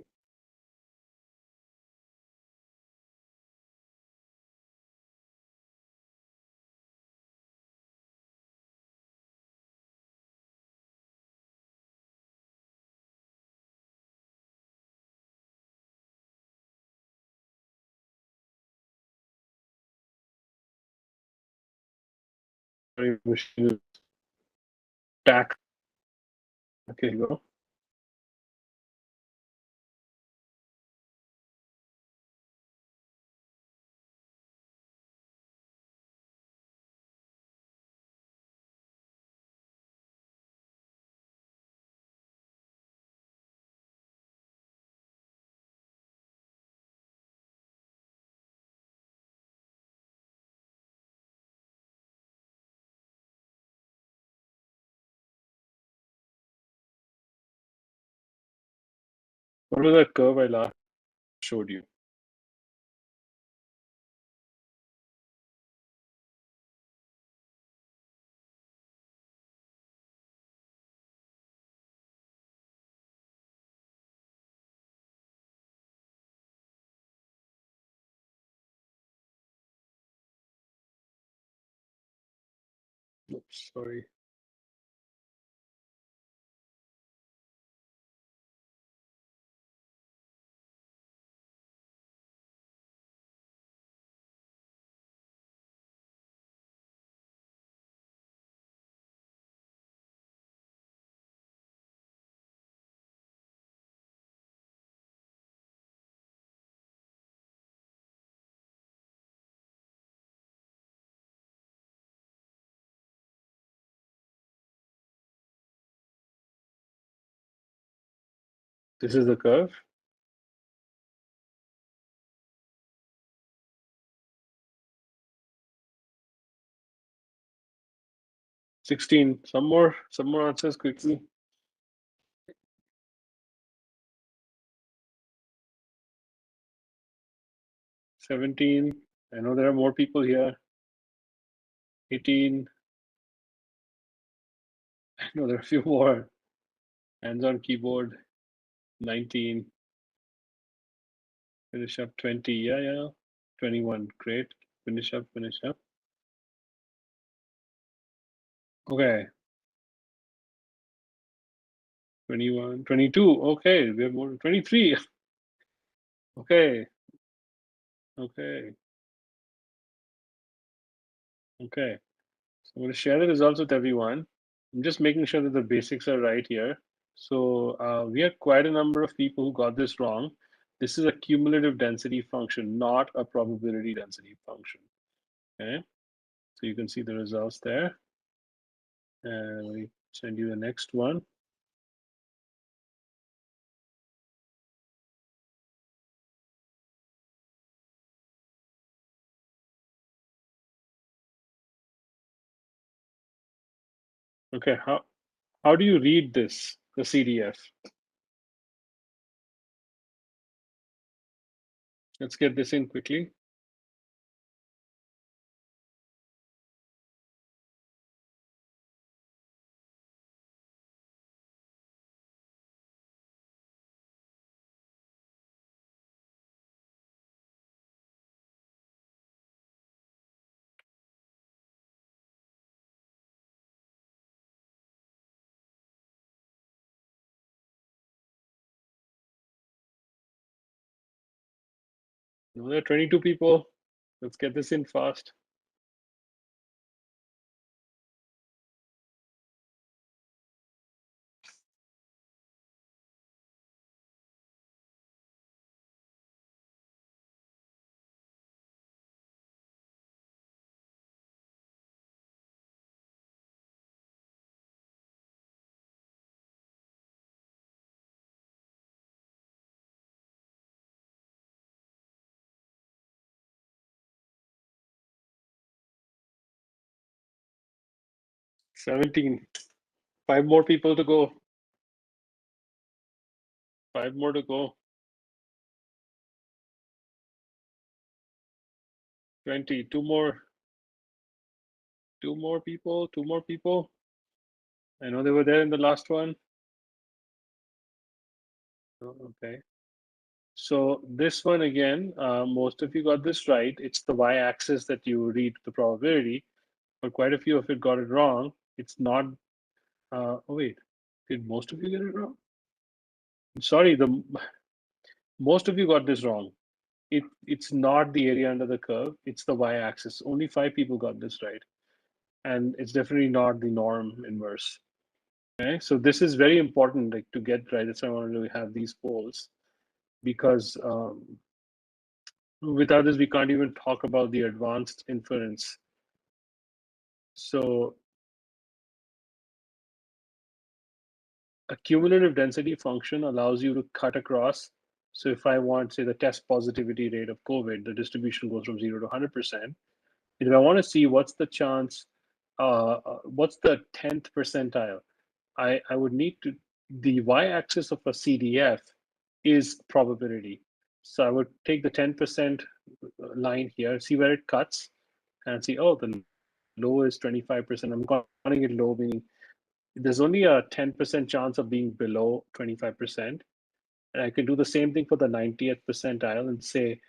Sorry, machine is back. Okay, go. What was that curve I last showed you? Oops, sorry. This is the curve. $16. Some more answers quickly. $17. I know there are more people here. $18. I know there are a few more. Hands on keyboard. $19. Finish up. $20. Yeah. $21. Great. Finish up. Okay. $21. $22. Okay. We have more. $23. Okay. Okay. So I'm going to share the results with everyone. I'm just making sure that the basics are right here. So we had quite a number of people who got this wrong. This is a cumulative density function, not a probability density function. Okay. So you can see the results there. And let me send you the next one. Okay, how do you read this, the CDF? Let's get this in quickly. No, there are 22 people. Let's get this in fast. $17. 5 more people to go. 5 more to go. 20. 2 more. 2 more people. 2 more people. I know they were there in the last one. Oh, okay. So this one again, most of you got this right. It's the y-axis that you read the probability, but quite a few of it got it wrong. It's not. Oh wait, did most of you get it wrong? Sorry, most of you got this wrong. It's not the area under the curve. It's the y-axis. Only 5 people got this right, and it's definitely not the norm inverse. Okay, so this is very important, like to get right. That's why I wanted to have these polls, because without this, we can't even talk about the advanced inference. So a cumulative density function allows you to cut across. So if I want, say, the test positivity rate of COVID, the distribution goes from 0 to 100%. If I want to see what's the chance, what's the 10th percentile, I would need to, the y-axis of a CDF is probability. So I would take the 10% line here, see where it cuts, and see, oh, the low is 25%. I'm calling it low, meaning there's only a 10% chance of being below 25%. And I can do the same thing for the 90th percentile and say,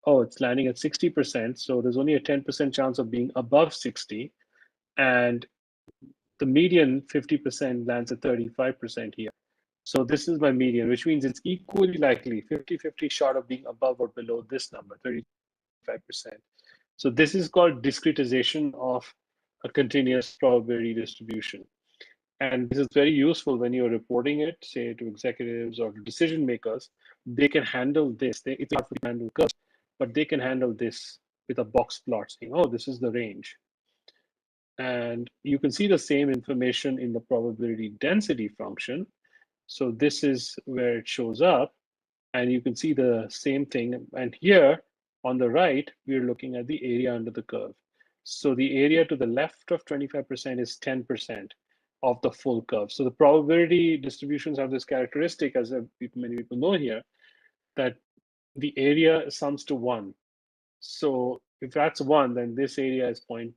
oh, it's landing at 60%. So there's only a 10% chance of being above 60. And the median 50% lands at 35% here. So this is my median, which means it's equally likely 50-50 shot of being above or below this number, 35%. So this is called discretization of a continuous probability distribution. And this is very useful when you're reporting it, say to executives or to decision makers. They can handle this. It's hard for them to handle curves, but they can handle this with a box plot saying, oh, this is the range. And you can see the same information in the probability density function. So this is where it shows up. And you can see the same thing. And here on the right, we're looking at the area under the curve. So the area to the left of 25% is 10% of the full curve. So the probability distributions have this characteristic, as many people know here, that the area sums to 1. So if that's 1, then this area is 0.1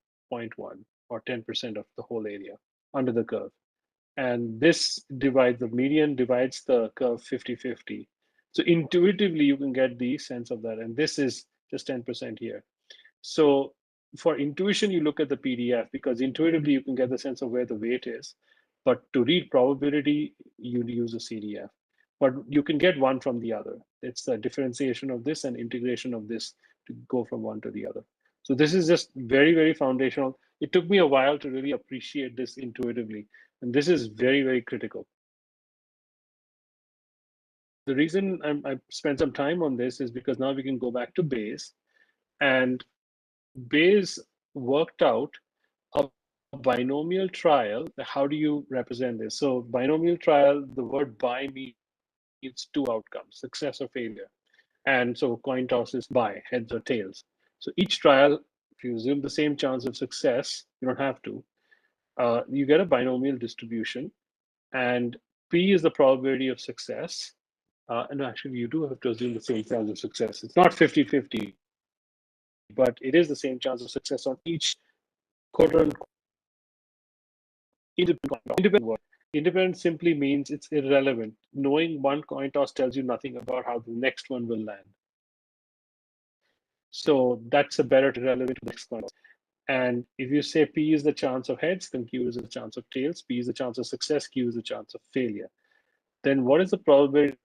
or 10% of the whole area under the curve. And this divides, the median divides the curve 50-50. So intuitively, you can get the sense of that. And this is just 10% here. So for intuition, you look at the PDF, because intuitively you can get the sense of where the weight is. But to read probability, you use a CDF. But you can get one from the other. It's the differentiation of this and integration of this to go from one to the other. So this is just very, very foundational. It took me a while to really appreciate this intuitively. And this is very, very critical. The reason I spent some time on this is because now we can go back to Bayes. And Bayes worked out a binomial trial. How do you represent this? So binomial trial, the word bi means two outcomes, success or failure. And so coin toss is bi, heads or tails. So each trial, if you assume the same chance of success, you don't have to, you get a binomial distribution. And P is the probability of success. And actually, you do have to assume the same chance of success. It's not 50-50, but it is the same chance of success on each quote-unquote independent word. Independent simply means it's irrelevant. Knowing one coin toss tells you nothing about how the next one will land. So that's a better relevant to the next coin toss. And if you say P is the chance of heads, then Q is the chance of tails. P is the chance of success, Q is the chance of failure. Then what is the probability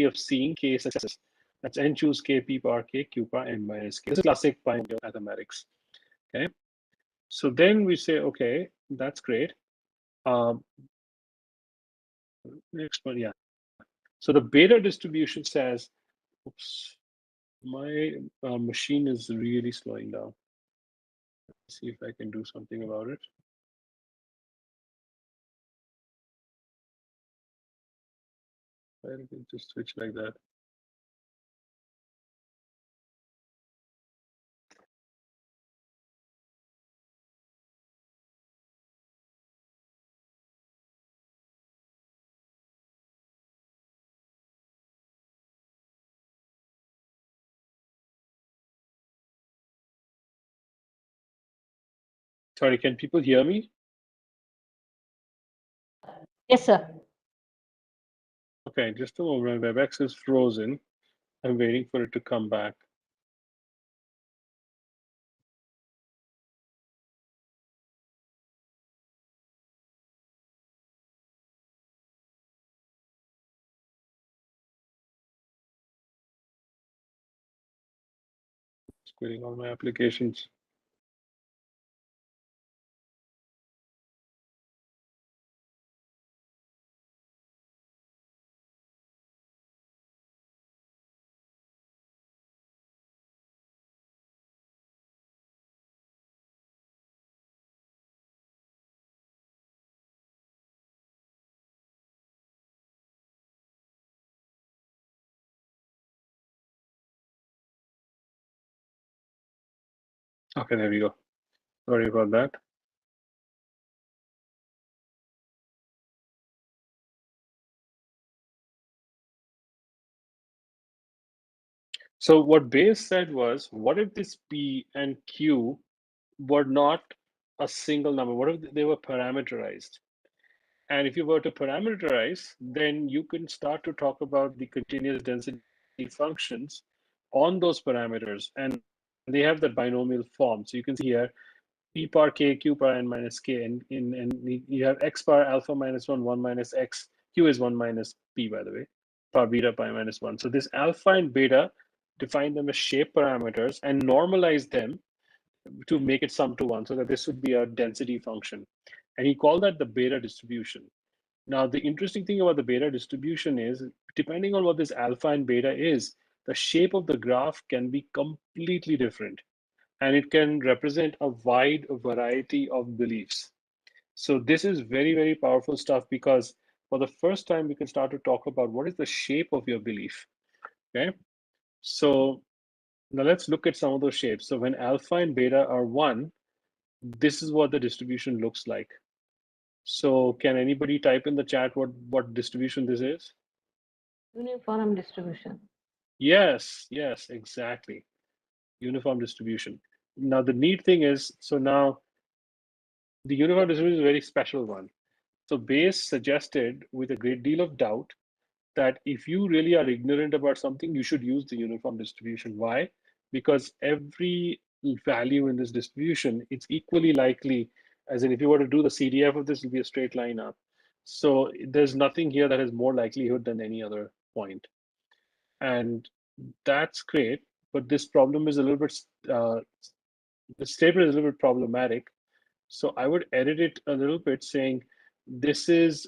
of seeing K successes? That's N choose K, P power K, Q power N minus K. This is classic binomial mathematics. Okay. So then we say, okay, that's great. Next one, yeah. So the beta distribution says, oops, my machine is really slowing down. Let's see if I can do something about it. I can just switch like that. Sorry, can people hear me? Yes, sir. Okay, just a moment. WebEx is frozen. I'm waiting for it to come back. It's quitting all my applications. Okay, there we go. Sorry about that. So what Bayes said was, what if this P and Q were not a single number? What if they were parameterized? And if you were to parameterize, then you can start to talk about the continuous density functions on those parameters. And they have that binomial form. So you can see here, P bar K, Q bar N minus K, and you have X bar alpha minus 1, 1 minus X. Q is 1 minus P, by the way, bar beta pi minus 1. So this alpha and beta, define them as shape parameters and normalize them to make it sum to 1, so that this would be a density function. And he called that the beta distribution. Now, the interesting thing about the beta distribution is, depending on what this alpha and beta is, the shape of the graph can be completely different. And it can represent a wide variety of beliefs. So this is very, very powerful stuff, because for the first time, we can start to talk about what is the shape of your belief. Okay. So now let's look at some of those shapes. So when alpha and beta are 1, this is what the distribution looks like. So can anybody type in the chat what distribution this is? Uniform distribution. Yes, exactly. Uniform distribution. Now the neat thing is, so now the uniform distribution is a very special one. So Bayes suggested, with a great deal of doubt, that if you really are ignorant about something, you should use the uniform distribution. Why? Because every value in this distribution, it's equally likely, as in if you were to do the CDF of this, it'll be a straight line up. So there's nothing here that has more likelihood than any other point. And that's great, but this problem is a little bit, the statement is a little bit problematic. So I would edit it a little bit, saying this is,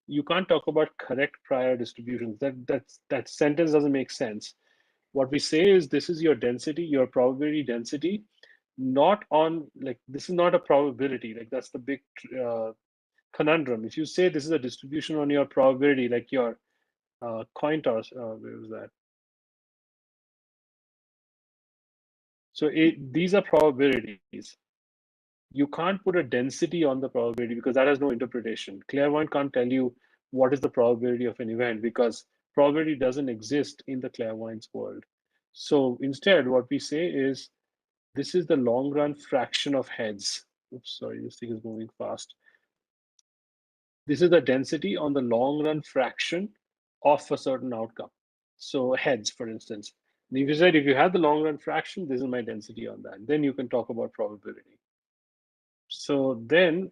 you can't talk about correct prior distributions. That sentence doesn't make sense. What we say is, this is your density, your probability density, not on, like, this is not a probability. Like, that's the big conundrum. If you say this is a distribution on your probability, like your coin toss, where was that? So these are probabilities. You can't put a density on the probability, because that has no interpretation. Clairvoyant can't tell you what is the probability of an event, because probability doesn't exist in the clairvoyant's world. So instead, what we say is, this is the long run fraction of heads. Oops, sorry, this thing is moving fast. This is the density on the long run fraction of a certain outcome. So heads, for instance. And if you said, if you have the long run fraction, this is my density on that, then you can talk about probability. So then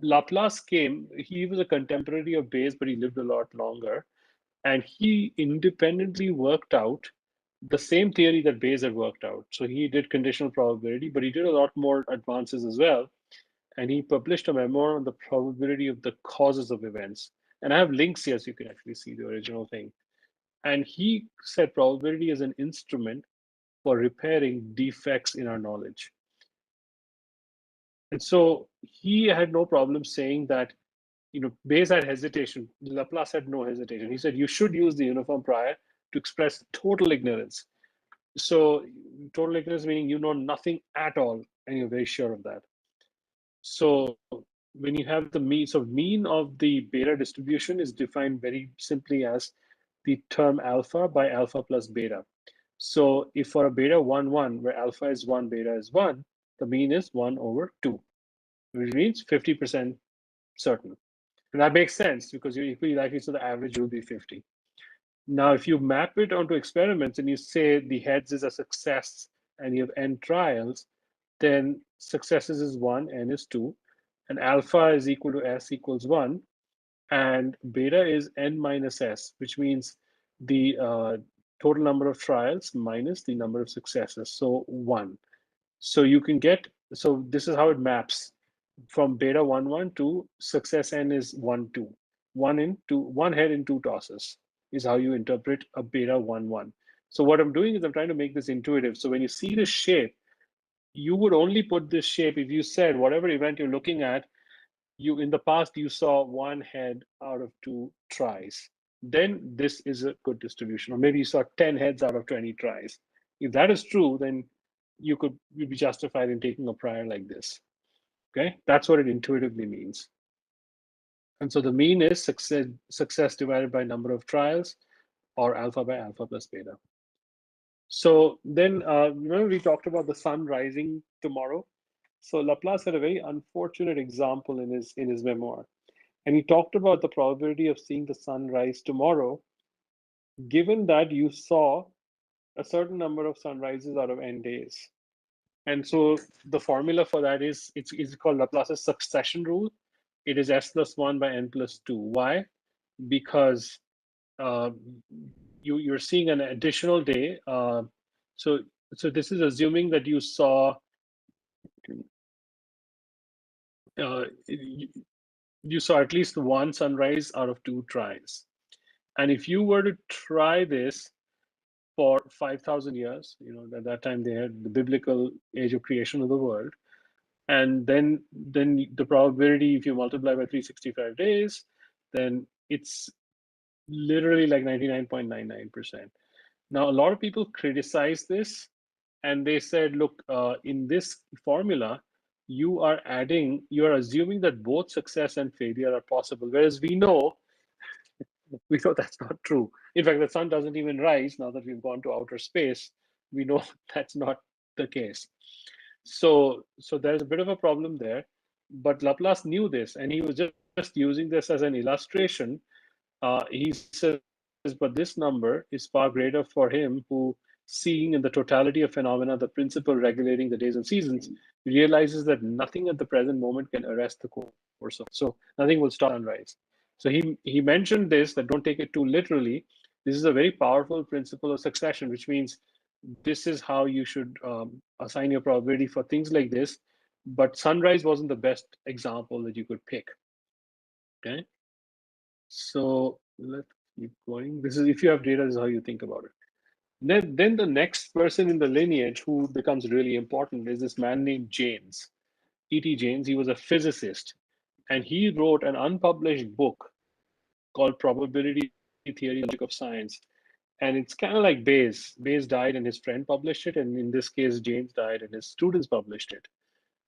Laplace came, he was a contemporary of Bayes, but he lived a lot longer. And he independently worked out the same theory that Bayes had worked out. So he did conditional probability, but he did a lot more advances as well. And he published a memoir on the probability of the causes of events. And I have links here so you can actually see the original thing. And he said probability is an instrument for repairing defects in our knowledge. And so he had no problem saying that, Bayes had hesitation. Laplace had no hesitation. He said, you should use the uniform prior to express total ignorance. So total ignorance meaning you know nothing at all, and you're very sure of that. So when you have the mean, so mean of the beta distribution is defined very simply as the term alpha by alpha plus beta. So if for a beta 1, 1, where alpha is 1, beta is 1, the mean is 1 over 2, which means 50% certain. And that makes sense, because you're equally likely, so the average will be 50. Now, if you map it onto experiments and you say the heads is a success and you have n trials, then successes is 1, n is 2, and alpha is equal to s equals 1, and beta is n minus s, which means the total number of trials minus the number of successes, so 1. So you can get, so this is how it maps from beta 1, 1 to success n is 1, 2. 1 head in 2 tosses is how you interpret a beta 1, 1. So what I'm doing is I'm trying to make this intuitive. So when you see this shape, you would only put this shape if you said whatever event you're looking at, you in the past you saw 1 head out of 2 tries. Then this is a good distribution. Or maybe you saw 10 heads out of 20 tries. If that is true, then you'd be justified in taking a prior like this. Okay, that's what it intuitively means. And so the mean is success divided by number of trials, or alpha by alpha plus beta. So then, remember we talked about the sun rising tomorrow. So Laplace had a very unfortunate example in his memoir, and he talked about the probability of seeing the sun rise tomorrow, given that you saw a certain number of sunrises out of n days. And so the formula for that is it's called Laplace's succession rule. It is s plus 1 by n plus 2. Why? Because you're seeing an additional day. So this is assuming that you saw you saw at least one sunrise out of 2 tries. And if you were to try this for 5,000 years, at that time they had the biblical age of creation of the world, and then the probability, if you multiply by 365 days, then it's literally like 99.99%. Now, a lot of people criticize this, and they said, look, in this formula, you are assuming that both success and failure are possible, whereas we know that's not true. In fact, the sun doesn't even rise now that we've gone to outer space. We know that's not the case. So there's a bit of a problem there, but Laplace knew this, and he was just using this as an illustration. He says, but this number is far greater for him who, seeing in the totality of phenomena the principle regulating the days and seasons, realizes that nothing at the present moment can arrest the course of. So nothing will stop sunrise. So he mentioned this, that don't take it too literally. This is a very powerful principle of succession, which means this is how you should assign your probability for things like this. But sunrise wasn't the best example that you could pick. Okay. So let's keep going. This is, if you have data, this is how you think about it. Then the next person in the lineage who becomes really important is this man named Jaynes, E.T. Jaynes. He was a physicist, and he wrote an unpublished book called Probability Theory Logic of Science. And it's kind of like Bayes. Bayes died and his friend published it, and in this case, Jaynes died and his students published it.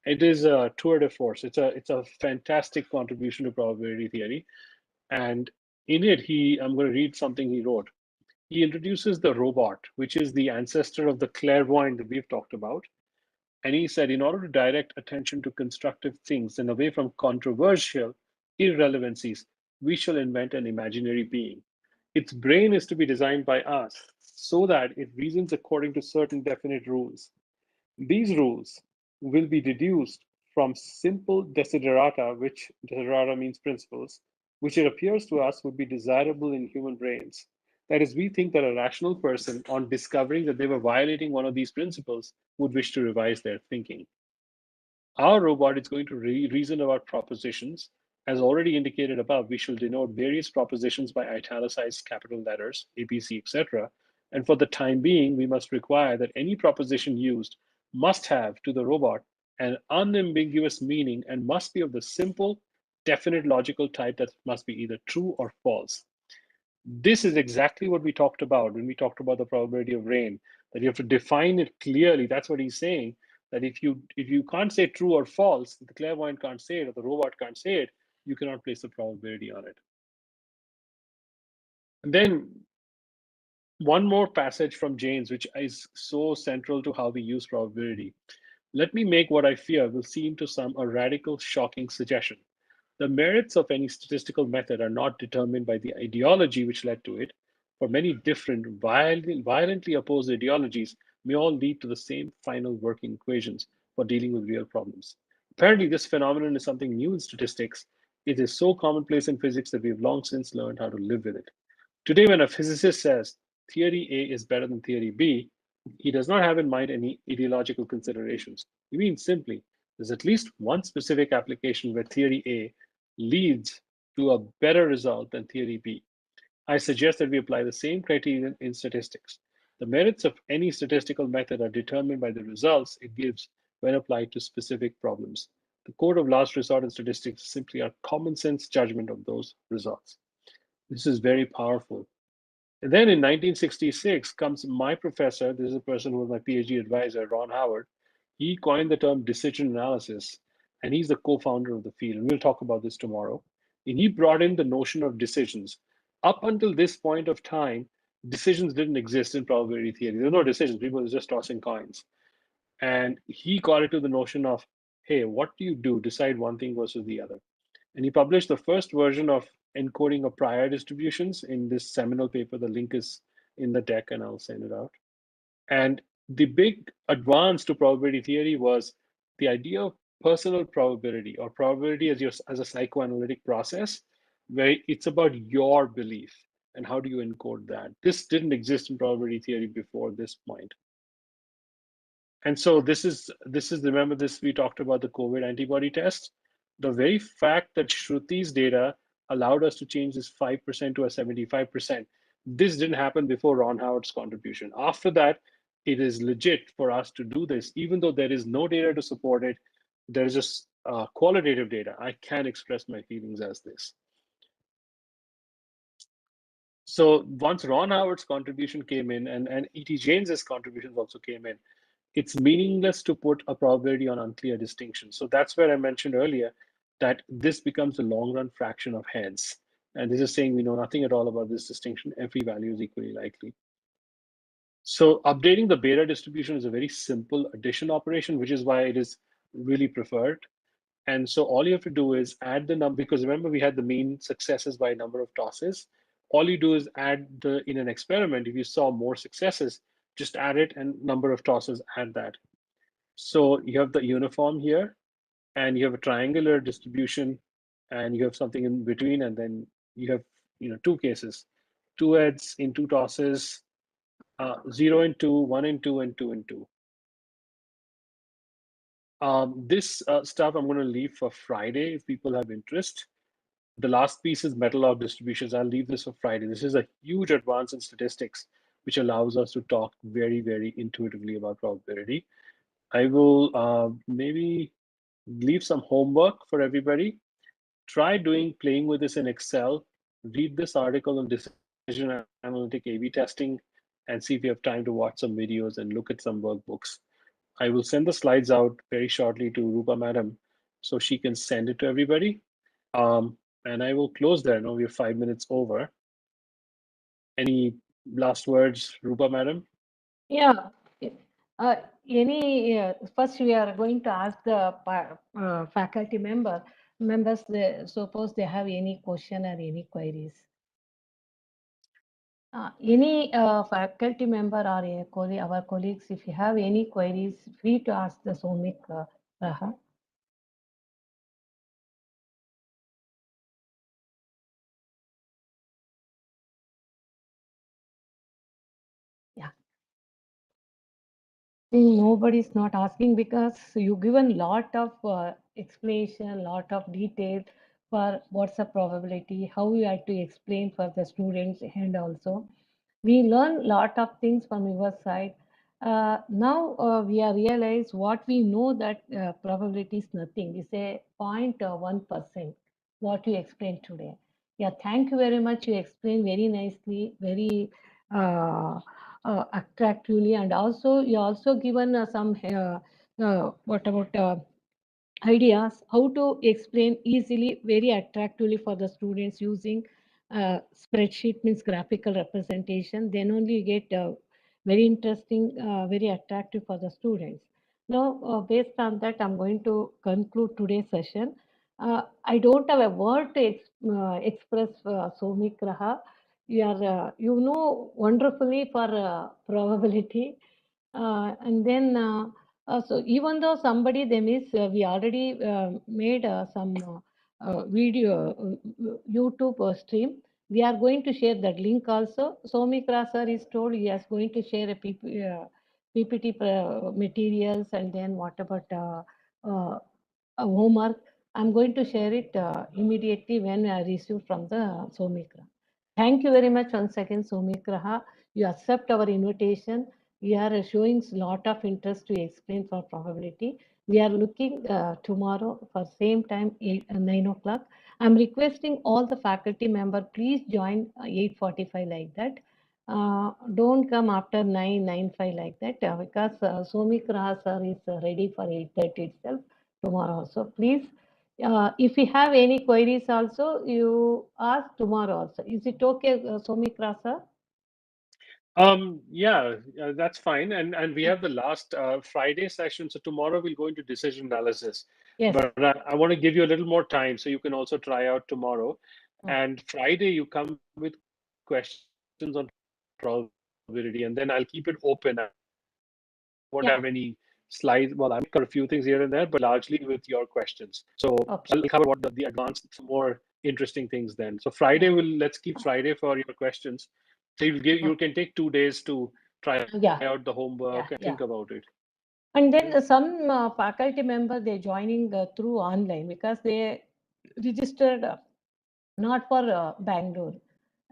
It is a tour de force. It's a fantastic contribution to probability theory. And in it, I'm going to read something he wrote. He introduces the robot, which is the ancestor of the clairvoyant that we've talked about. And he said, in order to direct attention to constructive things and away from controversial irrelevancies, we shall invent an imaginary being. Its brain is to be designed by us so that it reasons according to certain definite rules. These rules will be deduced from simple desiderata, which desiderata means principles, which it appears to us would be desirable in human brains. That is, we think that a rational person, on discovering that they were violating one of these principles, would wish to revise their thinking. Our robot is going to reason about propositions. As already indicated above, we shall denote various propositions by italicized capital letters, ABC, etc. And for the time being, we must require that any proposition used must have to the robot an unambiguous meaning and must be of the simple, definite logical type that must be either true or false. This is exactly what we talked about when we talked about the probability of rain, that you have to define it clearly. That's what he's saying, that if you can't say true or false, the clairvoyant can't say it or the robot can't say it, you cannot place a probability on it. And then one more passage from Jaynes, which is so central to how we use probability. Let me make what I fear will seem to some a radical, shocking suggestion. The merits of any statistical method are not determined by the ideology which led to it, for many different, violently opposed ideologies may all lead to the same final working equations for dealing with real problems. Apparently, this phenomenon is something new in statistics. It is so commonplace in physics that we have long since learned how to live with it. Today, when a physicist says theory A is better than theory B, he does not have in mind any ideological considerations. He means simply, there's at least one specific application where theory A leads to a better result than theory B. I suggest that we apply the same criterion in statistics. The merits of any statistical method are determined by the results it gives when applied to specific problems. The code of last resort in statistics is simply our common sense judgment of those results. This is very powerful. And then in 1966 comes my professor. This is a person who was my PhD advisor, Ron Howard. He coined the term decision analysis, and he's the co-founder of the field. And we'll talk about this tomorrow. And he brought in the notion of decisions. Up until this point of time, decisions didn't exist in probability theory. There were no decisions. People were just tossing coins. And he got it to the notion of, hey, what do you do? Decide one thing versus the other. And he published the first version of encoding of prior distributions in this seminal paper. The link is in the deck, and I'll send it out. And the big advance to probability theory was the idea of personal probability, or probability as a psychoanalytic process, where it's about your belief and how do you encode that. This didn't exist in probability theory before this point. And so this is remember this, we talked about the COVID antibody test. The very fact that Shruti's data allowed us to change this 5% to a 75%, this didn't happen before Ron Howard's contribution. After that, it is legit for us to do this, even though there is no data to support it. There's just qualitative data. I can express my feelings as this. So once Ron Howard's contribution came in, and E.T. James's contributions also came in, it's meaningless to put a probability on unclear distinction. So that's where I mentioned earlier that this becomes a long run fraction of heads. And this is saying we know nothing at all about this distinction. Every value is equally likely. So updating the beta distribution is a very simple addition operation, which is why it is really preferred. And so all you have to do is add the number, because remember we had the mean successes by number of tosses. All you do is add in an experiment, if you saw more successes, just add it, and number of tosses, add that. So you have the uniform here, and you have a triangular distribution, and you have something in between, and then you have two cases, two heads in two tosses, 0 and 2, 1 and 2, and 2 and 2. This stuff I'm going to leave for Friday if people have interest. The last piece is metal log distributions. I'll leave this for Friday. This is a huge advance in statistics, which allows us to talk very, very intuitively about probability. I will maybe leave some homework for everybody. Try playing with this in Excel. Read this article on decision analytic A/B testing, and see if you have time to watch some videos and look at some workbooks. I will send the slides out very shortly to Rupa Madam so she can send it to everybody. And I will close there. Now we have 5 minutes over. Any last words, Rupa Madam? Yeah. First we are going to ask the faculty members, suppose they have any question or any queries. Any faculty member or our colleagues, if you have any queries, free to ask the Somik Raha. Yeah. Nobody's not asking because you given lot of explanation, lot of detail for what's the probability, how you have to explain for the students, and also we learn lot of things from your side. Now we are realize what we know, that probability is nothing. It's a 0.1%. What you explained today. Yeah, thank you very much. You explained very nicely, very attractively, and also you also given some what about ideas how to explain easily, very attractively for the students using spreadsheet, means graphical representation. Then only you get very interesting, very attractive for the students. Now, based on that, I'm going to conclude today's session. I don't have a word to express Somik Raha. You are, wonderfully for probability. And then so even though somebody they miss, we already made some video YouTube stream. We are going to share that link also. Somikra sir is told he is going to share a PPT materials, and then what about homework. I'm going to share it immediately when I receive from the Somikra. Thank you very much once again, Somikra. You accept our invitation. We are showing a lot of interest to explain for probability. We are looking tomorrow for same time, 9 o'clock. I'm requesting all the faculty member, please join 8:45 like that. Don't come after 9, 9:05 like that because Somikra sir is ready for 8:30 itself tomorrow. So please, if you have any queries also, you ask tomorrow also. Is it okay, Somikra sir? Yeah, that's fine. And we have the last Friday session. So tomorrow we'll go into decision analysis. Yes. But I want to give you a little more time so you can also try out tomorrow. And Friday you come with questions on probability, and then I'll keep it open. I won't have any slides. Well, I might cover a few things here and there, but largely with your questions. So I'll cover what the advanced, some more interesting things then. So Friday let's keep Friday for your questions. So you can take 2 days to try out the homework and think about it. And then some faculty members, they're joining through online because they registered not for Bangalore.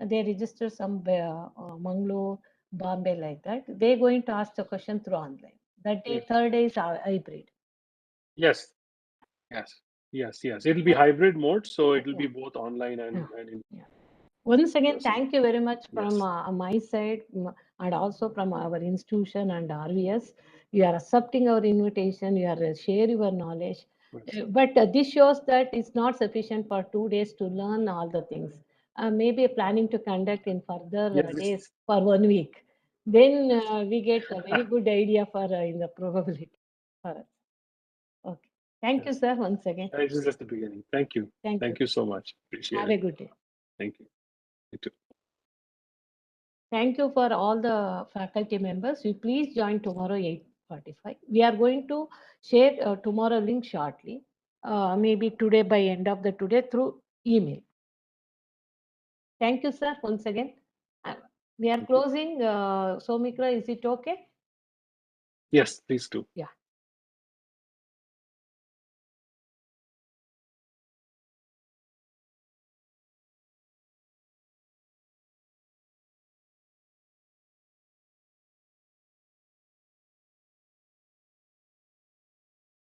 They registered somewhere, Mangalore, Bombay, like that. They're going to ask the question through online. That day, third day is hybrid. Yes. It'll be hybrid mode, so it'll be both online and in. Once again, thank you very much from my side and also from our institution and RVS. You are accepting our invitation. You are share your knowledge. But this shows that it's not sufficient for 2 days to learn all the things. Maybe planning to conduct in further days for 1 week. Then we get a very good idea for in the probability for us. Okay. Thank you, sir, once again. This is just the beginning. Thank you. Thank you so much. Appreciate it. Have a good day. Thank you. You too. Thank you for all the faculty members. You please join tomorrow 8:45. We are going to share tomorrow link shortly. Maybe today by end of the today through email. Thank you, sir, once again. We are closing. Somikra, is it okay? Yes, please do. Yeah.